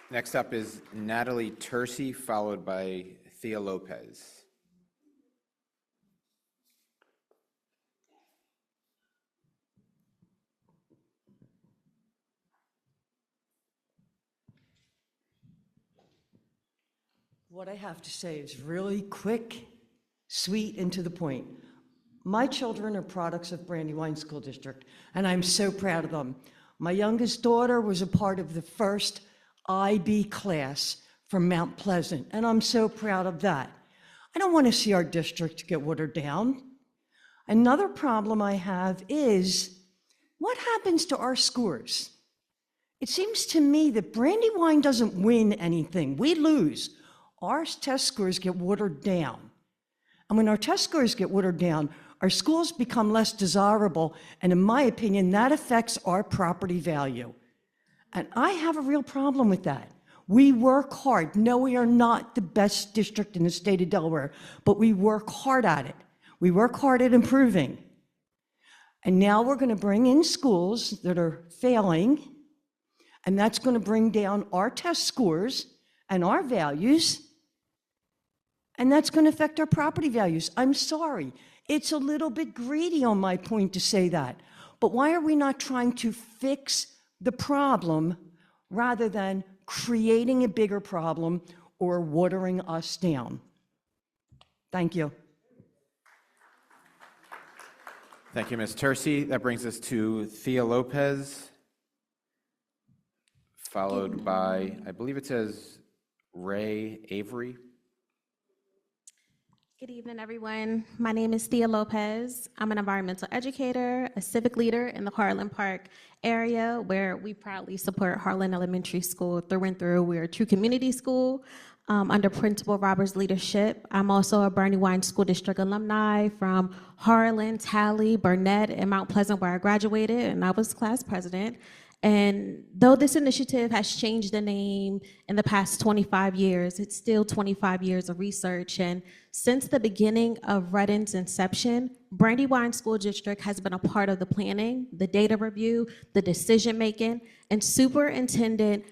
Next up is Natalie Tercy, followed by Thea Lopez. What I have to say is really quick, sweet, and to the point. My children are products of Brandywine School District, and I'm so proud of them. My youngest daughter was a part of the first IB class from Mount Pleasant, and I'm so proud of that. I don't want to see our district get watered down. Another problem I have is, what happens to our scores? It seems to me that Brandywine doesn't win anything. We lose. Our test scores get watered down. And when our test scores get watered down, our schools become less desirable, and in my opinion, that affects our property value. And I have a real problem with that. We work hard. No, we are not the best district in the state of Delaware, but we work hard at it. We work hard at improving. And now we're going to bring in schools that are failing, and that's going to bring down our test scores and our values, and that's going to affect our property values. I'm sorry. It's a little bit greedy on my point to say that. But why are we not trying to fix the problem rather than creating a bigger problem or watering us down? Thank you. Thank you, Ms. Tercy. That brings us to Thea Lopez, followed by, I believe it says Ray Avery. Good evening, everyone. My name is Thea Lopez. I'm an environmental educator, a civic leader in the Harlan Park area, where we proudly support Harlan Elementary School through and through. We're a true community school under Principal Roberts' leadership. I'm also a Brandywine School District alumni from Harlan, Talley, Burnett, and Mount Pleasant, where I graduated, and I was class president. And though this initiative has changed the name in the past 25 years, it's still 25 years of research. And since the beginning of Redden's inception, Brandywine School District has been a part of the planning, the data review, the decision-making, and Superintendent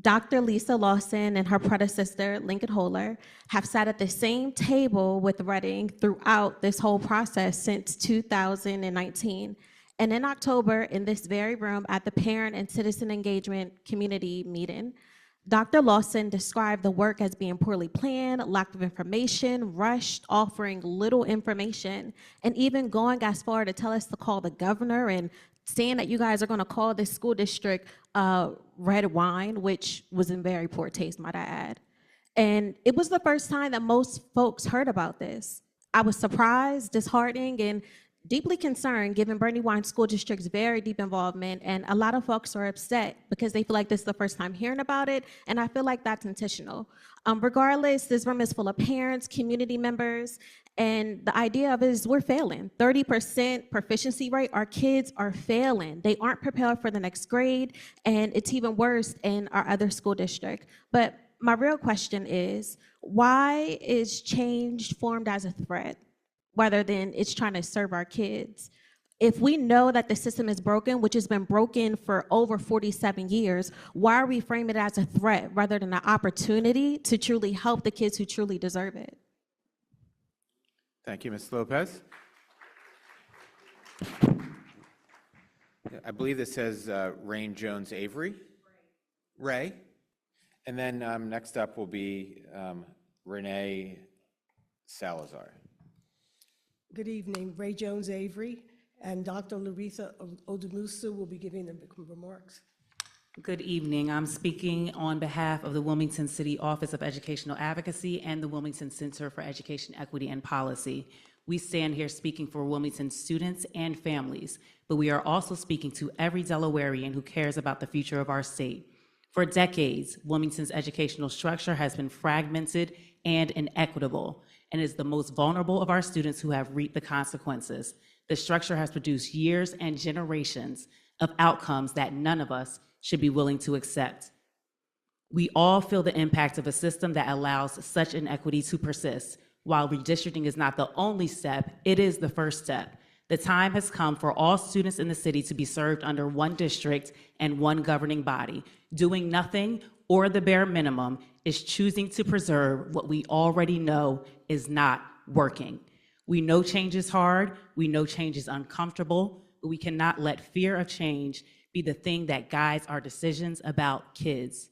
Dr. Lisa Lawson and her predecessor, Lincoln Holler, have sat at the same table with Redding throughout this whole process since 2019. And in October, in this very room, at the Parent and Citizen Engagement Community Meeting, Dr. Lawson described the work as being poorly planned, lack of information, rushed, offering little information, and even going as far to tell us to call the governor and saying that you guys are going to call this school district red wine, which was in very poor taste, might I add. And it was the first time that most folks heard about this. I was surprised, disheartened, and deeply concerned given Brandywine School District's very deep involvement, and a lot of folks are upset because they feel like this is the first time hearing about it, and I feel like that's intentional. Regardless, this room is full of parents, community members, and the idea of it is we're failing. 30% proficiency rate, our kids are failing. They aren't prepared for the next grade, and it's even worse in our other school district. But my real question is, why is change formed as a threat rather than it's trying to serve our kids? If we know that the system is broken, which has been broken for over 47 years, why are we framing it as a threat rather than an opportunity to truly help the kids who truly deserve it? Thank you, Ms. Lopez. I believe this says Rain Jones Avery. Ray. And then next up will be Renee Salazar. Good evening, Ray Jones Avery, and Dr. Larissa Odemusu will be giving the remarks. Good evening. I'm speaking on behalf of the Wilmington City Office of Educational Advocacy and the Wilmington Center for Education Equity and Policy. We stand here speaking for Wilmington students and families, but we are also speaking to every Delawarean who cares about the future of our state. For decades, Wilmington's educational structure has been fragmented and inequitable, and is the most vulnerable of our students who have reaped the consequences. The structure has produced years and generations of outcomes that none of us should be willing to accept. We all feel the impact of a system that allows such inequity to persist. While redistricting is not the only step, it is the first step. The time has come for all students in the city to be served under one district and one governing body. Doing nothing or the bare minimum is choosing to preserve what we already know is not working. We know change is hard, we know change is uncomfortable, but we cannot let fear of change be the thing that guides our decisions about kids.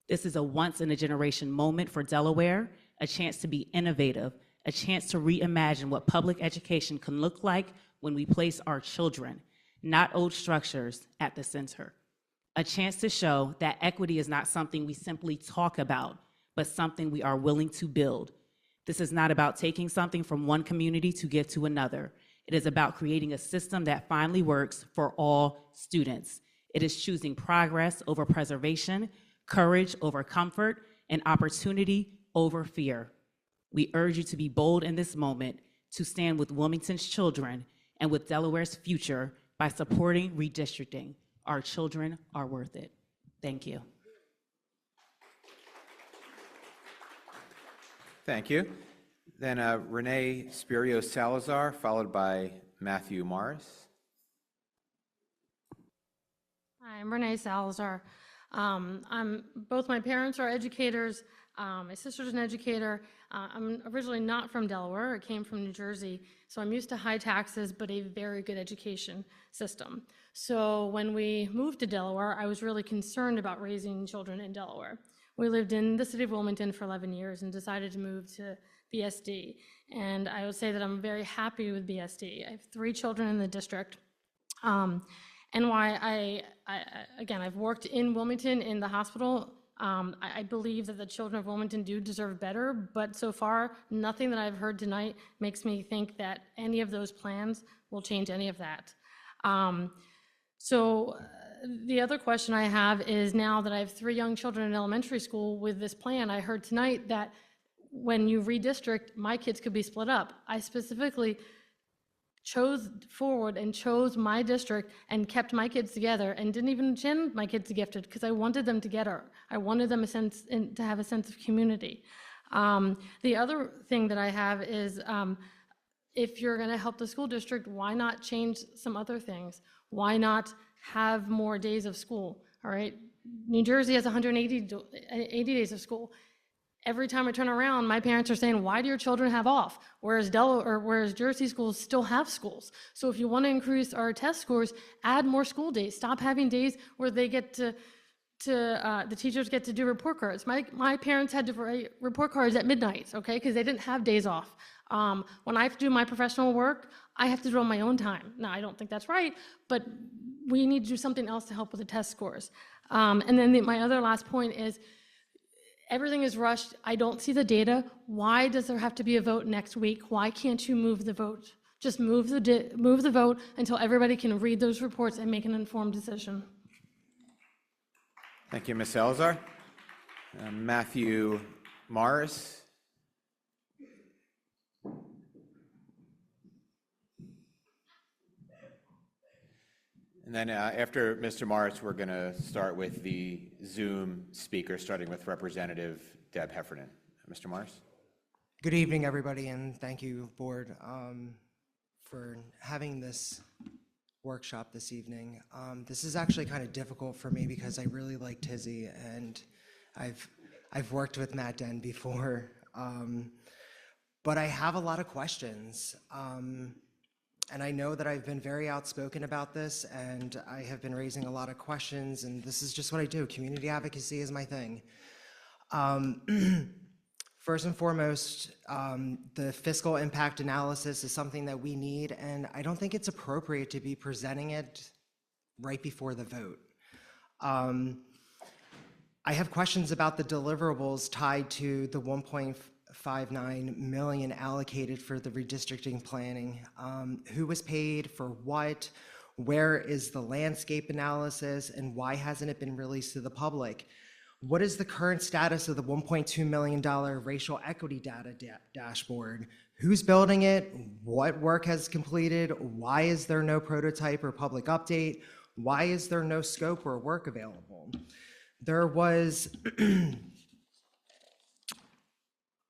This is a once-in-a-generation moment for Delaware, a chance to be innovative, a chance to reimagine what public education can look like when we place our children, not old structures, at the center. A chance to show that equity is not something we simply talk about, but something we are willing to build. This is not about taking something from one community to give to another. It is about creating a system that finally works for all students. It is choosing progress over preservation, courage over comfort, and opportunity over fear. We urge you to be bold in this moment, to stand with Wilmington's children and with Delaware's future by supporting redistricting. Our children are worth it. Thank you. Thank you. Then Renee Spirio Salazar, followed by Matthew Morris. Hi, I'm Renee Salazar. Both my parents are educators. My sister's an educator. I'm originally not from Delaware. I came from New Jersey. So I'm used to high taxes, but a very good education system. So when we moved to Delaware, I was really concerned about raising children in Delaware. We lived in the city of Wilmington for 11 years and decided to move to BSD. And I would say that I'm very happy with BSD. I have 3 children in the district. And why again, I've worked in Wilmington in the hospital. I believe that the children of Wilmington do deserve better, but so far, nothing that I've heard tonight makes me think that any of those plans will change any of that. The other question I have is, now that I have 3 young children in elementary school with this plan, I heard tonight that when you redistrict, my kids could be split up. I specifically chose forward and chose my district and kept my kids together and didn't even send my kids to gifted because I wanted them together. I wanted them to have a sense of community. The other thing that I have is, if you're going to help the school district, why not change some other things? Why not have more days of school? All right, New Jersey has 180 days of school. every time I turn around, my parents are saying, why do your children have off? Whereas Jersey schools still have schools. So if you want to increase our test scores, add more school days. Stop having days where they get to the teachers get to do report cards. My parents had to write report cards at midnight, okay, because they didn't have days off. When I have to do my professional work, I have to do it on my own time. Now, I don't think that's right, but we need to do something else to help with the test scores. And then my other last point is, everything is rushed. I don't see the data. Why does there have to be a vote next week? Why can't you move the vote? Just move the vote until everybody can read those reports and make an informed decision. Thank you, Ms. Salazar. Matthew Morris. And then after Mr. Morris, we're going to start with the Zoom speakers, starting with Representative Deb Heffernan. Mr. Morris. Good evening, everybody, and thank you, Board, for having this workshop this evening. This is actually kind of difficult for me because I really like Tizzy, and I've worked with Matt Den before, but I have a lot of questions. And I know that I've been very outspoken about this, and I have been raising a lot of questions, and this is just what I do. Community advocacy is my thing. First and foremost, the fiscal impact analysis is something that we need, and I don't think it's appropriate to be presenting it right before the vote. I have questions about the deliverables tied to the 1.59 million allocated for the redistricting planning. Who was paid for what? Where is the landscape analysis, and why hasn't it been released to the public? What is the current status of the $1.2 million racial equity data dashboard? Who's building it? What work has completed? Why is there no prototype or public update? Why is there no scope or work available? There was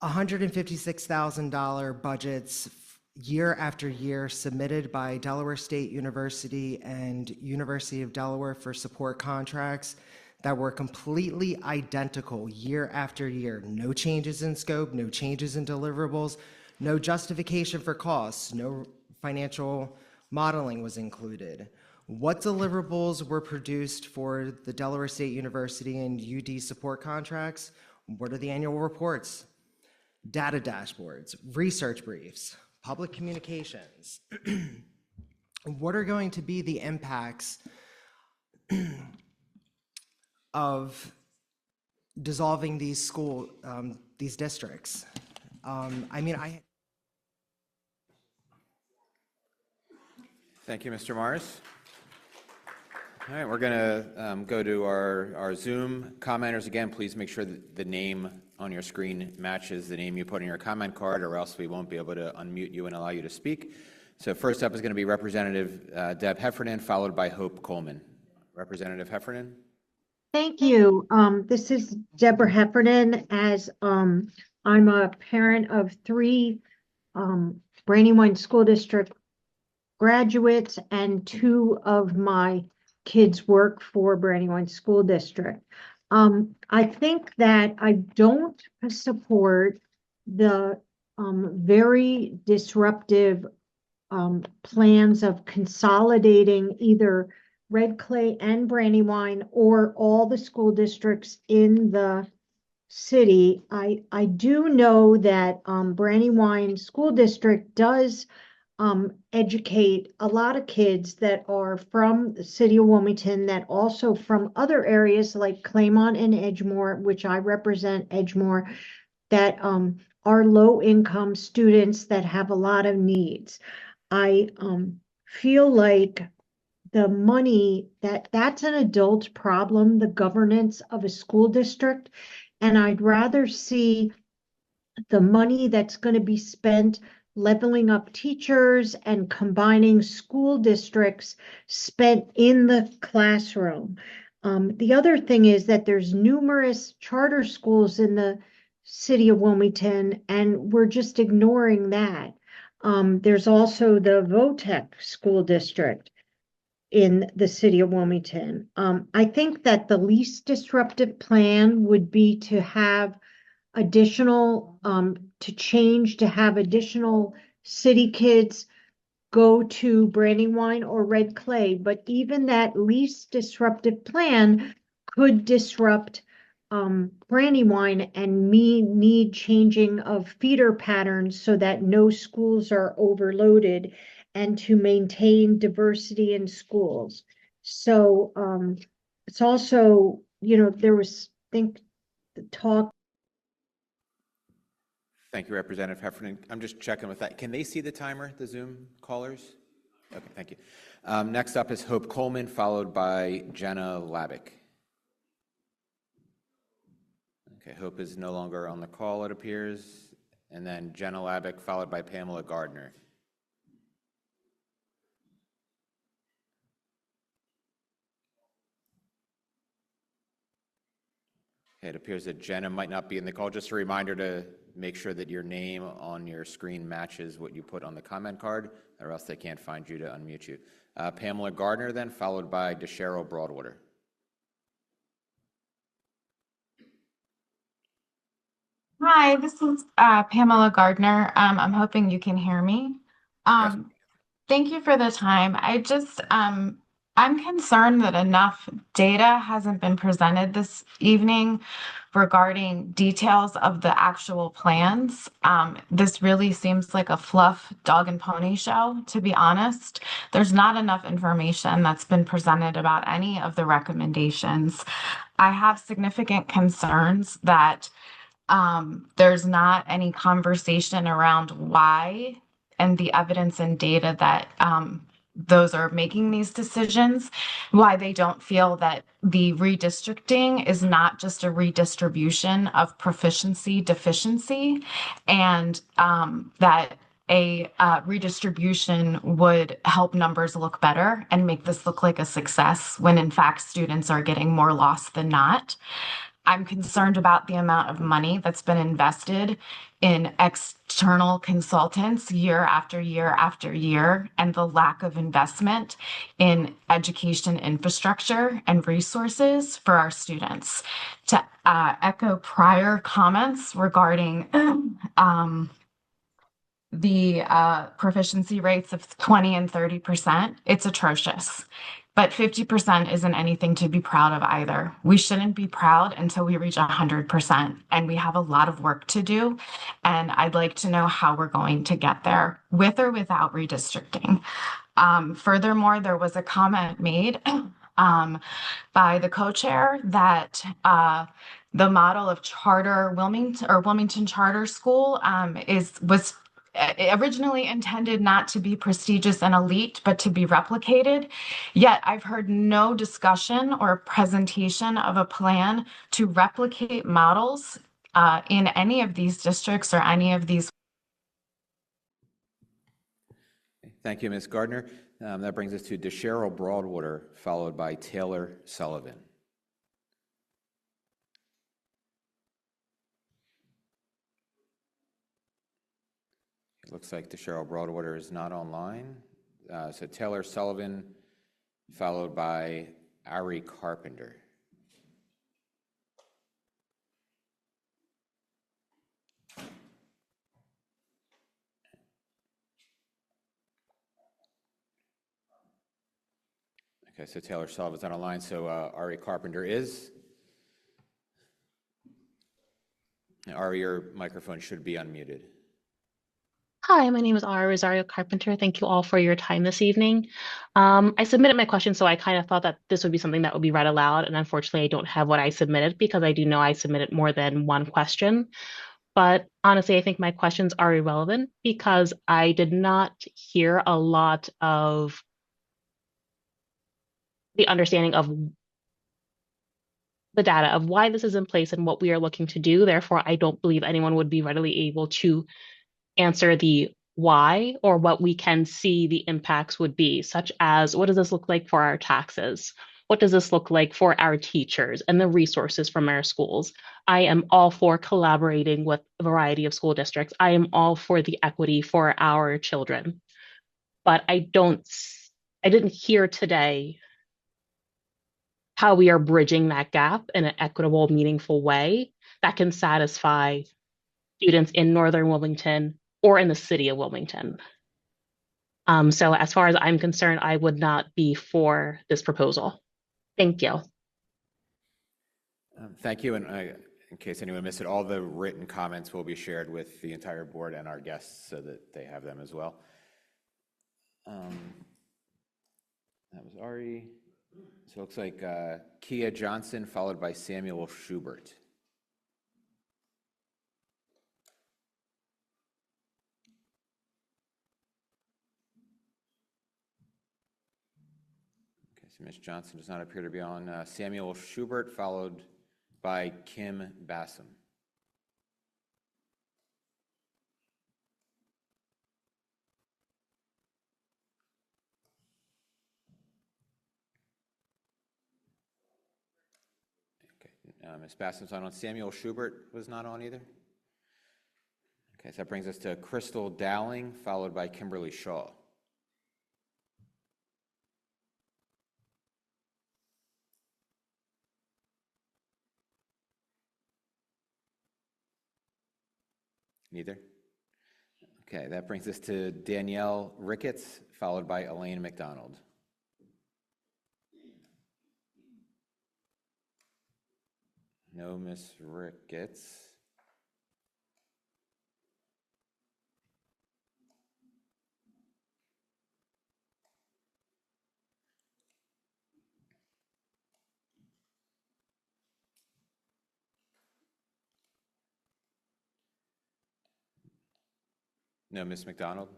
$156,000 budgets year after year submitted by Delaware State University and University of Delaware for support contracts that were completely identical year after year. No changes in scope, no changes in deliverables, no justification for costs, no financial modeling was included. What deliverables were produced for the Delaware State University and UD support contracts? What are the annual reports? Data dashboards, research briefs, public communications. What are going to be the impacts of dissolving these these districts? Thank you, Mr. Morris. All right, we're going to go to our Zoom commenters. Again, please make sure that the name on your screen matches the name you put in your comment card, or else we won't be able to unmute you and allow you to speak. So first up is going to be Representative Deb Heffernan, followed by Hope Coleman. Representative Heffernan. Thank you. This is Deborah Heffernan. As I'm a parent of 3 Brandywine School District graduates, and 2 of my kids work for Brandywine School District. I think that I don't support the very disruptive plans of consolidating either Red Clay and Brandywine or all the school districts in the city. I do know that Brandywine School District does educate a lot of kids that are from the city of Wilmington, that also from other areas like Claymont and Edgemore, which I represent Edgemore, that are low-income students that have a lot of needs. I feel like the money, that's an adult problem, the governance of a school district, and I'd rather see the money that's going to be spent leveling up teachers and combining school districts spent in the classroom. The other thing is that there's numerous charter schools in the city of Wilmington, and we're just ignoring that. There's also the VOTEC school district in the city of Wilmington. I think that the least disruptive plan would be to have additional, to change, to have additional city kids go to Brandywine or Red Clay, but even that least disruptive plan could disrupt Brandywine and need changing of feeder patterns so that no schools are overloaded and to maintain diversity in schools. So it's also, there was, I think, the talk. Thank you, Representative Heffernan. I'm just checking with that. Can they see the timer, the Zoom callers? Okay, thank you. Next up is Hope Coleman, followed by Jenna Labick. Okay, Hope is no longer on the call, it appears. And then Jenna Labick, followed by Pamela Gardner. Okay, it appears that Jenna might not be in the call. Just a reminder to make sure that your name on your screen matches what you put on the comment card, or else they can't find you to unmute you. Pamela Gardner then, followed by DeSheryl Broadwater. Hi, this is Pamela Gardner. I'm hoping you can hear me. Thank you for the time. I'm concerned that enough data hasn't been presented this evening regarding details of the actual plans. This really seems like a fluff dog and pony show, to be honest. There's not enough information that's been presented about any of the recommendations. I have significant concerns that there's not any conversation around why and the evidence and data that those are making these decisions, why they don't feel that the redistricting is not just a redistribution of proficiency deficiency, and that a redistribution would help numbers look better and make this look like a success when in fact students are getting more lost than not. I'm concerned about the amount of money that's been invested in external consultants year after year after year, and the lack of investment in education infrastructure and resources for our students. To echo prior comments regarding the proficiency rates of 20 and 30%, it's atrocious. But 50% isn't anything to be proud of either. We shouldn't be proud until we reach 100%, and we have a lot of work to do. And I'd like to know how we're going to get there, with or without redistricting. Furthermore, there was a comment made by the co-chair that the model of charter Wilmington Charter School was originally intended not to be prestigious and elite, but to be replicated. Yet I've heard no discussion or presentation of a plan to replicate models in any of these districts or any of these. Thank you, Ms. Gardner. That brings us to DeSheryl Broadwater, followed by Taylor Sullivan. It looks like DeSheryl Broadwater is not online. So Taylor Sullivan, followed by Ari Carpenter. Okay, so Taylor Sullivan's on a line, so Ari Carpenter is. Ari, your microphone should be unmuted. Hi, my name is Ara Rosario Carpenter. Thank you all for your time this evening. I submitted my question, so I kind of thought that this would be something that would be read aloud, and unfortunately I don't have what I submitted because I do know I submitted more than one question. But honestly, I think my questions are irrelevant because I did not hear a lot of the understanding of the data of why this is in place and what we are looking to do. Therefore, I don't believe anyone would be readily able to answer the why or what we can see the impacts would be, such as what does this look like for our taxes? What does this look like for our teachers and the resources from our schools? I am all for collaborating with a variety of school districts. I am all for the equity for our children. But I didn't hear today how we are bridging that gap in an equitable, meaningful way that can satisfy students in northern Wilmington or in the city of Wilmington. So as far as I'm concerned, I would not be for this proposal. Thank you. Thank you. And in case anyone missed it, all the written comments will be shared with the entire board and our guests so that they have them as well. That was Ari. So it looks like Kia Johnson, followed by Samuel Schubert. Okay, so Ms. Johnson does not appear to be on. Samuel Schubert, followed by Kim Bassam. Ms. Bassam's not on. Samuel Schubert was not on either. Okay, so that brings us to Crystal Dowling, followed by Kimberly Shaw. Neither? Okay, that brings us to Danielle Ricketts, followed by Elaine McDonald. No Miss Ricketts. No Miss McDonald.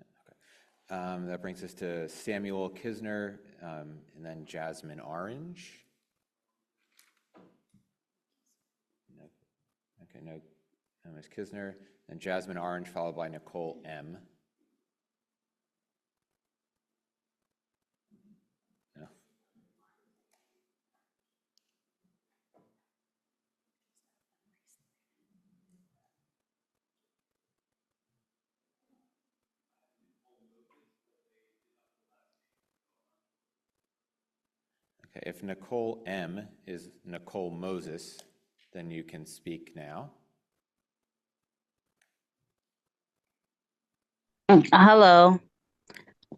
Okay. That brings us to Samuel Kisner, and then Jasmine Orange. No. Okay, no Miss Kisner, then Jasmine Orange, followed by Nicole M. No. Okay, if Nicole M is Nicole Moses, then you can speak now. Hello.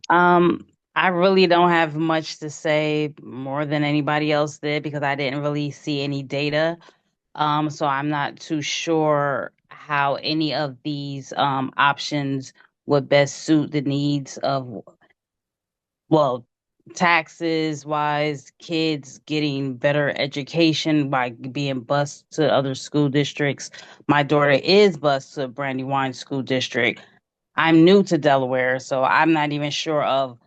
I really don't have much to say more than anybody else did because I didn't really see any data. So I'm not too sure how any of these options would best suit the needs of, well, taxes wise, kids getting better education by being bused to other school districts. My daughter is bused to Brandywine School District. I'm new to Delaware, so I'm not even sure of.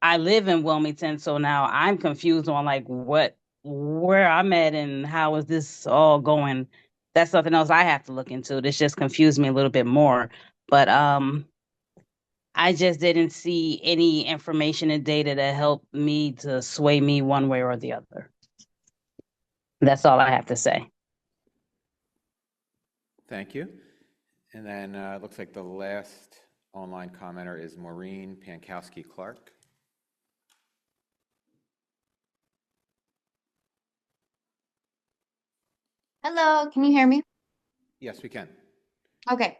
I live in Wilmington, so now I'm confused on like where I'm at and how is this all going. That's something else I have to look into. This just confused me a little bit more. But I just didn't see any information and data that helped me to sway me one way or the other. That's all I have to say. Thank you. And then it looks like the last online commenter is Maureen Pankowski-Clark. Hello, can you hear me? Yes, we can. Okay.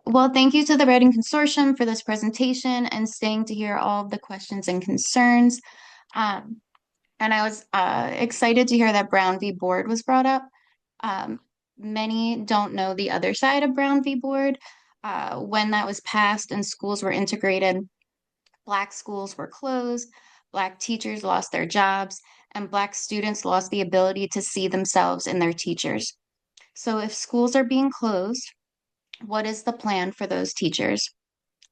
Well, thank you to the Writing Consortium for this presentation and staying to hear all of the questions and concerns. And I was excited to hear that Brown v. Board was brought up. Many don't know the other side of Brown v. Board. When that was passed and schools were integrated, Black schools were closed, Black teachers lost their jobs, and Black students lost the ability to see themselves in their teachers. So if schools are being closed, what is the plan for those teachers?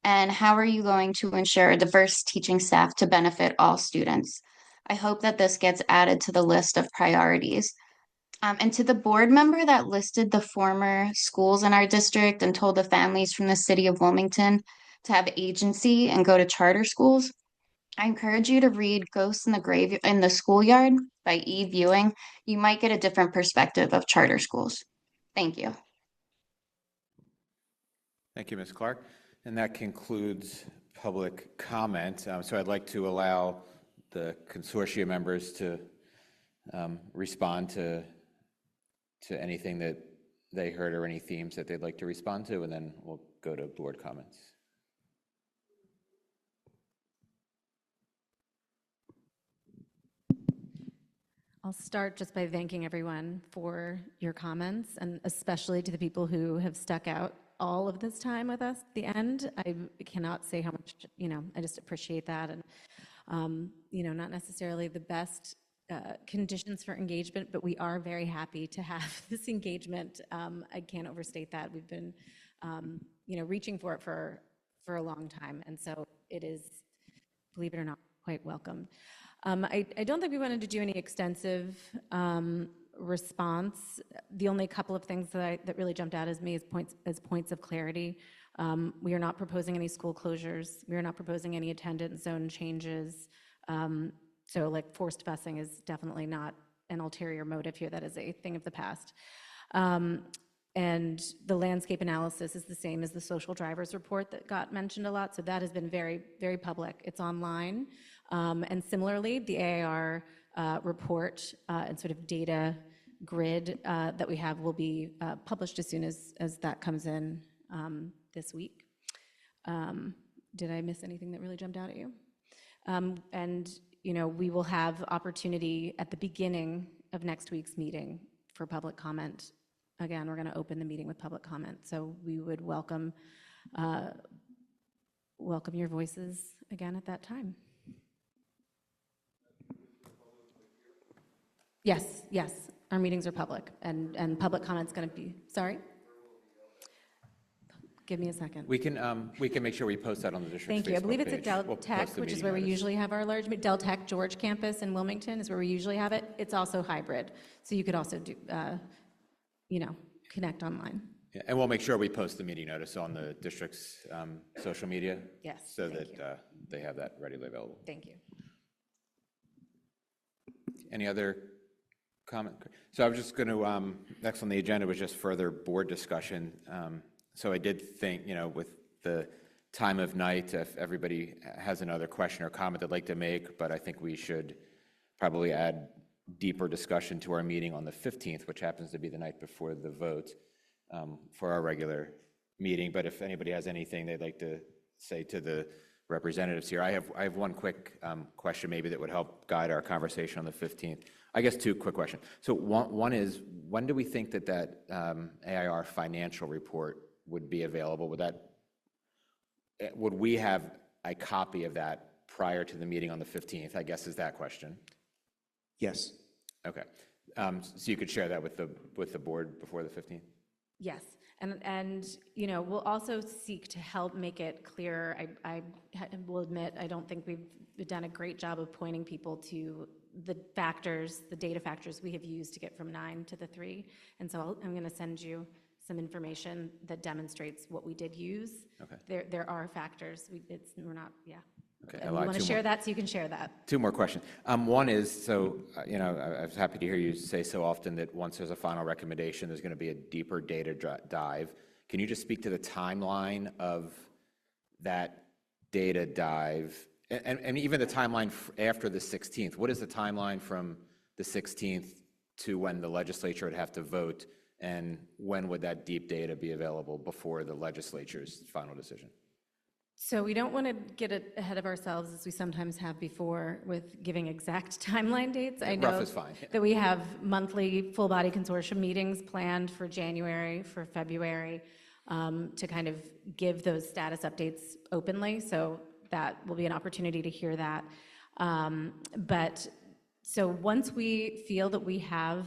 And how are you going to ensure a diverse teaching staff to benefit all students? I hope that this gets added to the list of priorities. And to the board member that listed the former schools in our district and told the families from the city of Wilmington to have agency and go to charter schools, I encourage you to read Ghosts in the Schoolyard by Eve Ewing. You might get a different perspective of charter schools. Thank you. Thank you, Ms. Clark. And that concludes public comment. So I'd like to allow the consortium members to respond to to anything that they heard or any themes that they'd like to respond to, and then we'll go to board comments. I'll start just by thanking everyone for your comments, and especially to the people who have stuck out all of this time with us at the end. I cannot say how much, I just appreciate that. And, not necessarily the best conditions for engagement, but we are very happy to have this engagement. I can't overstate that. We've been, reaching for it for a long time. And so it is, believe it or not, quite welcome. I don't think we wanted to do any extensive response. The only couple of things that really jumped out as me as points of clarity. We are not proposing any school closures. We are not proposing any attendance zone changes. So like forced busing is definitely not an ulterior motive here. That is a thing of the past. And the landscape analysis is the same as the social drivers report that got mentioned a lot. So that has been very, very public. It's online. And similarly, the AIR report and sort of data grid that we have will be published as soon as that comes in this week. Did I miss anything that really jumped out at you? And we will have opportunity at the beginning of next week's meeting for public comment. Again, we're going to open the meeting with public comment, so we would welcome your voices again at that time. Yes, our meetings are public, and public comment's going to be, sorry? Give me a second. We can make sure we post that on the district's Thank you. I Facebook believe it's at page. Del We'll Tech, post the which is meeting where we notice. usually have our large, Del Tech George campus in Wilmington is where we usually have it. It's also hybrid, so you could also do, connect online. Yeah, and we'll make sure we post the meeting notice on the district's social media. Yes, So thank that they have that readily available. Thank you. Any other comment? So I was just going to, next on the agenda was just further board discussion. So I did think, with the time of night, if everybody has another question or comment they'd like to make, but I think we should probably add deeper discussion to our meeting on the 15th, which happens to be the night before the vote for our regular meeting. But if anybody has anything they'd like to say to the representatives here, I have one quick question maybe that would help guide our conversation on the 15th. I guess two quick questions. So one is, when do we think that AIR financial report would be available? Would we have a copy of that prior to the meeting on the 15th, I guess is that question? Yes. Okay. So you could share that with the board before the 15th? Yes, and we'll also seek to help make it clearer. I will admit, I don't think we've done a great job of pointing people to the factors, the data factors we have used to get from 9 to the 3. And so I'm going to send you some information that demonstrates what we did use. Okay. There are factors. We're not, yeah. Okay. And we want to share that, so you can share that. Two more questions. One is, so, I was happy to hear you say so often that once there's a final recommendation, there's going to be a deeper data dive. Can you just speak to the timeline of that data dive? And even the timeline after the 16th. What is the timeline from the 16th to when the legislature would have to vote? And when would that deep data be available before the legislature's final decision? So we don't want to get ahead of ourselves, as we sometimes have before, with giving exact timeline dates. I know rough is fine. that we have monthly full-body consortium meetings planned for January, for February, to kind of give those status updates openly. So that will be an opportunity to hear that. But so once we feel that we have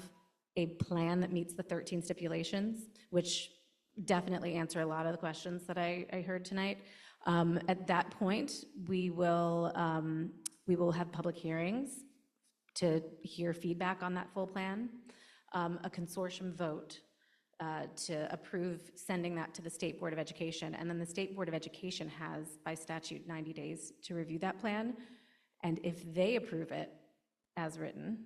a plan that meets the 13 stipulations, which definitely answer a lot of the questions that I heard tonight, at that point, we will have public hearings to hear feedback on that full plan, a consortium vote to approve sending that to the State Board of Education, and then the State Board of Education has, by statute, 90 days to review that plan, and if they approve it as written,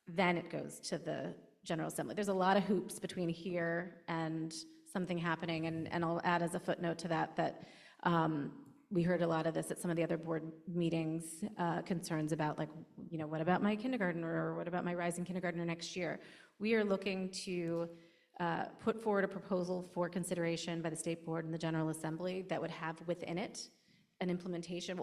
then it goes to the General Assembly. There's a lot of hoops between here and something happening, and I'll add as a footnote to that We heard a lot of this at some of the other board meetings, concerns about like, what about my kindergartner or what about my rising kindergartner next year? We are looking to put forward a proposal for consideration by the State Board and the General Assembly that would have within it an implementation,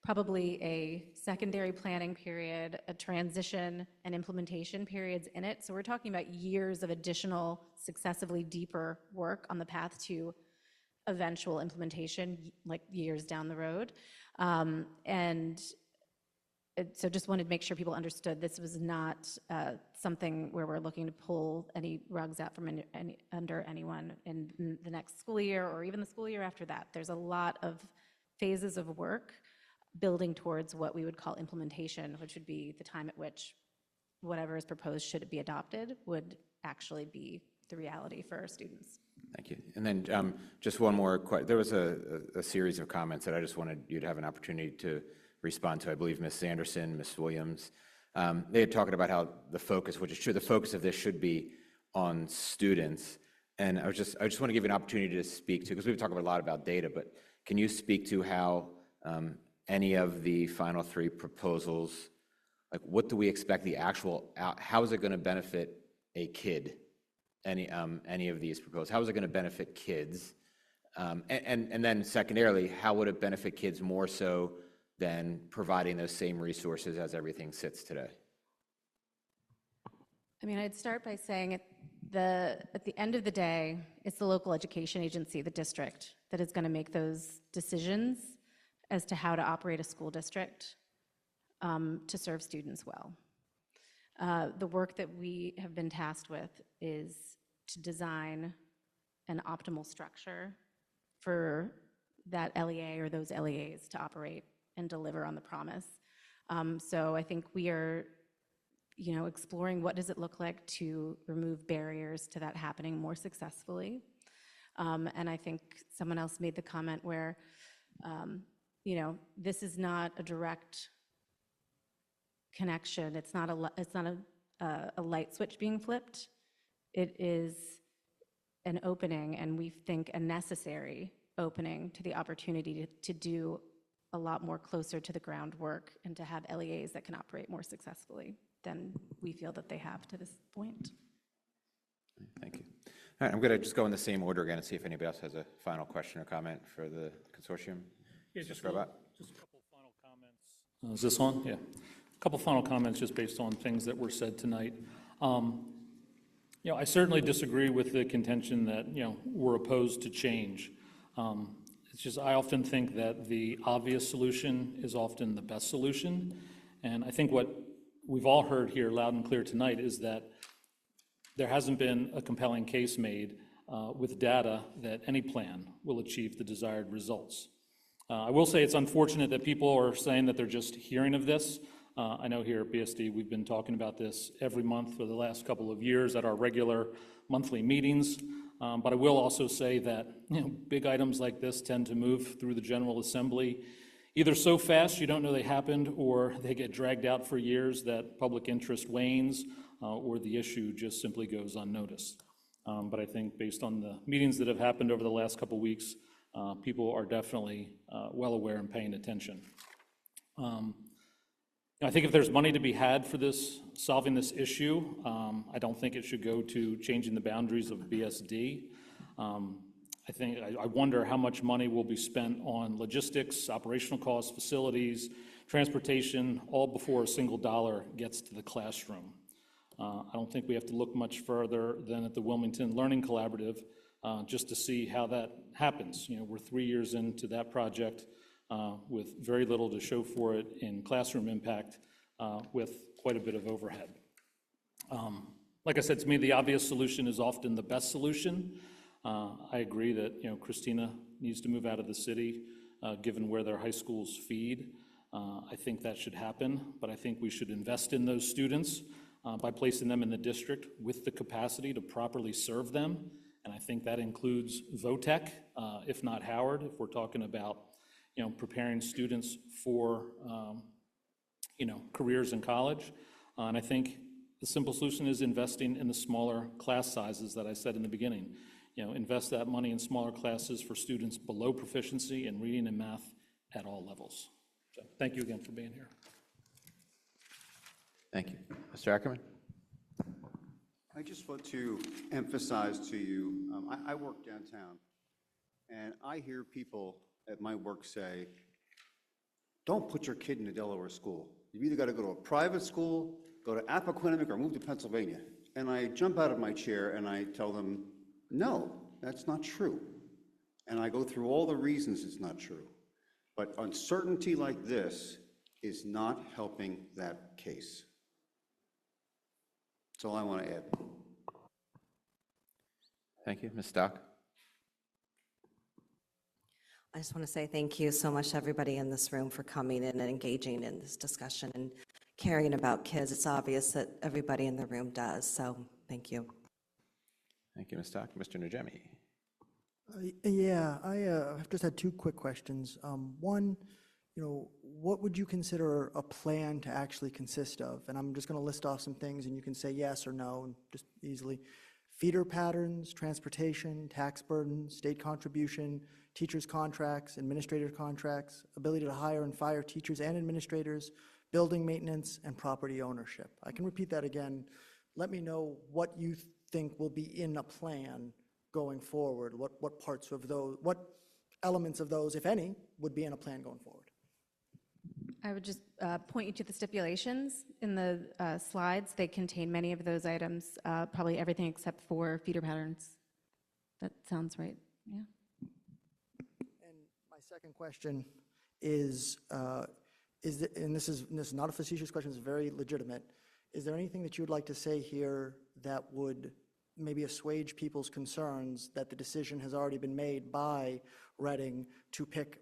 probably a secondary planning period, a transition and implementation periods in it. So we're talking about years of additional, successively deeper work on the path to eventual implementation, like years down the road. So just wanted to make sure people understood this was not something where we're looking to pull any rugs out from under anyone in the next school year or even the school year after that. There's a lot of phases of work building towards what we would call implementation, which would be the time at which whatever is proposed, should it be adopted, would actually be the reality for our students. Thank you. And then just one more question. There was a series of comments that I just wanted you to have an opportunity to respond to. I believe Ms. Sanderson, Ms. Williams, they had talked about how the focus, which is true, the focus of this should be on students. And I just want to give you an opportunity to speak to, because we've talked a lot about data, but can you speak to how any of the final three proposals, like what do we expect the actual, how is it going to benefit a kid? Any of these proposals, how is it going to benefit kids? And then secondarily, how would it benefit kids more so than providing those same resources as everything sits today? I'd start by saying at the end of the day, it's the local education agency, the district, that is going to make those decisions as to how to operate a school district to serve students well. The work that we have been tasked with is to design an optimal structure for that LEA or those LEAs to operate and deliver on the promise. So I think we are, exploring what does it look like to remove barriers to that happening more successfully. And I think someone else made the comment where, this is not a direct connection. It's not a light switch being flipped. It is an opening, and we think a necessary opening to the opportunity to do a lot more closer to the groundwork and to have LEAs that can operate more successfully than we feel that they have to this point. Thank you. All right, I'm going to just go in the same order again and see if anybody else has a final question or comment for the consortium. Yeah, just a couple final comments. Is this on? Yeah. A couple final comments just based on things that were said tonight. I certainly disagree with the contention that, we're opposed to change. It's just, I often think that the obvious solution is often the best solution. And I think what we've all heard here loud and clear tonight is that there hasn't been a compelling case made with data that any plan will achieve the desired results. I will say it's unfortunate that people are saying that they're just hearing of this. I know here at BSD we've been talking about this every month for the last couple of years at our regular monthly meetings. But I will also say that big items like this tend to move through the General Assembly either so fast you don't know they happened, or they get dragged out for years that public interest wanes, or the issue just simply goes unnoticed. But I think based on the meetings that have happened over the last couple weeks, people are definitely well aware and paying attention. I think if there's money to be had for solving this issue, I don't think it should go to changing the boundaries of BSD. I wonder how much money will be spent on logistics, operational costs, facilities, transportation, all before a single dollar gets to the classroom. I don't think we have to look much further than at the Wilmington Learning Collaborative just to see how that happens. We're 3 years into that project with very little to show for it in classroom impact, with quite a bit of overhead. Like I said, to me, the obvious solution is often the best solution. I agree that Christina needs to move out of the city, given where their high schools feed. I think that should happen, but I think we should invest in those students by placing them in the district with the capacity to properly serve them. And I think that includes VOTEC, if not Howard, if we're talking about preparing students for careers in college. And I think the simple solution is investing in the smaller class sizes that I said in the beginning. invest that money in smaller classes for students below proficiency in reading and math at all levels. So thank you again for being here. Thank you. Mr. Ackerman? I just want to emphasize to you, I work downtown, and I hear people at my work say, don't put your kid in a Delaware school. You've either got to go to a private school, go to Appoquinimink, or move to Pennsylvania. And I jump out of my chair and I tell them, no, that's not true. And I go through all the reasons it's not true. But uncertainty like this is not helping that case. That's all I want to add. Thank you. Ms. Stock? I just want to say thank you so much to everybody in this room for coming in and engaging in this discussion and caring about kids. It's obvious that everybody in the room does, so thank you. Thank you, Ms. Stock. Mr. Najemi? I've just had two quick questions. One, what would you consider a plan to actually consist of? And I'm just going to list off some things, and you can say yes or no, and just easily. Feeder patterns, transportation, tax burden, state contribution, teachers' contracts, administrator contracts, ability to hire and fire teachers and administrators, building maintenance, and property ownership. I can repeat that again. Let me know what you think will be in a plan going forward. What parts of those, what elements of those, if any, would be in a plan going forward? I would just point you to the stipulations in the slides. They contain many of those items, probably everything except for feeder patterns. That sounds right, yeah. And my second question is and this is not a facetious question, it's very legitimate. Is there anything that you would like to say here that would maybe assuage people's concerns that the decision has already been made by Reading to pick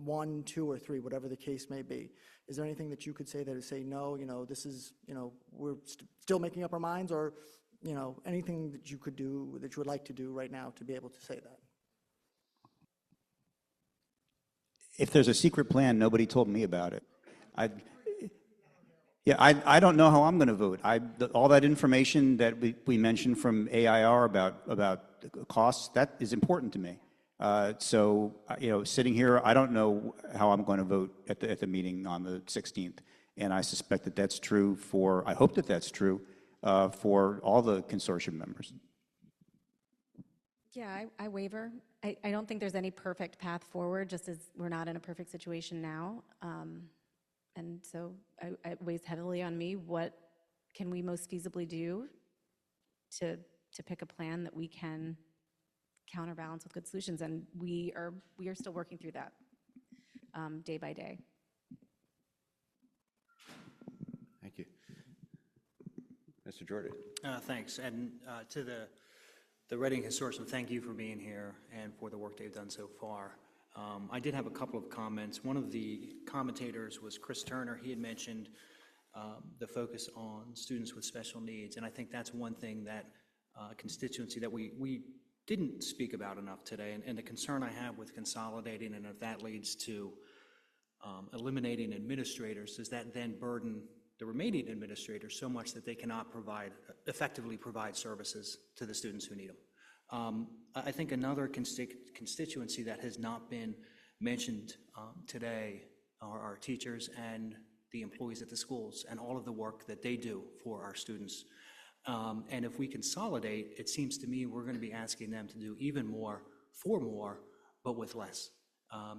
1, 2, or 3, whatever the case may be? Is there anything that you could say that is say, no, this is, we're still making up our minds, or, anything that you could do, that you would like to do right now to be able to say that? If there's a secret plan, nobody told me about it. I don't know how I'm going to vote. All that information that we mentioned from AIR about costs, that is important to me. So, sitting here, I don't know how I'm going to vote at the meeting on the 16th. And I suspect that that's true I hope that that's true for all the consortium members. Yeah, I waver. I don't think there's any perfect path forward, just as we're not in a perfect situation now. And so it weighs heavily on me. What can we most feasibly do to pick a plan that we can counterbalance with good solutions? And we are still working through that day by day. Thank you. Mr. Jordan? Thanks. And to the Reading Consortium, thank you for being here and for the work they've done so far. I did have a couple of comments. One of the commentators was Chris Turner. He had mentioned the focus on students with special needs, and I think that's one thing that constituency that we didn't speak about enough today, and the concern I have with consolidating, and if that leads to eliminating administrators, does that then burden the remaining administrators so much that they cannot effectively provide services to the students who need them? I think another constituency that has not been mentioned today are our teachers and the employees at the schools and all of the work that they do for our students. And if we consolidate, it seems to me we're going to be asking them to do even more for more, but with less.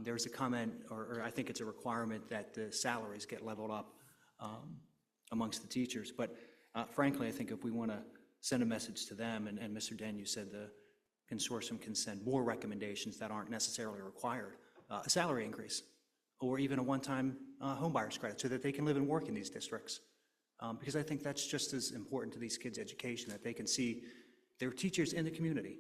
There's a comment, or I think it's a requirement, that the salaries get leveled up amongst the teachers. But frankly, I think if we want to send a message to them, and Mr. Den, you said the consortium can send more recommendations that aren't necessarily required, a salary increase, or even a one-time home buyer's credit so that they can live and work in these districts. Because I think that's just as important to these kids' education, that they can see their teachers in the community,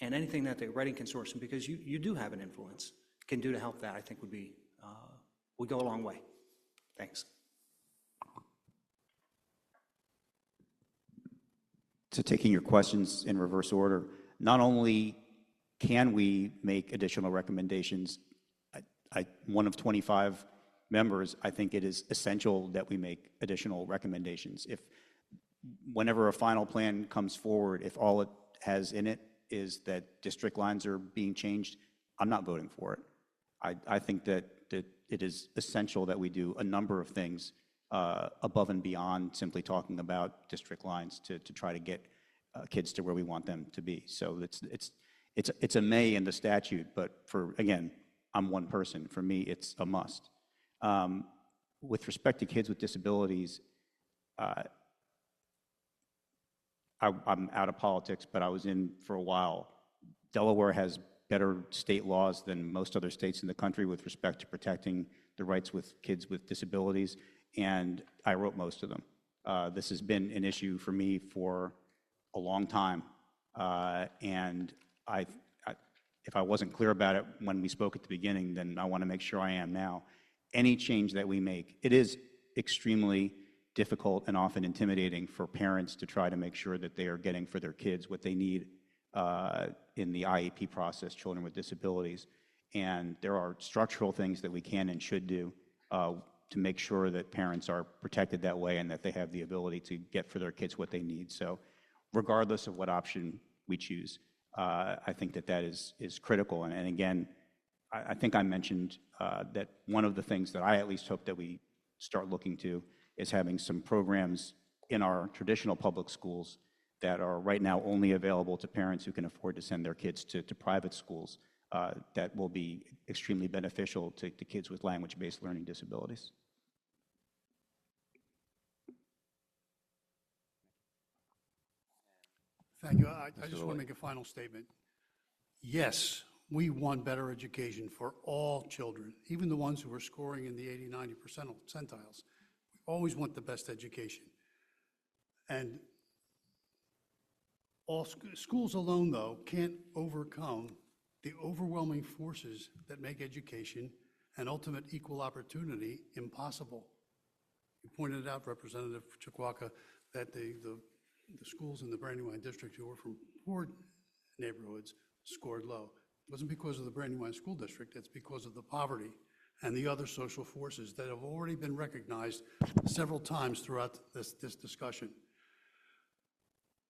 and anything that the Reading Consortium, because you do have an influence, can do to help that, I think would go a long way. Thanks. So taking your questions in reverse order, not only can we make additional recommendations, one of 25 members, I think it is essential that we make additional recommendations. Whenever a final plan comes forward, if all it has in it is that district lines are being changed, I'm not voting for it. I think that it is essential that we do a number of things above and beyond simply talking about district lines to try to get kids to where we want them to be. So it's a may in the statute, but again, I'm one person. For me, it's a must. With respect to kids with disabilities, I'm out of politics, but I was in for a while. Delaware has better state laws than most other states in the country with respect to protecting the rights with kids with disabilities, and I wrote most of them. This has been an issue for me for a long time, and if I wasn't clear about it when we spoke at the beginning, then I want to make sure I am now. Any change that we make, it is extremely difficult and often intimidating for parents to try to make sure that they are getting for their kids what they need in the IEP process, children with disabilities. And there are structural things that we can and should do to make sure that parents are protected that way and that they have the ability to get for their kids what they need. So regardless of what option we choose, I think that is critical. And again, I think I mentioned that one of the things that I at least hope that we start looking to is having some programs in our traditional public schools that are right now only available to parents who can afford to send their kids to private schools that will be extremely beneficial to kids with language-based learning disabilities. Thank you. I just want to make a final statement. Yes, we want better education for all children, even the ones who are scoring in the 80, 90 percentiles. We always want the best education. And all schools alone, though, can't overcome the overwhelming forces that make education and ultimate equal opportunity impossible. You pointed out, Representative Chikwaka, that the schools in the Brandywine district who were from poor neighborhoods scored low. It wasn't because of the Brandywine School District, it's because of the poverty and the other social forces that have already been recognized several times throughout this discussion.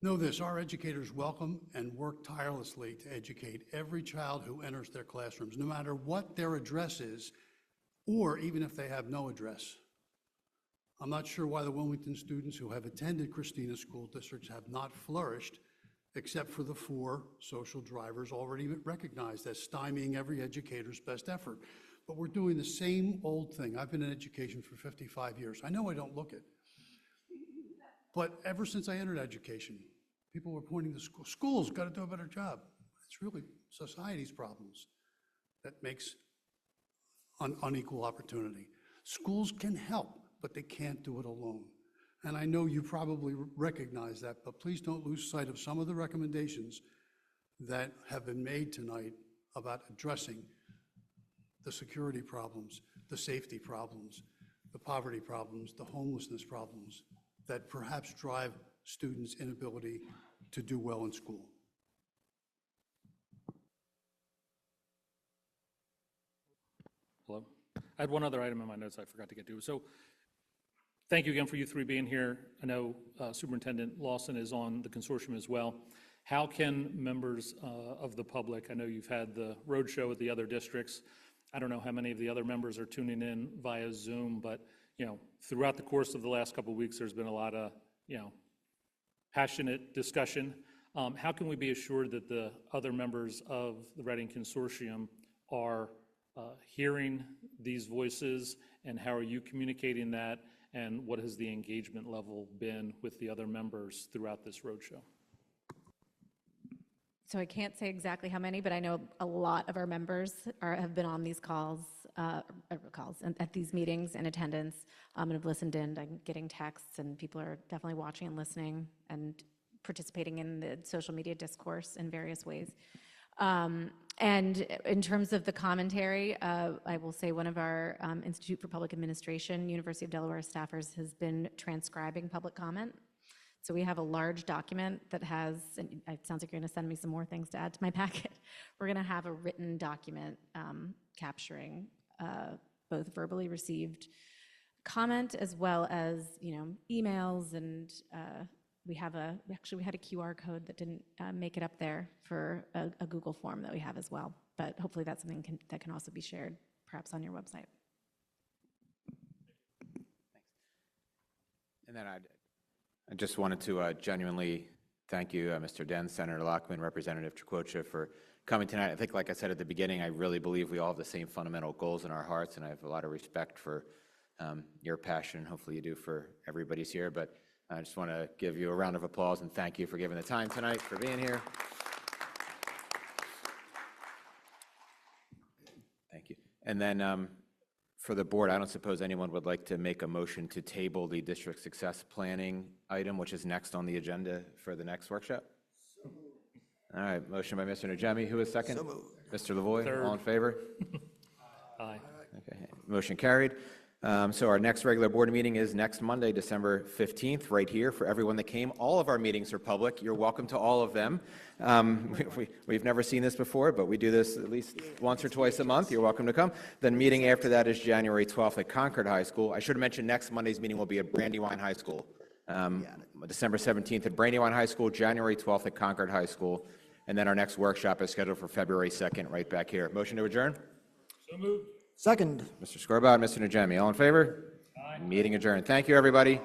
Know this, our educators welcome and work tirelessly to educate every child who enters their classrooms, no matter what their address is, or even if they have no address. I'm not sure why the Wilmington students who have attended Christina school districts have not flourished, except for the 4 social drivers already recognized as stymieing every educator's best effort. But we're doing the same old thing. I've been in education for 55 years. I know I don't look it. But ever since I entered education, people were pointing to schools got to do a better job. It's really society's problems that makes unequal opportunity. Schools can help, but they can't do it alone. And I know you probably recognize that, but please don't lose sight of some of the recommendations that have been made tonight about addressing the security problems, the safety problems, the poverty problems, the homelessness problems that perhaps drive students' inability to do well in school. Hello? I had one other item in my notes I forgot to get to. So thank you again for you 3 being here. I know Superintendent Lawson is on the consortium as well. How can members of the public, I know you've had the roadshow with the other districts. I don't know how many of the other members are tuning in via Zoom, but throughout the course of the last couple of weeks, there's been a lot of passionate discussion. How can we be assured that the other members of the Reading Consortium are hearing these voices, and how are you communicating that, and what has the engagement level been with the other members throughout this roadshow? So I can't say exactly how many, but I know a lot of our members have been on these calls and at these meetings in attendance, and have listened in. I'm getting texts, and people are definitely watching and listening and participating in the social media discourse in various ways. And in terms of the commentary, I will say one of our Institute for Public Administration, University of Delaware staffers has been transcribing public comment. So we have a large document that has, and it sounds like you're going to send me some more things to add to my packet. We're going to have a written document capturing both verbally received comment as well as emails and we had a QR code that didn't make it up there for a Google form that we have as well. But hopefully that's something that can also be shared, perhaps on your website. And then I just wanted to genuinely thank you, Mr. Den, Senator Lockman, Representative Chiquocha, for coming tonight. I think, like I said at the beginning, I really believe we all have the same fundamental goals in our hearts, and I have a lot of respect for your passion. Hopefully you do for everybody's here. But I just want to give you a round of applause and thank you for giving the time tonight, for being here. Thank you. And then for the board, I don't suppose anyone would like to make a motion to table the district success planning item, which is next on the agenda for the next workshop? All right, motion by Mr. Najemi. Who is second? Mr. Lavoy, Third. all in favor? Aye. Okay, motion carried. So our next regular board meeting is next Monday, December 15th, right here for everyone that came. All of our meetings are public. You're welcome to all of them. We've never seen this before, but we do this at least once or twice a month. You're welcome to come. Then meeting after that is January 12th at Concord High School. I should mention next Monday's meeting will be at Brandywine High School. December 17th at Brandywine High School, January 12th at Concord High School. And then our next workshop is scheduled for February 2nd, right back here. Motion to adjourn? So moved. Second. Mr. Scorbut, Mr. Najemi, all in favor? Aye. Meeting adjourned. Thank you, everybody.